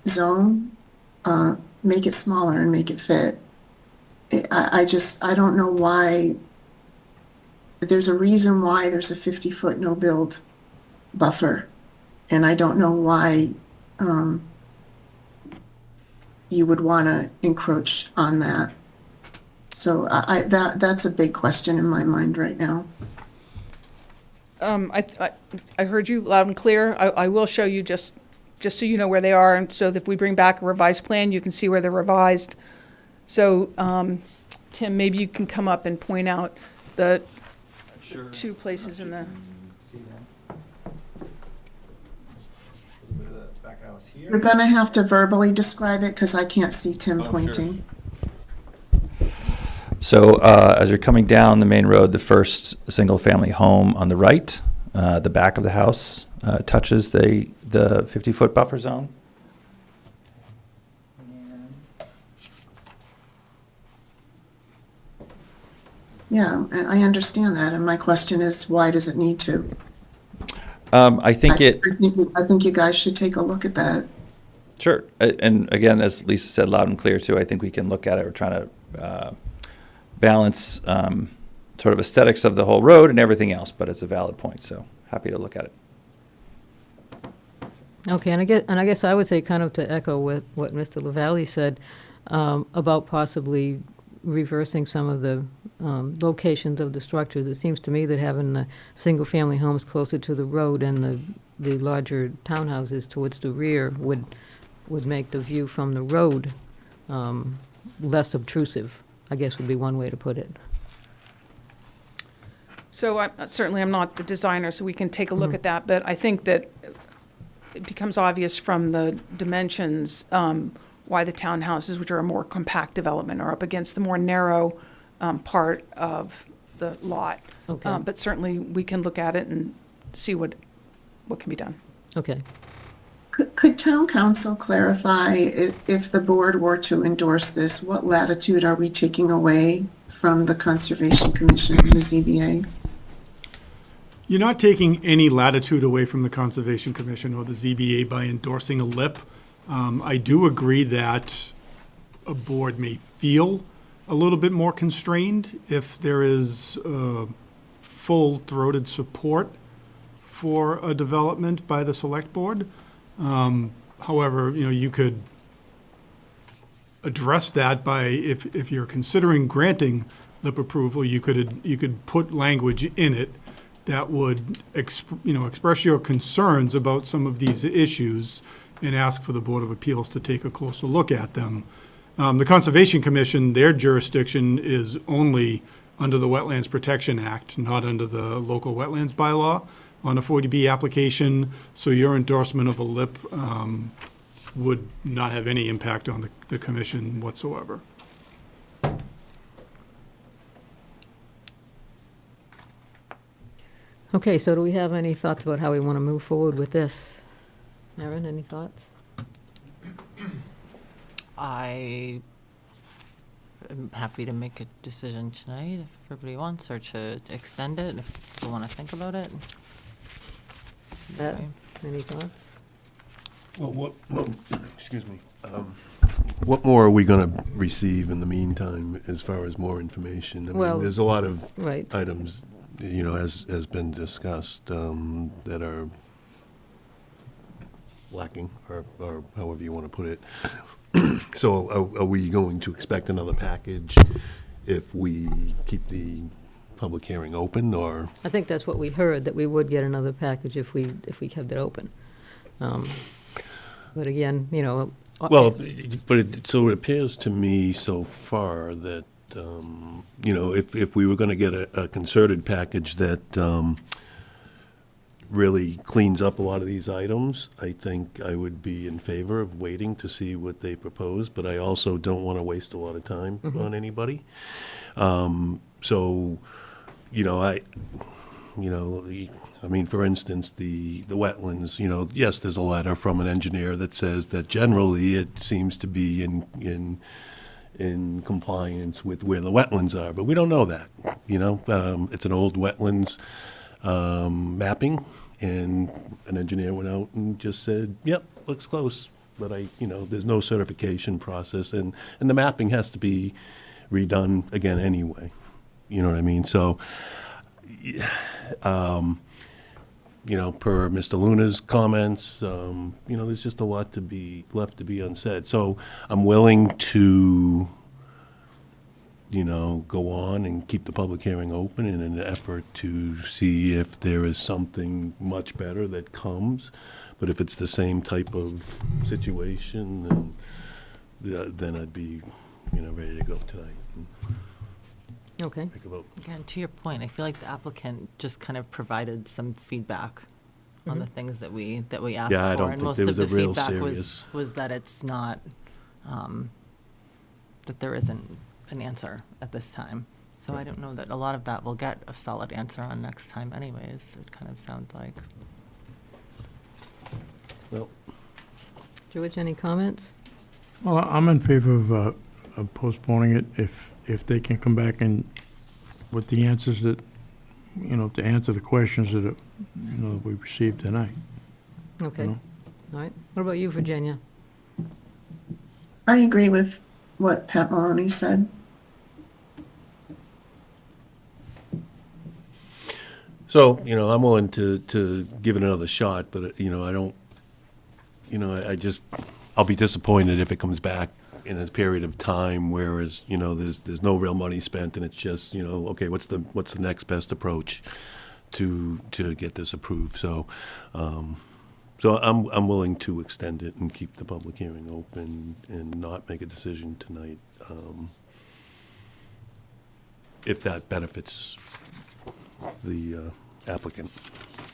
zone, make it smaller and make it fit. I don't know why. There's a reason why there's a 50-foot no-build buffer, and I don't know why you would want to encroach on that. So that's a big question in my mind right now. I heard you loud and clear. I will show you just so you know where they are, and so that if we bring back a revised plan, you can see where they're revised. So, Tim, maybe you can come up and point out the two places in the. You're going to have to verbally describe it because I can't see Tim pointing. So as you're coming down the main road, the first single-family home on the right, the back of the house touches the 50-foot buffer zone. Yeah, and I understand that, and my question is, why does it need to? I think I think you guys should take a look at that. Sure. And again, as Lisa said loud and clear too, I think we can look at it. We're trying to balance sort of aesthetics of the whole road and everything else, but it's a valid point, so happy to look at it. Okay, and I guess I would say, kind of to echo what Mr. LaValle said about possibly reversing some of the locations of the structures. It seems to me that having the single-family homes closer to the road and the larger townhouses towards the rear would make the view from the road less obtrusive, I guess would be one way to put it. So I'm not the designer, so we can take a look at that, but I think that it becomes obvious from the dimensions why the townhouses, which are a more compact development, are up against the more narrow part of the lot. Okay. But certainly we can look at it and see what can be done. Okay. Could town council clarify if the board were to endorse this, what latitude are we taking away from the Conservation Commission and the ZBA? You're not taking any latitude away from the Conservation Commission or the ZBA by endorsing a LIP. I do agree that a board may feel a little bit more constrained if there is full-throated support for a development by the select board. However, you could address that by, if you're considering granting LIP approval, you could put language in it that would express your concerns about some of these issues and ask for the Board of Appeals to take a closer look at them. The Conservation Commission, their jurisdiction is only under the Wetlands Protection Act, not under the local wetlands bylaw on a 40B application, so your endorsement of a LIP would not have any impact on the commission whatsoever. Okay, so do we have any thoughts about how we want to move forward with this? Erin, any thoughts? I am happy to make a decision tonight if everybody wants, or to extend it if people want to think about it. Any thoughts? Well, excuse me. What more are we going to receive in the meantime as far as more information? I mean, there's a lot of items, has been discussed that are lacking, or however you want to put it. So are we going to expect another package if we keep the public hearing open, or? I think that's what we heard, that we would get another package if we kept it open. But again, you know. Well, so it appears to me so far that, you know, if we were going to get a concerted package that really cleans up a lot of these items, I think I would be in favor of waiting to see what they propose, but I also don't want to waste a lot of time on anybody. So, you know, I mean, for instance, the wetlands, you know, yes, there's a letter from an engineer that says that generally it seems to be in compliance with where the wetlands are, but we don't know that, you know. It's an old wetlands mapping, and an engineer went out and just said, yep, looks close, but you know, there's no certification process, and the mapping has to be redone again anyway, you know what I mean? So, you know, per Mr. Luna's comments, you know, there's just a lot left to be unsaid. So I'm willing to, you know, go on and keep the public hearing open in an effort to see if there is something much better that comes. But if it's the same type of situation, then I'd be, you know, ready to go tonight. Okay. Take a vote. Again, to your point, I feel like the applicant just kind of provided some feedback on the things that we asked Yeah, I for. don't And think most there of was the a real feedback serious- was that it's not, that there isn't an answer at this time. So I don't know that a lot of that we'll get a solid answer on next time anyways, it kind of sounds like. Well, George, any comments? Well, I'm in favor of postponing it if they can come back and with the answers that, you know, to answer the questions that, you know, that we received tonight. Okay. know? All right. What about you, Virginia? I agree with what Pat Maloney said. So, you know, I'm willing to give it another shot, but, you know, I don't, you know, I'll be disappointed if it comes back in a period of time, whereas, you know, there's no real money spent, and it's just, you know, okay, what's the next best approach to get this approved? So, so I'm willing to extend it and keep the public hearing open and not make a decision tonight, if that benefits the applicant.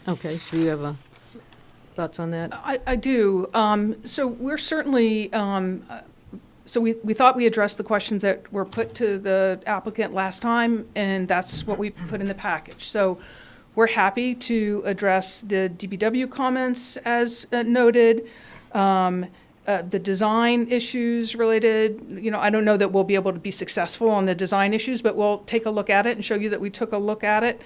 Okay, do you have thoughts on that? I do. So we're certainly, so we thought we addressed the questions that were put to the applicant last time, and that's what we put in the package. So we're happy to address the DPW comments as noted. The design issues related, you know, I don't know that we'll be able to be successful on the design issues, but we'll take a look at it and show you that we took a look at it.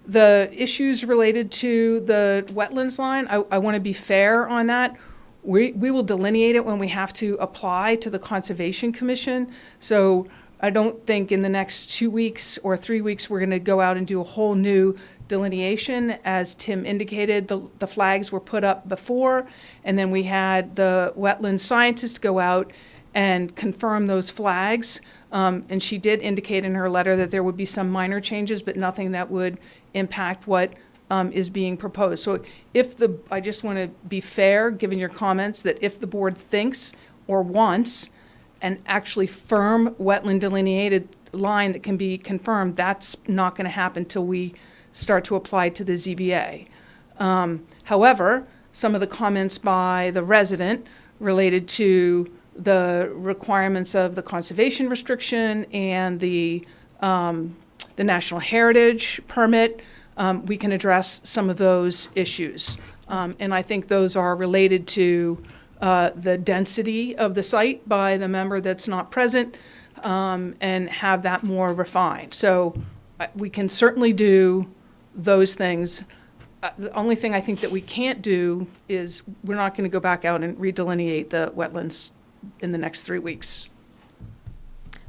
The issues related to the wetlands line, I want to be fair on that. We will delineate it when we have to apply to the Conservation Commission. So I don't think in the next 2 weeks or 3 weeks, we're going to go out and do a whole new delineation. As Tim indicated, the flags were put up before, and then we had the wetland scientist go out and confirm those flags. And she did indicate in her letter that there would be some minor changes, but nothing that would impact what is being proposed. So I just want to be fair, given your comments, that if the board thinks or wants an actually firm wetland delineated line that can be confirmed, that's not going to happen till we start to apply to the ZBA. However, some of the comments by the resident related to the requirements of the conservation restriction and the National Heritage permit, we can address some of those issues. And I think those are related to the density of the site by the member that's not present, and have that more refined. So we can certainly do those things. The only thing I think that we can't do is we're not going to go back out and redelineate the wetlands in the next 3 weeks.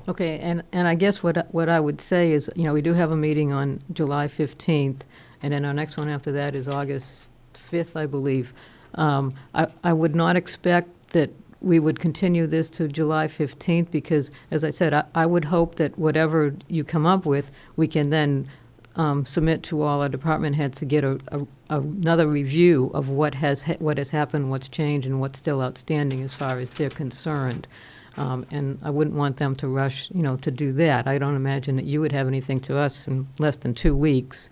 Okay, and I guess what I would say is, you know, we do have a meeting on July 15th, and then our next one after that is August 5th, I believe. I would not expect that we would continue this to July 15th because, as I said, I would hope that whatever you come up with, we can then submit to all our department heads to get another review of what has happened, what's changed, and what's still outstanding as far as they're concerned. And I wouldn't want them to rush, to do that. I don't imagine that you would have anything to us in less than 2 weeks.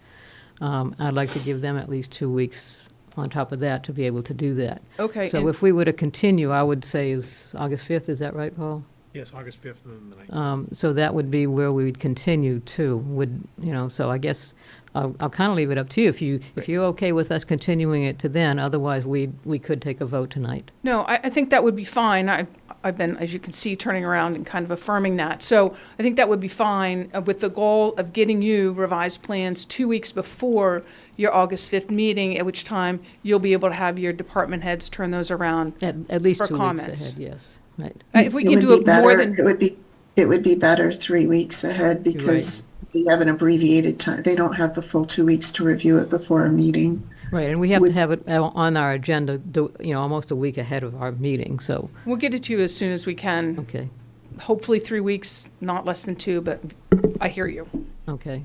I'd like to give them at least 2 weeks on top of that to be able to do that. Okay. So and- if we were to continue, I would say is August 5th, is that right, Paul? Yes, August 5th and the 9th. So that would be where we would continue to, so I guess I'll kind of leave it up to you. If you're okay with us continuing it to then, otherwise we could take a vote tonight. No, I think that would be fine. I've been, as you can see, turning around and kind of affirming that. So I think that would be fine with the goal of getting you revised plans 2 weeks before your August 5th meeting, at which time you'll be able to have your department heads turn those around At least for 2 comments. weeks ahead, yes, right. If we can would do be it more better- than, It would be better 3 weeks ahead because we have an abbreviated time. They don't have the full 2 weeks to review it before a meeting. Right, and we have to have it on our agenda, almost a week ahead of our meeting, so, we'll get it to you as soon as we can. okay, Hopefully 3 weeks, not less than 2, but I hear you. okay.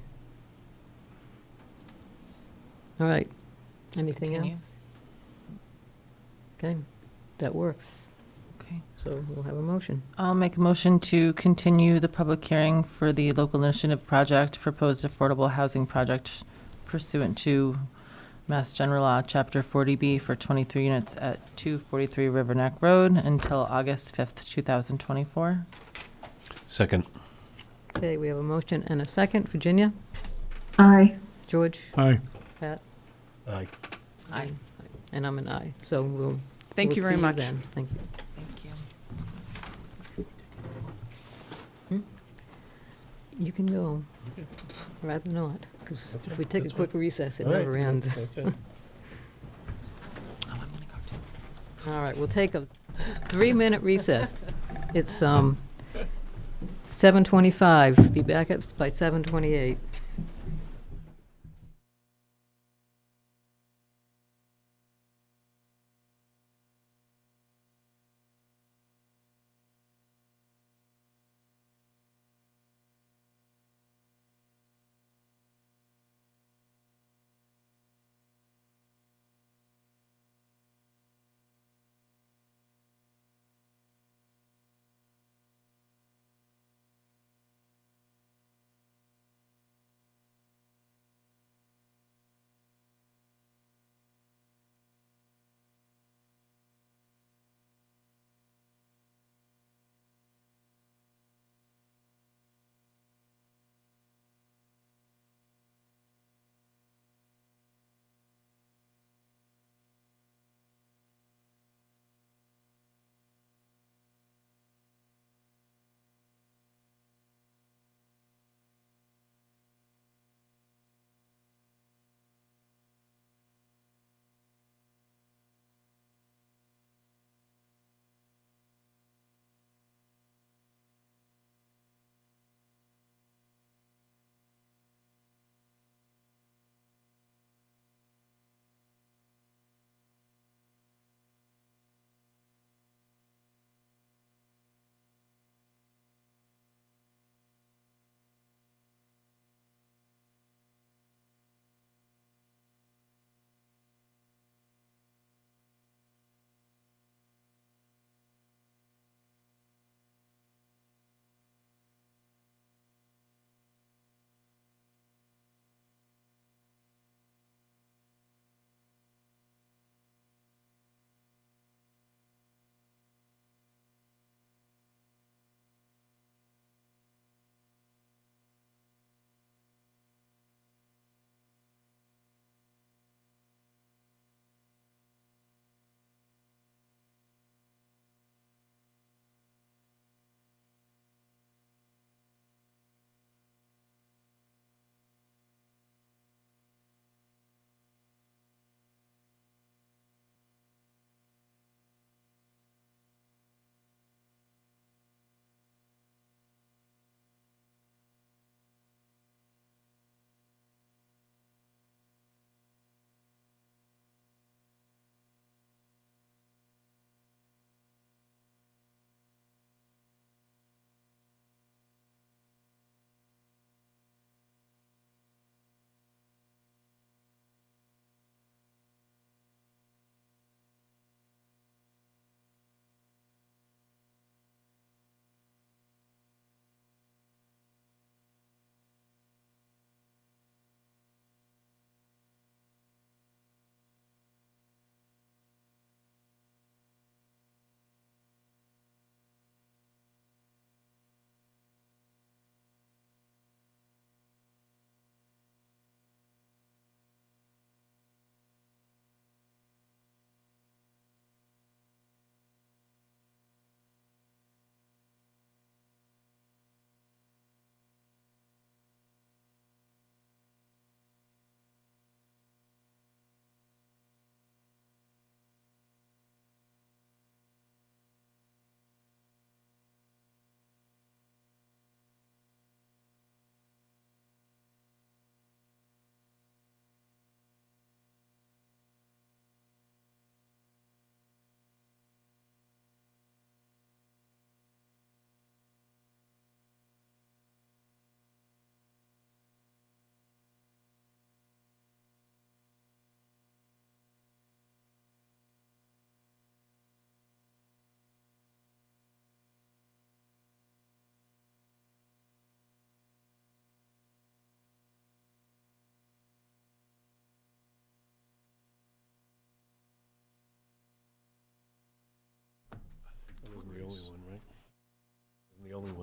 All right, anything else? Continue. Okay, that works. Okay. So we'll have a motion. I'll make a motion to continue the public hearing for the local initiative project, proposed affordable housing project pursuant to Mass General Law, Chapter 40B for 23 units at 243 River Neck Road until August 5th, 2024. Second. Okay, we have a motion and a second. Virginia? Aye. George? Aye. Pat? Aye. Aye. And I'm an aye, so we'll. Thank you we'll very see much. then. Thank you. Thank you. You can go. Rather not, because if we take a quick recess, it All right. never ends. Okay. All right, we'll take a 3-minute recess. It's 7:25. Be back up by 7:28.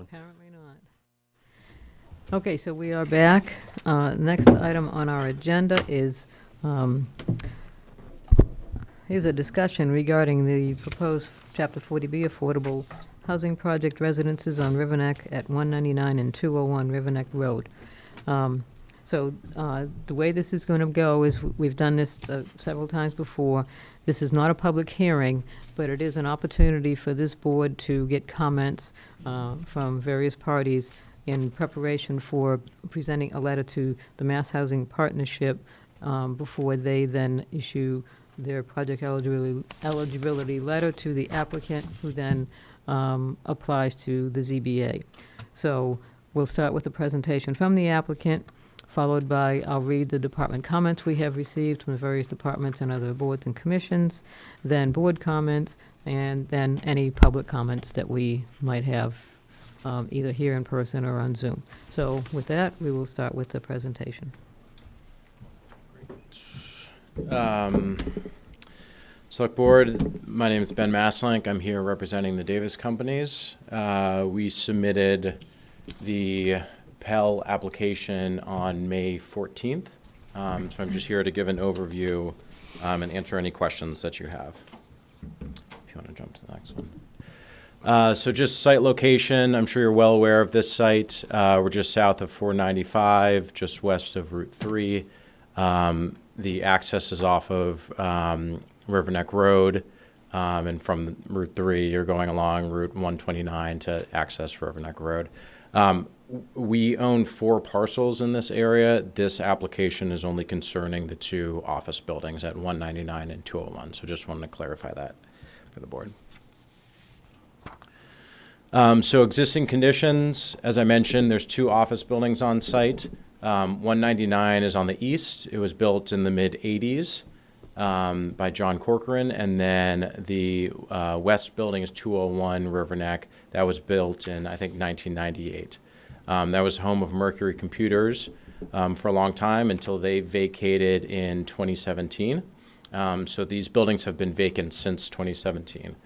Apparently not. Okay, so we are back. Next item on our agenda is, here's a discussion regarding the proposed Chapter 40B Affordable Housing Project Residences on Riverneck at 199 and 201 Riverneck Road. So the way this is going to go is we've done this several times before. This is not a public hearing, but it is an opportunity for this board to get comments from various parties in preparation for presenting a letter to the Mass Housing Partnership before they then issue their project eligibility letter to the applicant, who then applies to the ZBA. So we'll start with the presentation from the applicant, followed by, I'll read the department comments we have received from the various departments and other boards and commissions, then board comments, and then any public comments that we might have, either here in person or on Zoom. So with that, we will start with the presentation. Select Board, my name is Ben Maslank. I'm here representing the Davis Companies. We submitted the Pell application on May 14th. So I'm just here to give an overview and answer any questions that you have. If you want to jump to the next one. So just site location, I'm sure you're well aware of this site. We're just south of 495, just west of Route 3. The access is off of Riverneck Road, and from Route 3, you're going along Route 129 to access Riverneck Road. We own 4 parcels in this area. This application is only concerning the 2 office buildings at 199 and 201. So just wanted to clarify that for the board. So existing conditions, as I mentioned, there's 2 office buildings on site. 199 is on the east. It was built in the mid-'80s by John Corcoran. And then the west building is 201 Riverneck. That was built in, I think, 1998. That was home of Mercury Computers for a long time until they vacated in 2017. So these buildings have been vacant since 2017.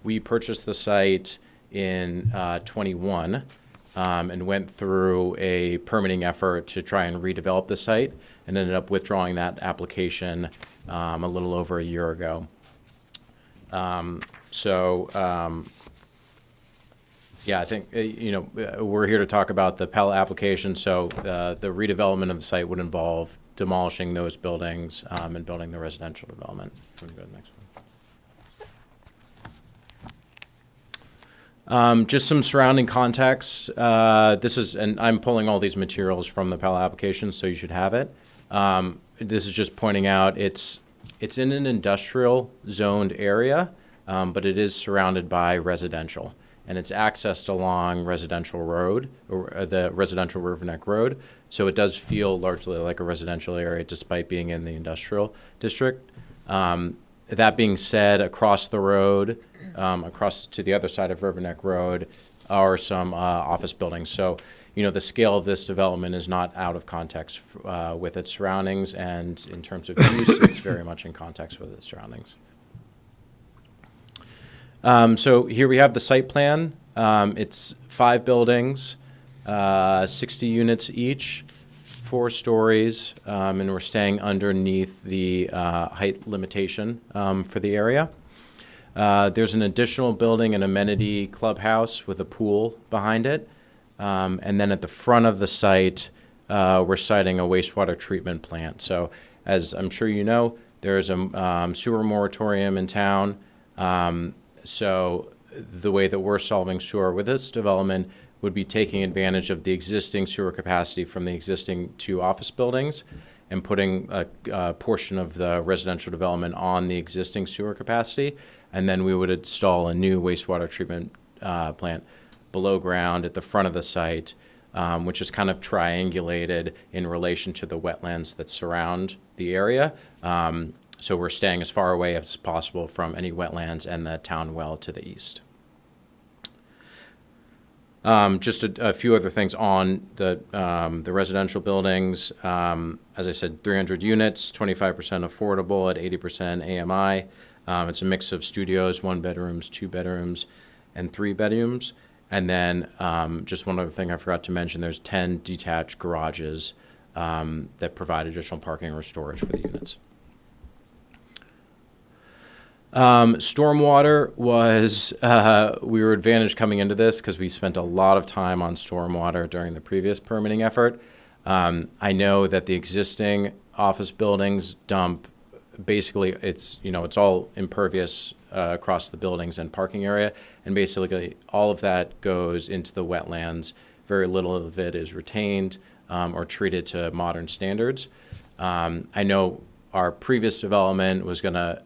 We purchased the site in 21 and went through a permitting effort to try and redevelop the site, and ended up withdrawing that application a little over a year ago. Yeah, I think, we're here to talk about the Pell application. So the redevelopment of the site would involve demolishing those buildings and building the residential development. I'm going to go to the next one. Just some surrounding context. And I'm pulling all these materials from the Pell application, so you should have it. This is just pointing out it's in an industrial zoned area, but it is surrounded by residential. And it's accessed along Residential Road, or the Residential Riverneck Road. So it does feel largely like a residential area despite being in the industrial district. That being said, across the road, across to the other side of Riverneck Road, are some office buildings. So, the scale of this development is not out of context with its surroundings, and in terms of use, it's very much in context with its surroundings. So here we have the site plan. It's 5 buildings, 60 units each, 4 stories, and we're staying underneath the height limitation for the area. There's an additional building, an amenity clubhouse with a pool behind it. And then at the front of the site, we're siting a wastewater treatment plant. So as I'm sure you know, there's a sewer moratorium in town. So the way that we're solving sewer with this development would be taking advantage of the existing sewer capacity from the existing 2 office buildings and putting a portion of the residential development on the existing sewer capacity. And then we would install a new wastewater treatment plant below ground at the front of the site, which is kind of triangulated in relation to the wetlands that surround the area. So we're staying as far away as possible from any wetlands and the town well to the east. Just a few other things on the residential buildings. As I said, 300 units, 25% affordable at 80% AMI. It's a mix of studios, 1 bedrooms, 2 bedrooms, and 3 bedrooms. And then just one other thing I forgot to mention, there's 10 detached garages that provide additional parking or storage for the units. Stormwater was, we were advantaged coming into this because we spent a lot of time on stormwater during the previous permitting effort. I know that the existing office buildings dump, basically it's all impervious across the buildings and parking area, and basically all of that goes into the wetlands. Very little of it is retained or treated to modern standards. I know our previous development was going to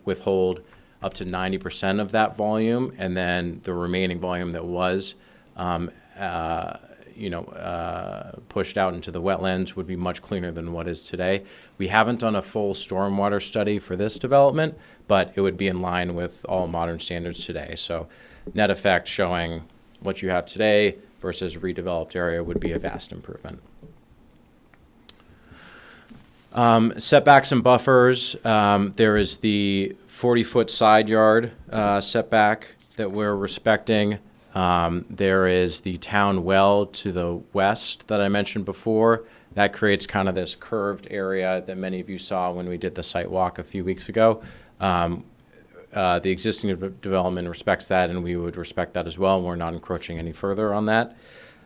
withhold up to 90% of that volume, and then the remaining volume that was pushed out into the wetlands would be much cleaner than what is today. We haven't done a full stormwater study for this development, but it would be in line with all modern standards today. So net effect showing what you have today versus redeveloped area would be a vast improvement. Setbacks and buffers, there is the 40-foot side yard setback that we're respecting. There is the town well to the west that I mentioned before. That creates kind of this curved area that many of you saw when we did the site walk a few weeks ago. The existing development respects that, and we would respect that as well. We're not encroaching any further on that.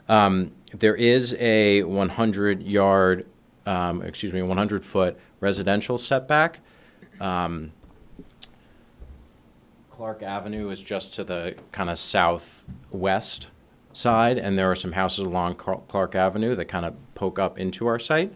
There is a 100-foot residential setback. Clark Avenue is just to the kind of southwest side, and there are some houses along Clark Avenue that kind of poke up into our site.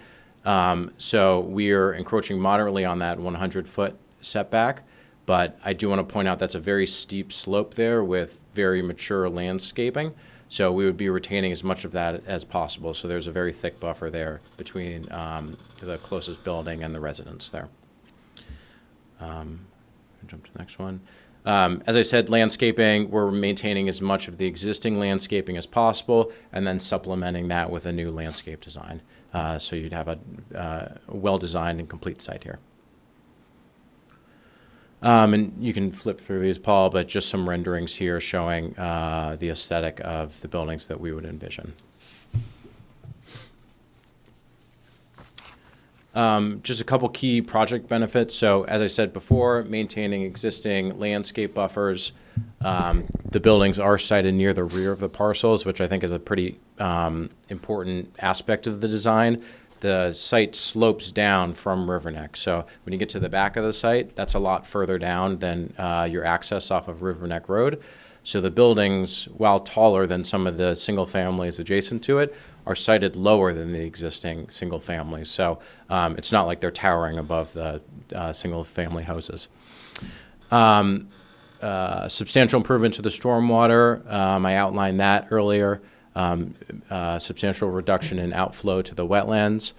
So we're encroaching moderately on that 100-foot setback, but I do want to point out that's a very steep slope there with very mature landscaping. So we would be retaining as much of that as possible. So there's a very thick buffer there between the closest building and the residents there. Jump to the next one. As I said, landscaping, we're maintaining as much of the existing landscaping as possible and then supplementing that with a new landscape design. So you'd have a well-designed and complete site here. And you can flip through these, Paul, but just some renderings here showing the aesthetic of the buildings that we would envision. Just a couple key project benefits. So as I said before, maintaining existing landscape buffers. The buildings are sited near the rear of the parcels, which I think is a pretty important aspect of the design. The site slopes down from Riverneck. So when you get to the back of the site, that's a lot further down than your access off of Riverneck Road. So the buildings, while taller than some of the single families adjacent to it, are sited lower than the existing single families. So it's not like they're towering above the single family houses. Substantial improvement to the stormwater. I outlined that earlier. Substantial reduction in outflow to the wetlands.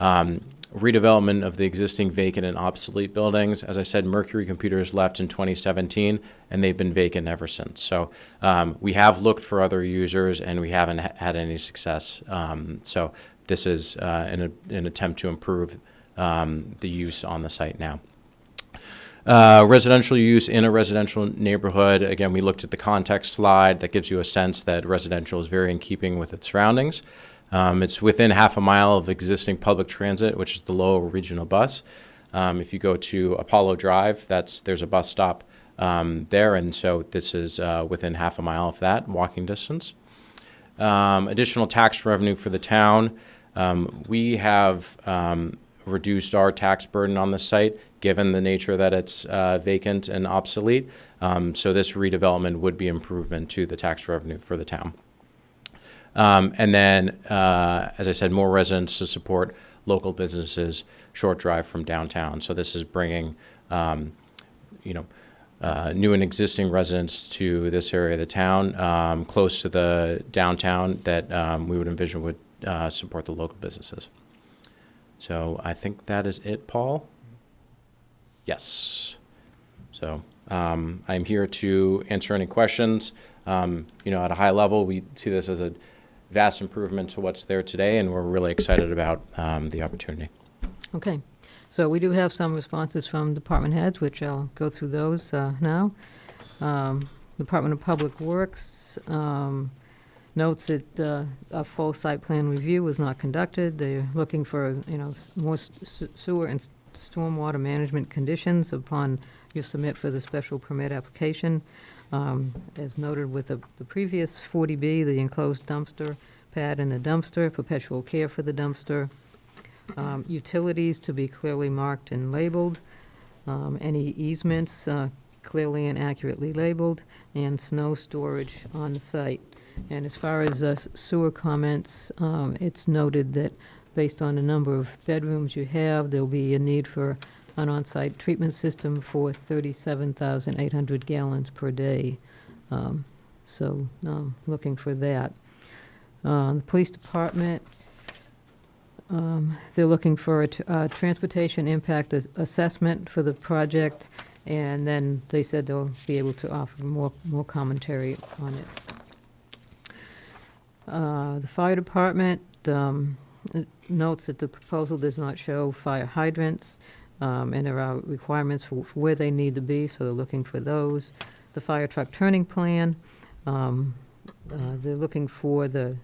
Redevelopment of the existing vacant and obsolete buildings. As I said, Mercury Computers left in 2017, and they've been vacant ever since. So we have looked for other users, and we haven't had any success. So this is an attempt to improve the use on the site now. Residential use in a residential neighborhood. Again, we looked at the context slide. That gives you a sense that residential is very in keeping with its surroundings. It's within half a mile of existing public transit, which is the Lowell Regional Bus. If you go to Apollo Drive, there's a bus stop there, and so this is within half a mile of that walking distance. Additional tax revenue for the town. We have reduced our tax burden on the site, given the nature that it's vacant and obsolete. So this redevelopment would be improvement to the tax revenue for the town. And then, as I said, more residents to support local businesses, short drive from downtown. So this is bringing, new and existing residents to this area of the town, close to the downtown that we would envision would support the local businesses. So I think that is it, Paul. Yes. So I'm here to answer any questions. At a high level, we see this as a vast improvement to what's there today, and we're really excited about the opportunity. Okay. So we do have some responses from department heads, which I'll go through those now. Department of Public Works notes that a full site plan review was not conducted. They're looking for, more sewer and stormwater management conditions upon you submit for the special permit application. As noted with the previous 40B, the enclosed dumpster pad and a dumpster, perpetual care for the dumpster, utilities to be clearly marked and labeled, any easements clearly and accurately labeled, and snow storage on the site. And as far as sewer comments, it's noted that based on the number of bedrooms you have, there'll be a need for an on-site treatment system for 37,800 gallons per day. So looking for that. The police department, they're looking for a transportation impact assessment for the project, and then they said they'll be able to offer more commentary on it. The fire department notes that the proposal does not show fire hydrants, and there are requirements for where they need to be, so they're looking for those. The fire truck turning plan, they're looking for the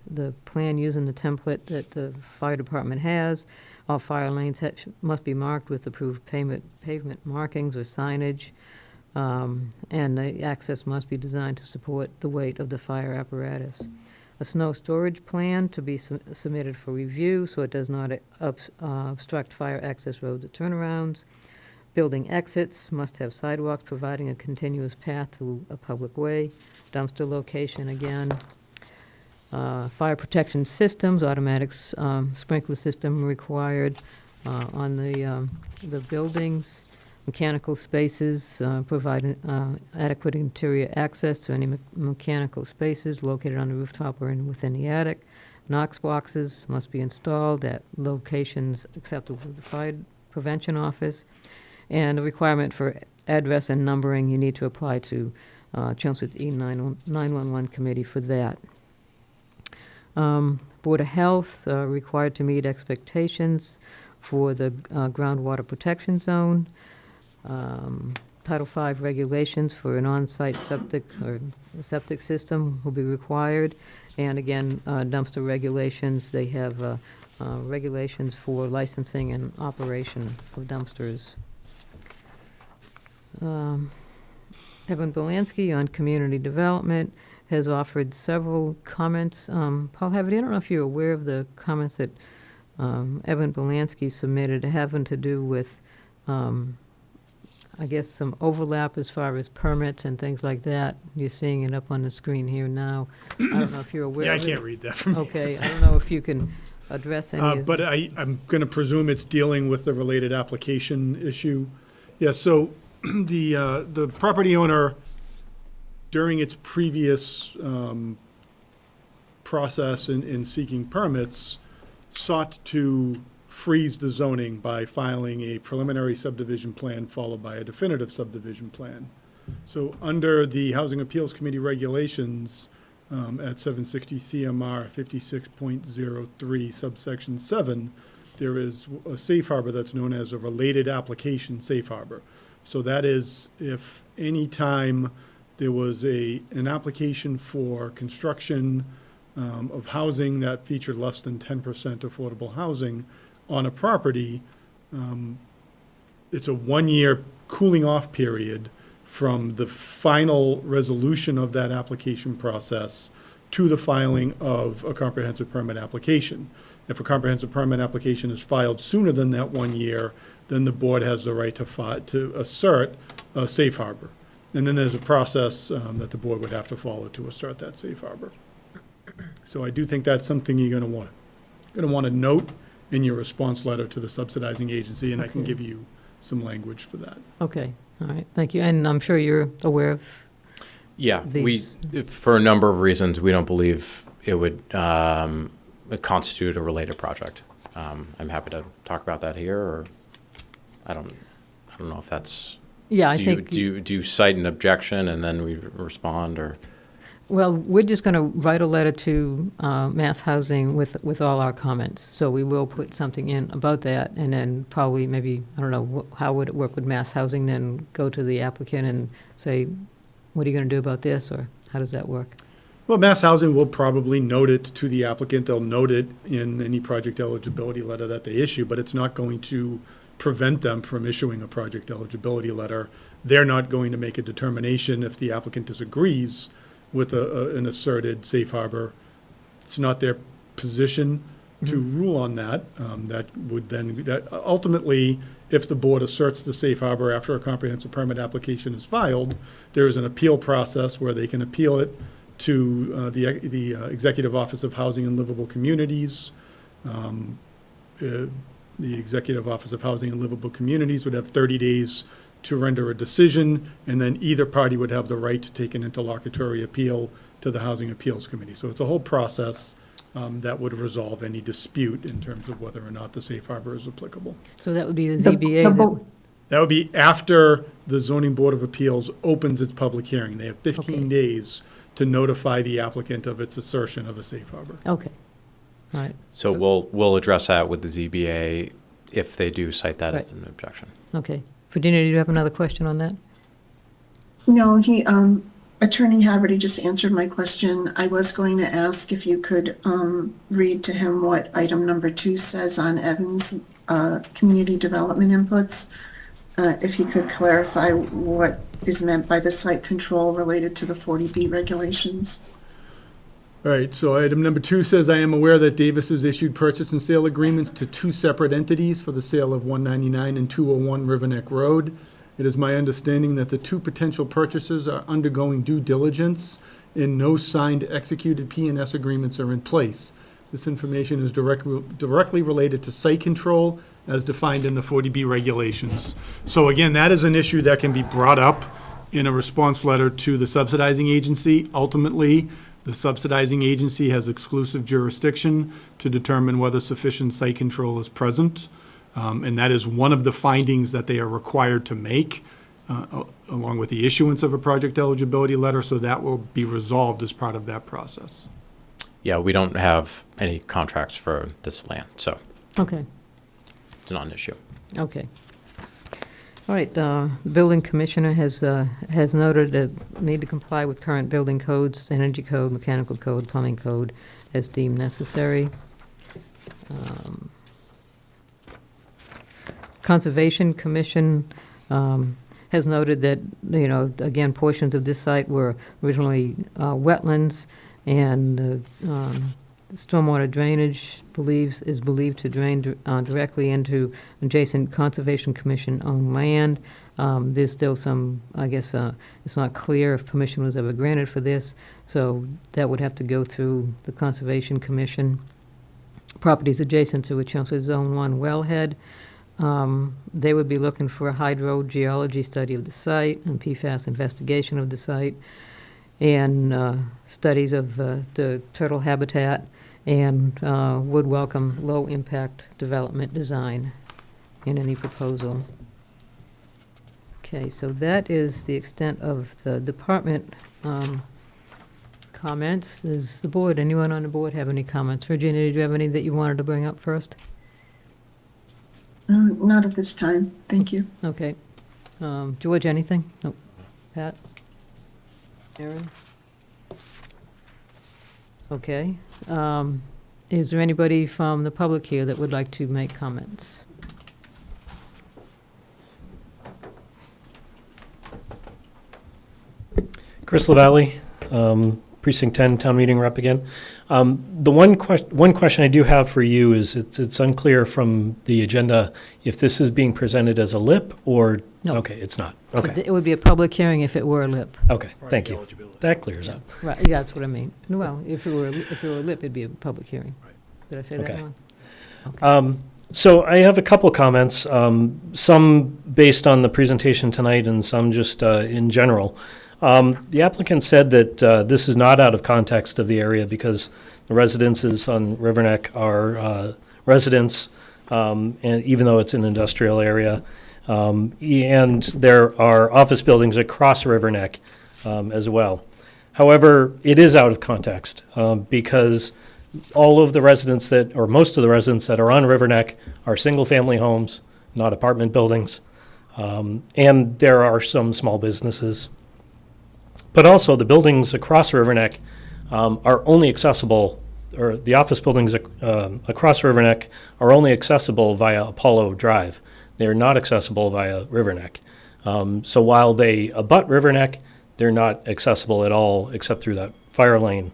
plan using the template that the fire department has. All fire lanes must be marked with approved pavement markings or signage, and the access must be designed to support the weight of the fire apparatus. A snow storage plan to be submitted for review so it does not obstruct fire access roads or turnarounds. Building exits must have sidewalks providing a continuous path to a public way. Dumpster location again. Fire protection systems, automatic sprinkler system required on the buildings. Mechanical spaces, provide adequate interior access to any mechanical spaces located on the rooftop or within the attic. Knox boxes must be installed at locations acceptable to the fire prevention office. And a requirement for address and numbering, you need to apply to Chelmsford's E911 committee for that. Board of Health required to meet expectations for the groundwater protection zone. Title V regulations for an on-site septic system will be required. And again, dumpster regulations, they have regulations for licensing and operation of dumpsters. Evan Belansky on community development has offered several comments. Paul Haverty, I don't know if you're aware of the comments that Evan Belansky submitted having to do with I guess some overlap as far as permits and things like that. You're seeing it up on the screen here now. I don't know if you're aware Yeah, of I it. can't read that from here. Okay, I don't know if you can address any of But I'm going to presume it's dealing with the related application issue. Yeah, so the property owner, during its previous process in seeking permits, sought to freeze the zoning by filing a preliminary subdivision plan followed by a definitive subdivision plan. So under the Housing Appeals Committee regulations at 760 CMR 56.03 subsection 7, there is a safe harbor that's known as a related application safe harbor. So that is if any time there was an application for construction of housing that featured less than 10% affordable housing on a property, it's a 1-year cooling off period from the final resolution of that application process to the filing of a comprehensive permit application. If a comprehensive permit application is filed sooner than that 1 year, then the board has the right to assert a safe harbor. And then there's a process that the board would have to follow to assert that safe harbor. So I do think that's something you're going to want to note in your response letter to the subsidizing agency, and I can Okay. give you some language for that. Okay, all right, thank you. And I'm sure you're aware of Yeah, these. for a number of reasons, we don't believe it would constitute a related project. I'm happy to talk about that here, or I don't know if that's. Yeah, I do think. do you cite an objection and then we respond, or? Well, we're just going to write a letter to Mass Housing with all our comments. So we will put something in about that, and then probably maybe, I don't know, how would it work with Mass Housing, then go to the applicant and say, what are you going to do about this, or how does that work? Well, Mass Housing will probably note it to the applicant. They'll note it in any project eligibility letter that they issue, but it's not going to prevent them from issuing a project eligibility letter. They're not going to make a determination if the applicant disagrees with an asserted safe harbor. It's not their position to rule on that. That would then, that ultimately, if the board asserts the safe harbor after a comprehensive permit application is filed, there is an appeal process where they can appeal it to the Executive Office of Housing and Livable Communities. The Executive Office of Housing and Livable Communities would have 30 days to render a decision, and then either party would have the right to take an interlocutory appeal to the Housing Appeals Committee. So it's a whole process that would resolve any dispute in terms of whether or not the safe harbor is applicable. So that would be the ZBA? That would be after the Zoning Board of Appeals opens its public hearing. They have 15 days to notify the applicant of its assertion of a safe harbor. Okay. All right. So we'll address that with the ZBA if they do cite that as an objection. Okay. Virginia, do you have another question on that? No, Attorney Haverty just answered my question. I was going to ask if you could read to him what item number 2 says on Evan's community development inputs. If he could clarify what is meant by the site control related to the 40B regulations. All right, so item number 2 says, I am aware that Davis has issued purchase and sale agreements to 2 separate entities for the sale of 199 and 201 Riverneck Road. It is my understanding that the 2 potential purchasers are undergoing due diligence and no signed executed P&S agreements are in place. This information is directly related to site control as defined in the 40B regulations. So again, that is an issue that can be brought up in a response letter to the subsidizing agency. Ultimately, the subsidizing agency has exclusive jurisdiction to determine whether sufficient site control is present. And that is one of the findings that they are required to make, along with the issuance of a project eligibility letter. So that will be resolved as part of that process. Yeah, we don't have any contracts for this land, so Okay. it's not an issue. Okay. All right, the building commissioner has noted that need to comply with current building codes, energy code, mechanical code, plumbing code, as deemed necessary. Conservation Commission has noted that, again, portions of this site were originally wetlands, and stormwater drainage is believed to drain directly into adjacent Conservation Commission-owned land. There's still some, I guess, it's not clear if permission was ever granted for this, so that would have to go through the Conservation Commission. Properties adjacent to a Chelmsford Zone 1 wellhead, they would be looking for a hydrogeology study of the site and PFAS investigation of the site, and studies of the turtle habitat, and would welcome low-impact development design in any proposal. Okay, so that is the extent of the department comments. Does the board, anyone on the board have any comments? Virginia, did you have any that you wanted to bring up first? Not at this time. Thank you. Okay. George, anything? Nope. Pat? Aaron? Okay. Is there anybody from the public here that would like to make comments? Chris LaValle, Precinct 10, Town Meeting Rep again. The one question I do have for you is it's unclear from the agenda if this is being presented as a LIP or, No. Okay, it's not. Okay, It would be a public hearing if it were a LIP. okay, thank you. That clears up. Right, yeah, that's what I mean. Well, if it were a LIP, it'd be a public hearing. Did I say that Okay. wrong? So I have a couple comments, some based on the presentation tonight and some just in general. The applicant said that this is not out of context of the area because the residences on Riverneck are residents, and even though it's an industrial area, and there are office buildings across Riverneck as well. However, it is out of context because all of the residents or most of the residents that are on Riverneck are single-family homes, not apartment buildings, and there are some small businesses. But also, the buildings across River Neck are only accessible, or the office buildings across River Neck are only accessible via Apollo Drive. They are not accessible via River Neck. So while they abut River Neck, they're not accessible at all except through that fire lane.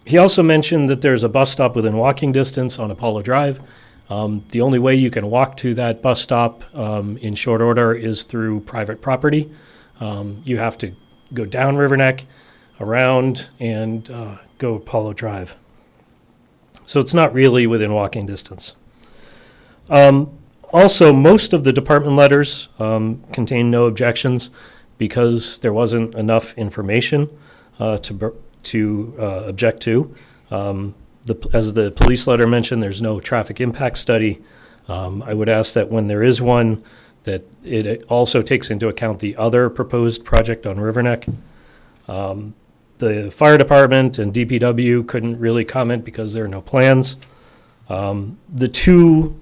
He also mentioned that there's a bus stop within walking distance on Apollo Drive. The only way you can walk to that bus stop in short order is through private property. You have to go down River Neck, around, and go Apollo Drive. So it's not really within walking distance. Also, most of the department letters contain no objections because there wasn't enough information to object to. As the police letter mentioned, there's no traffic impact study. I would ask that when there is one, that it also takes into account the other proposed project on River Neck. The fire department and DPW couldn't really comment because there are no plans. The two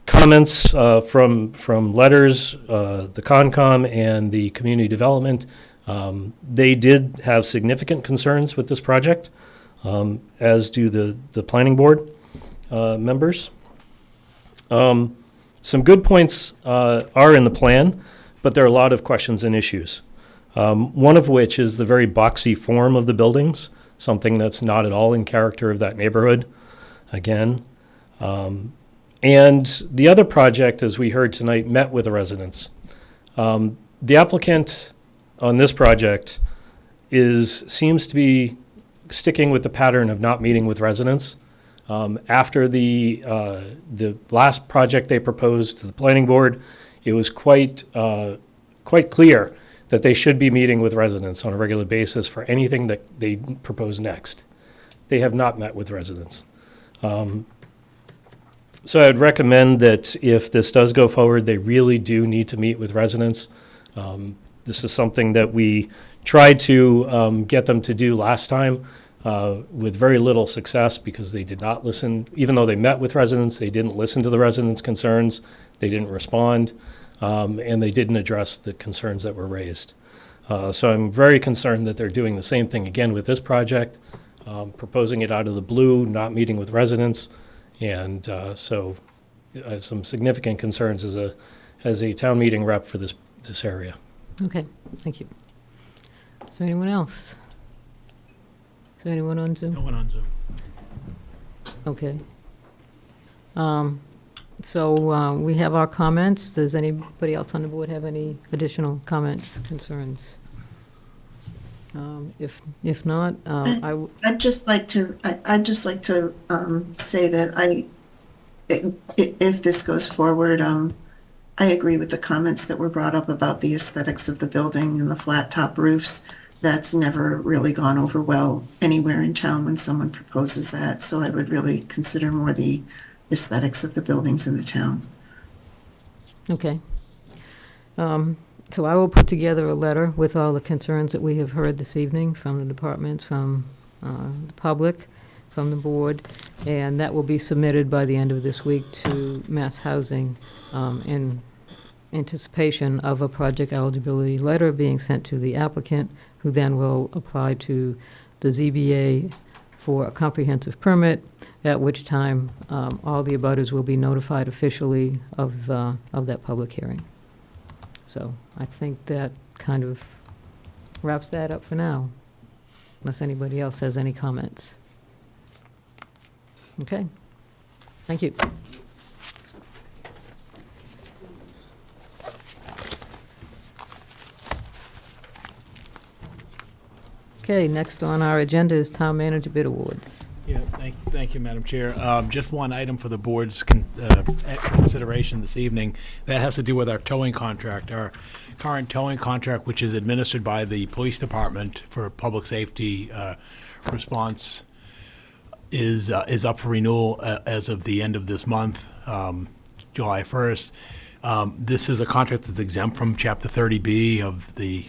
comments from letters, the Concom and the community development, they did have significant concerns with this project, as do the planning board members. Some good points are in the plan, but there are a lot of questions and issues. One of which is the very boxy form of the buildings, something that's not at all in character of that neighborhood, again. And the other project, as we heard tonight, met with the residents. The applicant on this project seems to be sticking with the pattern of not meeting with residents. After the last project they proposed to the planning board, it was quite clear that they should be meeting with residents on a regular basis for anything that they propose next. They have not met with residents. So I'd recommend that if this does go forward, they really do need to meet with residents. This is something that we tried to get them to do last time with very little success because they did not listen. Even though they met with residents, they didn't listen to the residents' concerns. They didn't respond, and they didn't address the concerns that were raised. So I'm very concerned that they're doing the same thing again with this project, proposing it out of the blue, not meeting with residents. And so I have some significant concerns as a town meeting rep for this area. Okay, thank you. Is there anyone else? Is there anyone on Zoom? No one on Zoom. Okay. So we have our comments. Does anybody else on the board have any additional comments, concerns? If not, I'd just like to say that if this goes forward, I agree with the comments that were brought up about the aesthetics of the building and the flat top roofs. That's never really gone over well anywhere in town when someone proposes that. So I would really consider more the aesthetics of the buildings in the town. Okay. So I will put together a letter with all the concerns that we have heard this evening from the departments, from the public, from the board, and that will be submitted by the end of this week to Mass Housing in anticipation of a project eligibility letter being sent to the applicant, who then will apply to the ZBA for a comprehensive permit, at which time all the abutters will be notified officially of that public hearing. So I think that kind of wraps that up for now, unless anybody else has any comments. Okay, thank you. Okay, next on our agenda is Town Manager Bid Awards. Yeah, thank you, Madam Chair. Just one item for the board's consideration this evening. That has to do with our towing contract. Our current towing contract, which is administered by the police department for public safety response, is up for renewal as of the end of this month, July 1st. This is a contract that's exempt from Chapter 30B of the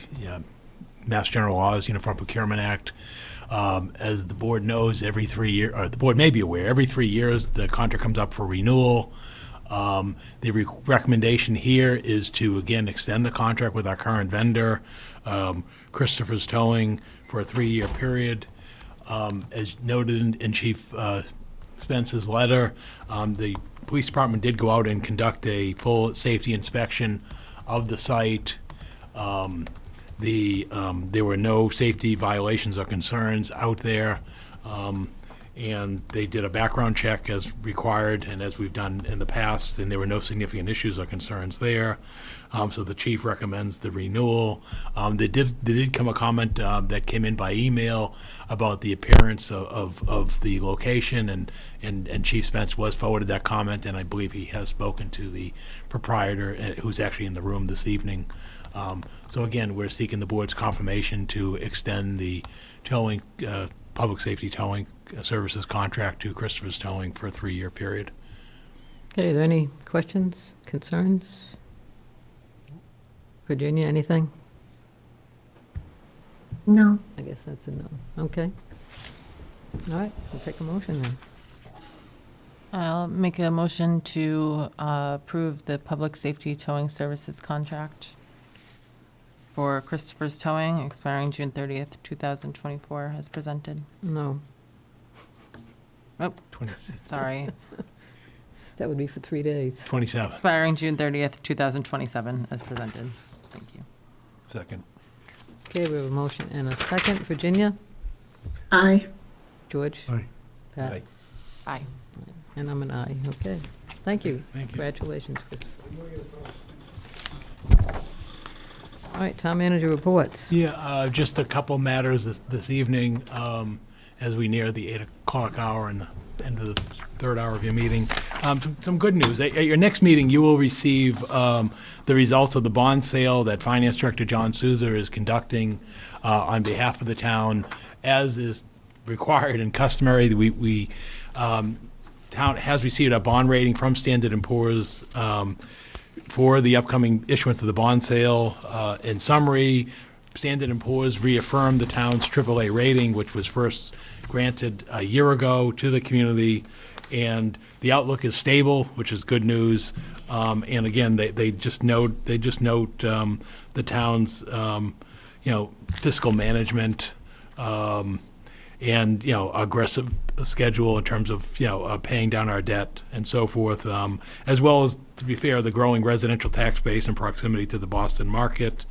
Mass General Laws, Uniform Procurement Act. As the board knows, every 3 years, or the board may be aware, every 3 years the contract comes up for renewal. The recommendation here is to, again, extend the contract with our current vendor, Christopher's Towing, for a 3-year period. As noted in Chief Spence's letter, the police department did go out and conduct a full safety inspection of the site. There were no safety violations or concerns out there. And they did a background check as required and as we've done in the past, and there were no significant issues or concerns there. So the chief recommends the renewal. There did come a comment that came in by email about the appearance of the location, and Chief Spence was forwarded that comment, and I believe he has spoken to the proprietor, who's actually in the room this evening. So again, we're seeking the board's confirmation to extend the towing, public safety towing services contract to Christopher's Towing for a 3-year period. Okay, are there any questions, concerns? Virginia, anything? No. I guess that's a no. Okay. All right, we'll take a motion then. I'll make a motion to approve the public safety towing services contract for Christopher's Towing expiring June 30th, 2024 as presented. No. Oh, 26. sorry. That would be for 3 days. 27. Expiring June 30th, 2027 as presented. Thank you. Second. Okay, we have a motion and a second. Virginia? Aye. George? Aye. Pat? Aye. Aye. And I'm an aye. Okay. Thank you. Thank you. Congratulations, Christopher. All right, town manager reports. Yeah, just a couple matters this evening as we near the 8 o'clock hour and the end of the third hour of your meeting. Some good news. At your next meeting, you will receive the results of the bond sale that Finance Director John Souza is conducting on behalf of the town, as is required and customary. We town has received a bond rating from Standard & Poor's for the upcoming issuance of the bond sale. In summary, Standard & Poor's reaffirmed the town's AAA rating, which was first granted a year ago to the community, and the outlook is stable, which is good news. And again, they just note the town's fiscal management and aggressive schedule in terms of paying down our debt and so forth, as well as, to be fair, the growing residential tax base and proximity to the Boston market.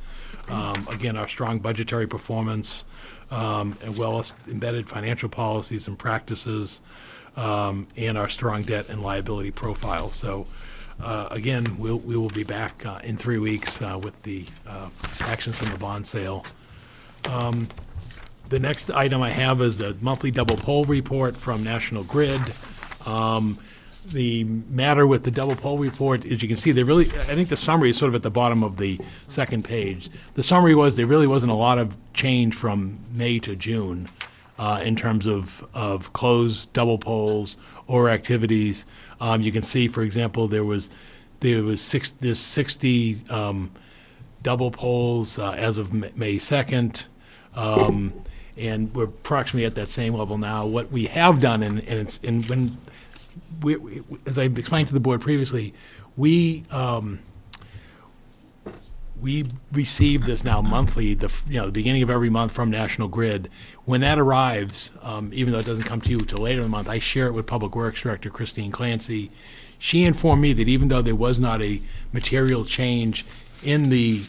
Again, our strong budgetary performance and well-embedded financial policies and practices, and our strong debt and liability profile. So again, we will be back in 3 weeks with the actions from the bond sale. The next item I have is the monthly double poll report from National Grid. The matter with the double poll report, as you can see, I think the summary is sort of at the bottom of the second page. The summary was there really wasn't a lot of change from May to June in terms of closed double polls or activities. You can see, for example, there's 60 double polls as of May 2nd. And we're approximately at that same level now. What we have done, as I explained to the board previously, we receive this now monthly, the beginning of every month from National Grid. When that arrives, even though it doesn't come to you till later in the month, I share it with Public Works Director Christine Clancy. She informed me that even though there was not a material change in the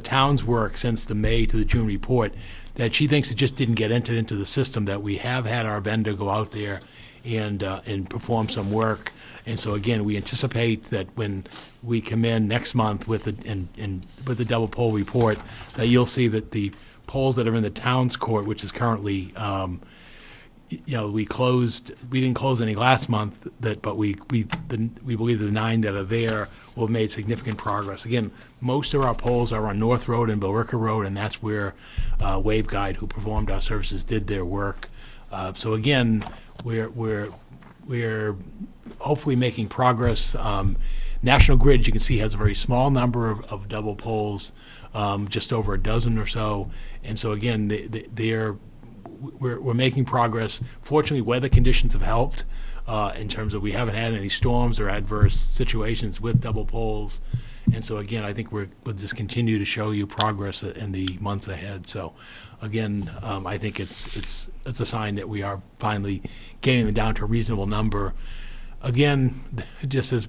town's work since the May to the June report, that she thinks it just didn't get entered into the system, that we have had our vendor go out there and perform some work. And so again, we anticipate that when we come in next month with the double poll report, that you'll see that the polls that are in the town's court, which is currently, we didn't close any last month, but we believe the 9 that are there will have made significant progress. Again, most of our polls are on North Road and Billerica Road, and that's where Waveguide, who performed our services, did their work. So again, we're hopefully making progress. National Grid, you can see, has a very small number of double polls, just over a dozen or so. And so again, we're making progress. Fortunately, weather conditions have helped. in terms of we haven't had any storms or adverse situations with double poles. And so again, I think we'll just continue to show you progress in the months ahead. So again, I think it's a sign that we are finally getting them down to a reasonable number. Again, just as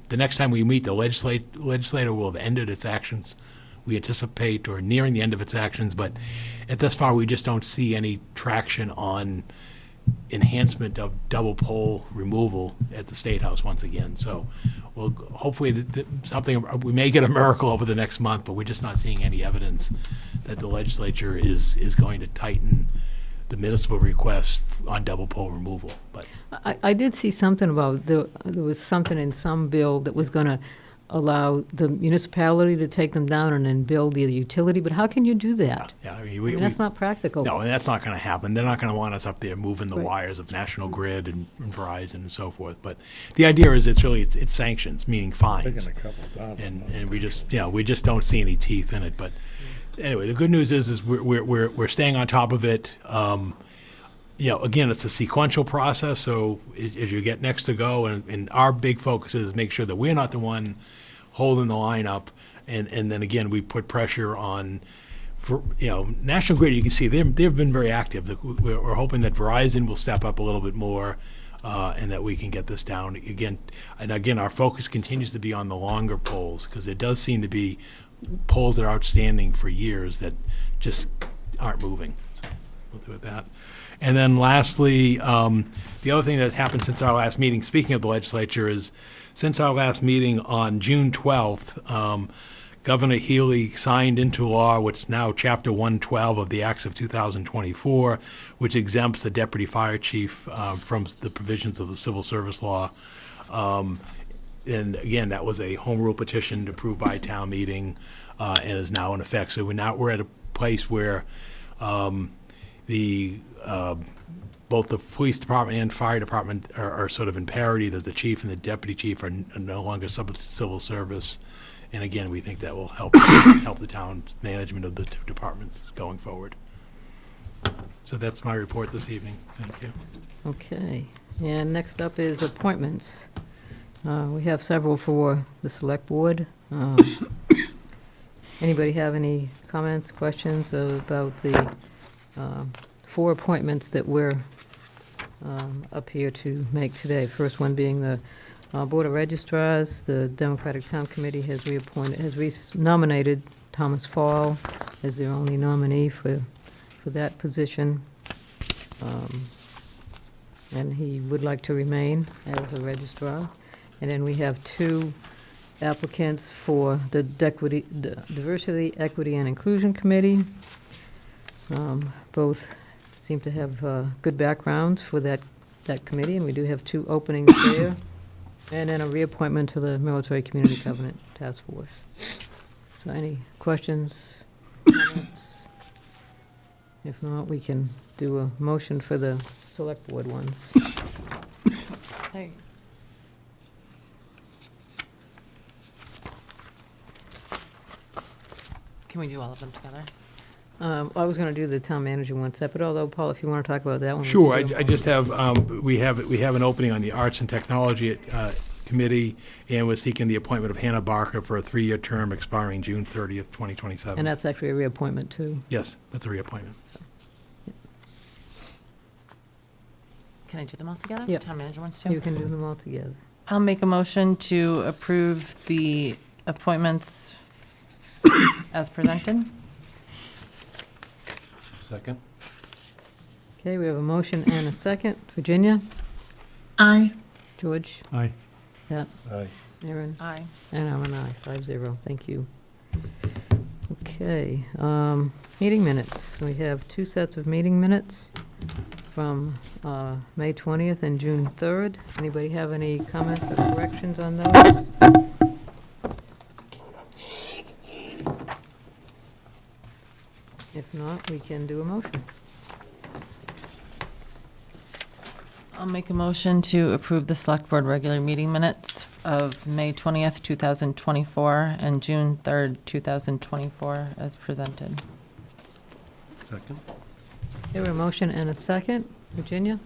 the next time we meet, the legislator will have ended its actions, we anticipate, or nearing the end of its actions, but at thus far, we just don't see any traction on enhancement of double pole removal at the State House once again. So we'll hopefully we may get a miracle over the next month, but we're just not seeing any evidence that the legislature is going to tighten the municipal request on double pole removal. But I did see something about, there was something in some bill that was going to allow the municipality to take them down and then build the utility, but how can you do that? yeah, I I mean, mean, that's not practical. No, and that's not going to happen. They're not going to want us up there moving the Right. wires of National Grid and Verizon and so forth. But the idea is it's sanctions, meaning fines. And we just don't see any teeth in it. But anyway, the good news is we're staying on top of it. Again, it's a sequential process. So as you get next to go, and our big focus is make sure that we're not the one holding the line up. And then again, we put pressure on, National Grid. You can see they've been very active. We're hoping that Verizon will step up a little bit more, and that we can get this down again. And again, our focus continues to be on the longer poles, because there does seem to be poles that are outstanding for years that just aren't moving. So we'll do with that. And then lastly, the other thing that happened since our last meeting, speaking of the legislature, is since our last meeting on June 12th, Governor Healy signed into law what's now Chapter 112 of the Acts of 2024, which exempts the deputy fire chief from the provisions of the civil service law. And again, that was a home rule petition approved by a town meeting, and is now in effect. So we're at a place where both the police department and fire department are sort of in parity, that the chief and the deputy chief are no longer subject to civil service. And again, we think that will help the town's management of the departments going forward. So that's my report this evening. Thank you. Okay, and next up is appointments. We have several for the select board. Anybody have any comments, questions about the 4 appointments that we're up here to make today? First one being the Board of Registrars. The Democratic Town Committee has nominated Thomas Fall as their only nominee for that position. And he would like to remain as a registrar. And then we have 2 applicants for the Diversity, Equity, and Inclusion Committee. Both seem to have good backgrounds for that committee, and we do have 2 openings there. And then a reappointment to the Military Community Covenant Task Force. So any questions, comments? If not, we can do a motion for the select board ones. Hey. Can we do all of them together? I was going to do the town manager one separate, although, Paul, if you want to talk about that one. we Sure. can do I just have, we have an opening on the Arts and Technology Committee, and we're seeking the appointment of Hannah Barker for a 3-year term expiring June 30th, 2027. And that's actually a reappointment, too. Yes, that's a reappointment. Can I do them all together? Yep. Town manager ones too? You can do them all together. I'll make a motion to approve the appointments as presented. Second? Okay, we have a motion and a second. Virginia? Aye. George? Aye. Pat? Aye. Aaron? Aye. And I'm an aye, 5-0. Thank you. Okay, meeting minutes. We have 2 sets of meeting minutes from May 20th and June 3rd. Anybody have any comments or corrections on those? If not, we can do a motion. I'll make a motion to approve the select board regular meeting minutes of May 20th, 2024 and June 3rd, 2024 as presented. Second? There were a motion and a second. Virginia?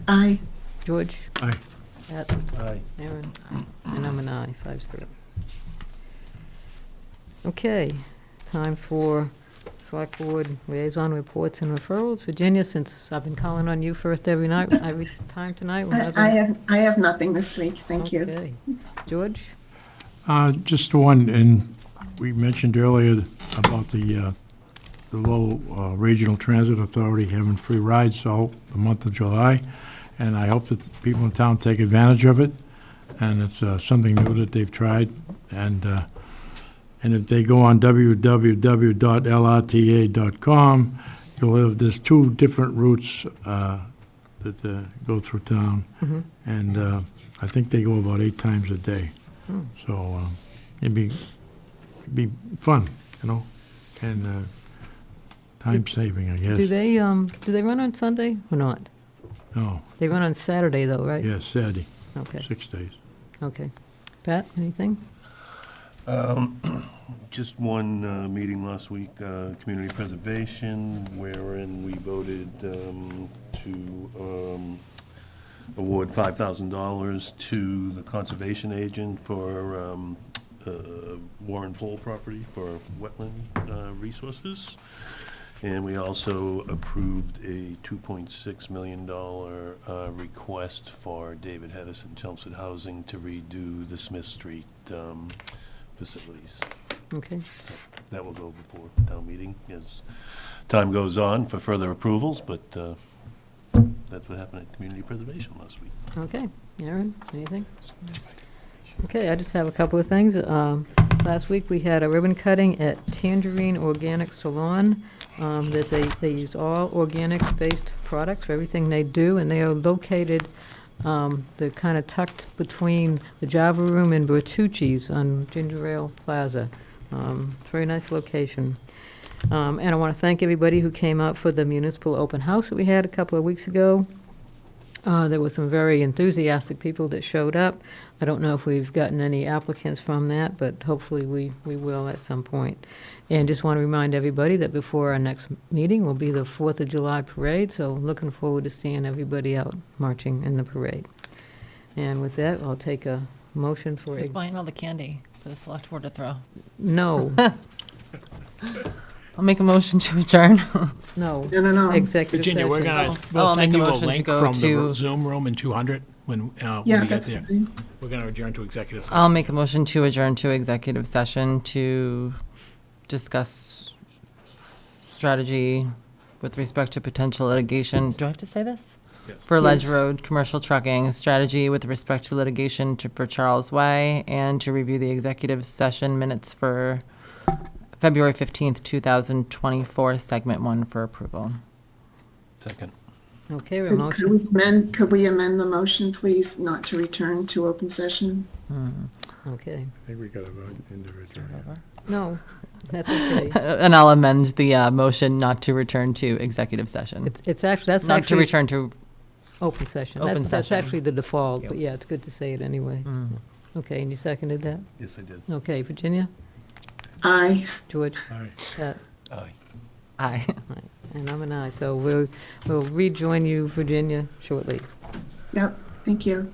Aye. George? Aye. Pat? Aye. Aaron? And I'm an aye, 5-0. Okay, time for Select Board Liaison Reports and Referrals. Virginia, since I've been calling on you first every night, every time tonight. we might as well- I have nothing this week, thank you. Okay. George? Just one, and we mentioned earlier about the Lowell Regional Transit Authority having free rides all the month of July, and I hope that the people in town take advantage of it, and it's something new that they've tried, and if they go on www.lrta.com, there's 2 different routes that go through town, and I think they go about 8 times a day. So it'd be fun, you know, and time saving, I guess. Do they run on Sunday or not? No, They run on Saturday though, right? yes, Saturday, Okay, 6 days. okay. Pat, anything? Just one meeting last week, community preservation, wherein we voted to award $5,000 to the conservation agent for Warren Pole property for wetland resources. And we also approved a $2.6 million request for David Hedison, Chelmsford Housing, to redo the Smith Street facilities. Okay. That will go before town meeting as time goes on for further approvals, but that's what happened at community preservation last week. Okay. Aaron, anything? Okay, I just have a couple of things. Last week, we had a ribbon cutting at Tangerine Organic Salon, that they use all organics-based products for everything they do, and they are located, they're kind of tucked between the Java Room and Bertucci's on Ginger Ale Plaza. It's a very nice location. And I want to thank everybody who came out for the municipal open house that we had a couple of weeks ago. There were some very enthusiastic people that showed up. I don't know if we've gotten any applicants from that, but hopefully we will at some point. And just want to remind everybody that before our next meeting will be the 4th of July parade, so looking forward to seeing everybody out marching in the parade. And with that, I'll take a motion for... Who's buying all the candy for the select board to throw? No. I'll make a motion to adjourn. No. No. Executive Virginia, we're session. gonna, I'll we'll send make a you a motion to link go from the to- Zoom room in 200 when Yeah, we get that's there. fine. We're gonna adjourn to executive session. I'll make a motion to adjourn to executive session to discuss strategy with respect to potential litigation. Do I have to say this? Yes. For Ledge Yes. Road Commercial Trucking, strategy with respect to litigation for Charles Way, and to review the executive session minutes for February 15th, 2024, segment 1 for approval. Second. Okay, we have a motion. Could we amend the motion, please, not to return to open session? Okay. I think we got to vote individually. No, that's okay. And I'll amend the motion not to return to executive session. It's actually, that's Not to actually return to, open session. Open That's session. actually the default, but Yep. yeah, it's good to say it anyway. Okay, and you seconded that? Yes, I did. Okay, Virginia? Aye. George? Aye. Pat? Aye. aye. And I'm an aye, so we'll rejoin you, Virginia, shortly. Yep, thank you.